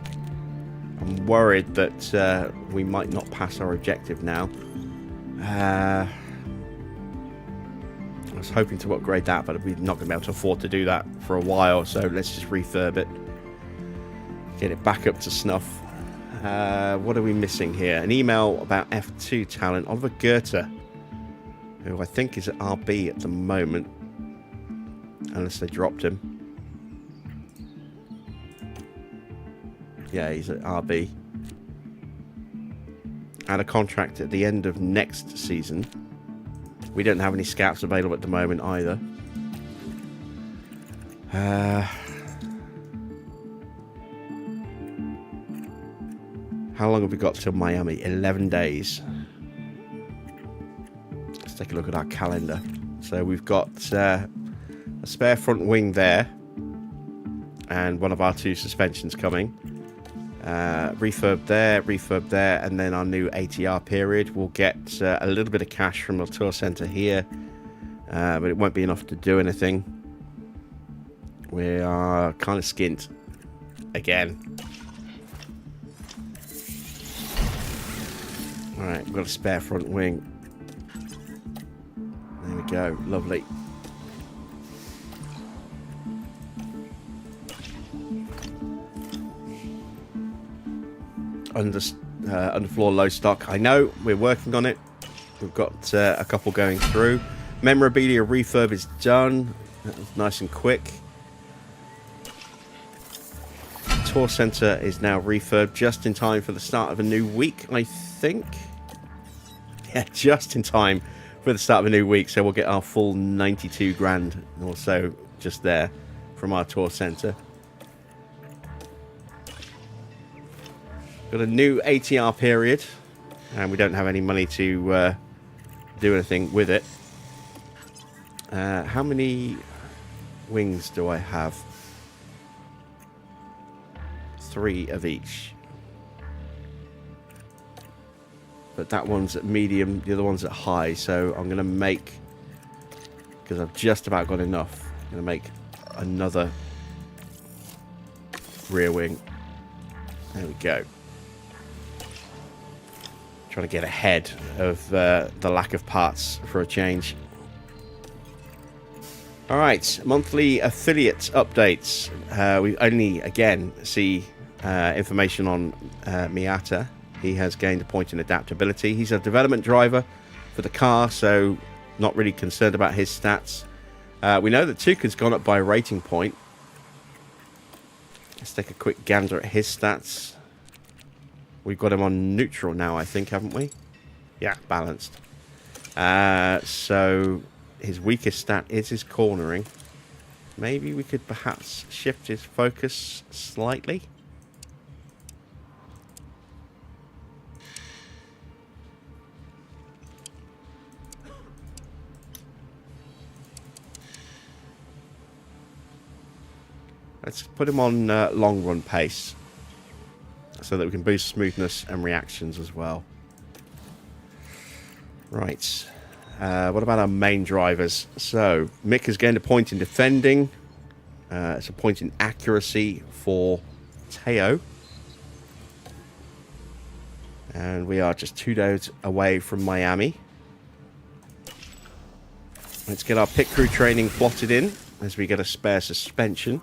I'm worried that we might not pass our objective now. I was hoping to upgrade that, but we're not going to be able to afford to do that for a while, so let's just refurb it. Get it back up to snuff. What are we missing here? An email about F2 talent. Oliver Goethe, who I think is at RB at the moment. Unless they dropped him. Yeah, he's at RB. And a contract at the end of next season. We don't have any scouts available at the moment either. How long have we got till Miami? 11 days. Let's take a look at our calendar. So we've got a spare front wing there, and one of our 2 suspensions coming. Refurb there, and then our new ATR period. We'll get a little bit of cash from the tour center here, but it won't be enough to do anything. We are kind of skint again. Alright, we've got a spare front wing. There we go, lovely. Underfloor low stock. I know, we're working on it. We've got a couple going through. Memorabilia refurb is done. That was nice and quick. Tour center is now refurbed just in time for the start of a new week, I think. Yeah, just in time for the start of a new week. So we'll get our full 92 grand or so just there from our tour center. Got a new ATR period, and we don't have any money to do anything with it. How many wings do I have? 3 of each. But that one's at medium, the other one's at high, so I'm going to make, because I've just about got enough, I'm going to make another rear wing. There we go. Trying to get ahead of the lack of parts for a change. All right, monthly affiliate updates. We only again see information on Miata. He has gained a point in adaptability. He's a development driver for the car, so not really concerned about his stats. We know that Tuca's gone up by a rating point. Let's take a quick gander at his stats. We've got him on neutral now, I think, haven't we? Yeah, balanced. So his weakest stat is his cornering. Maybe we could perhaps shift his focus slightly. Let's put him on long run pace, so that we can boost smoothness and reactions as well. Right. What about our main drivers? So, Mick has gained a point in defending. It's a point in accuracy for Teo. And we are just 2 days away from Miami. Let's get our pit crew training plotted in as we get a spare suspension.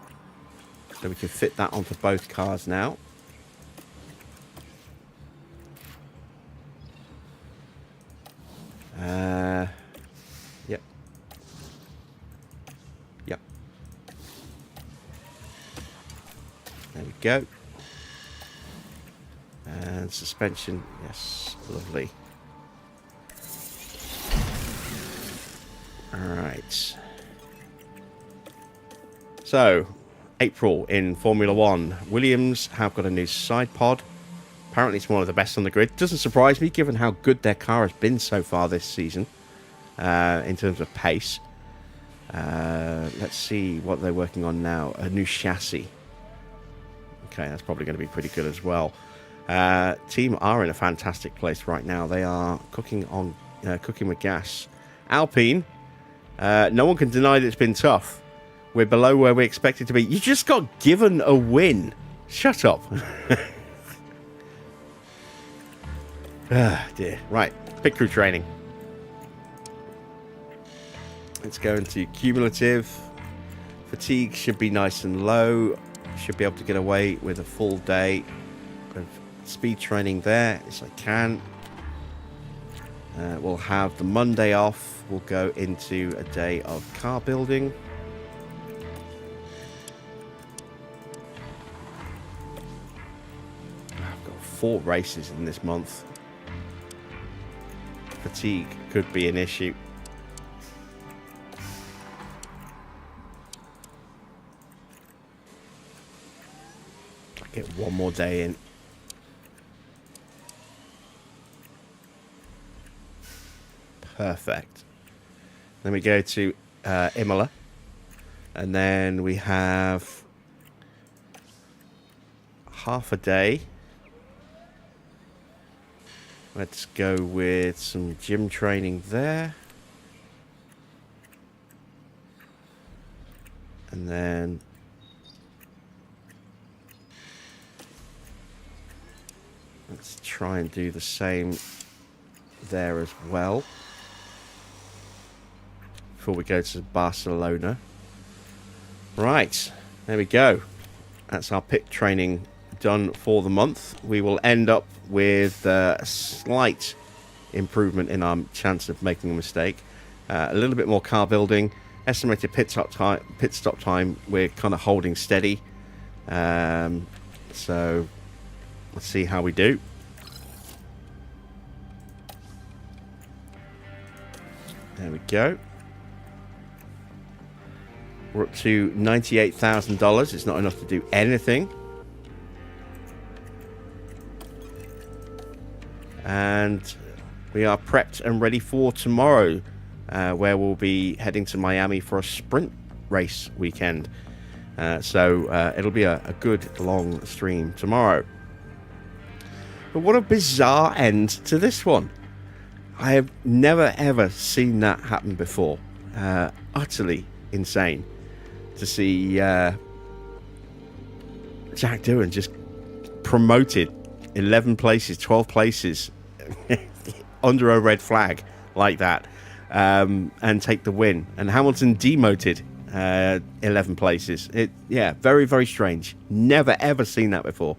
So we can fit that onto both cars now. Yep. Yep. There we go. And suspension, yes, lovely. All right. So, April in Formula One. Williams have got a new side pod. Apparently it's one of the best on the grid. Doesn't surprise me given how good their car has been so far this season in terms of pace. Let's see what they're working on now. A new chassis. Okay, that's probably going to be pretty good as well. Team are in a fantastic place right now. They are cooking with gas. Alpine, no one can deny that it's been tough. We're below where we expected to be. You just got given a win. Shut up. Ah, dear. Right, pit crew training. Let's go into cumulative. Fatigue should be nice and low. Should be able to get away with a full day of speed training there, as I can. We'll have the Monday off. We'll go into a day of car building. I've got 4 races in this month. Fatigue could be an issue. I'll get one more day in. Perfect. Then we go to Imola. And then we have half a day. Let's go with some gym training there. And then let's try and do the same there as well before we go to Barcelona. Right, there we go. That's our pit training done for the month. We will end up with a slight improvement in our chance of making a mistake. A little bit more car building. Estimated pit stop time, we're kind of holding steady. So let's see how we do. There we go. We're up to $98,000. It's not enough to do anything. And we are prepped and ready for tomorrow, where we'll be heading to Miami for a sprint race weekend. So it'll be a good long stream tomorrow. But what a bizarre end to this one. I have never ever seen that happen before. Utterly insane to see Jack Doohan just promoted 11 places, 12 places under a red flag like that, and take the win. And Hamilton demoted 11 places. Yeah, very, very strange. Never ever seen that before.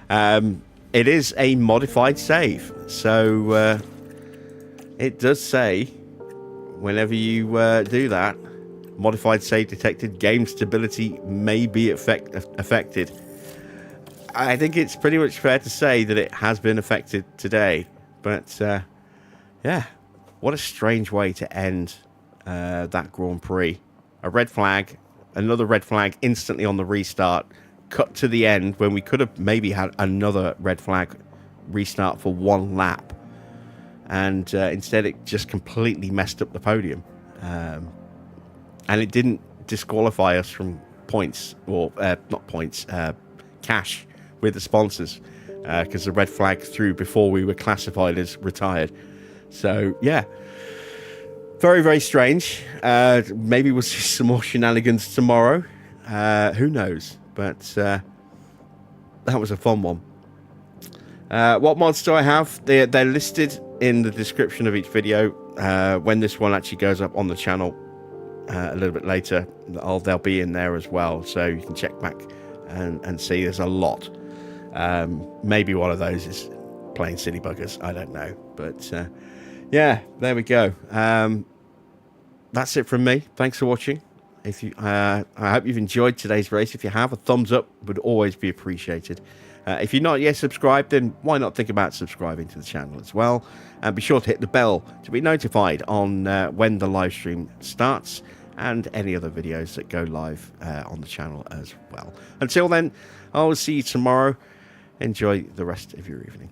It is a modified save, so it does say whenever you do that, modified save detected, game stability may be affected. I think it's pretty much fair to say that it has been affected today. But yeah, what a strange way to end that Grand Prix. A red flag, another red flag instantly on the restart, cut to the end when we could have maybe had another red flag restart for one lap. And instead it just completely messed up the podium. And it didn't disqualify us from points, or not points, cash with the sponsors, because the red flag threw before we were classified as retired. So yeah, very, very strange. Maybe we'll see some more shenanigans tomorrow. Who knows? But that was a fun one. What mods do I have? They're listed in the description of each video. When this one actually goes up on the channel a little bit later, they'll be in there as well, so you can check back and see. There's a lot. Maybe one of those is playing silly buggers, I don't know, but yeah, there we go. That's it from me. Thanks for watching. If you I hope you've enjoyed today's race. If you have, a thumbs up would always be appreciated. If you're not yet subscribed, then why not think about subscribing to the channel as well, and be sure to hit the bell to be notified on when the live stream starts and any other videos that go live on the channel as well. Until then, I will see you tomorrow. Enjoy the rest of your evening.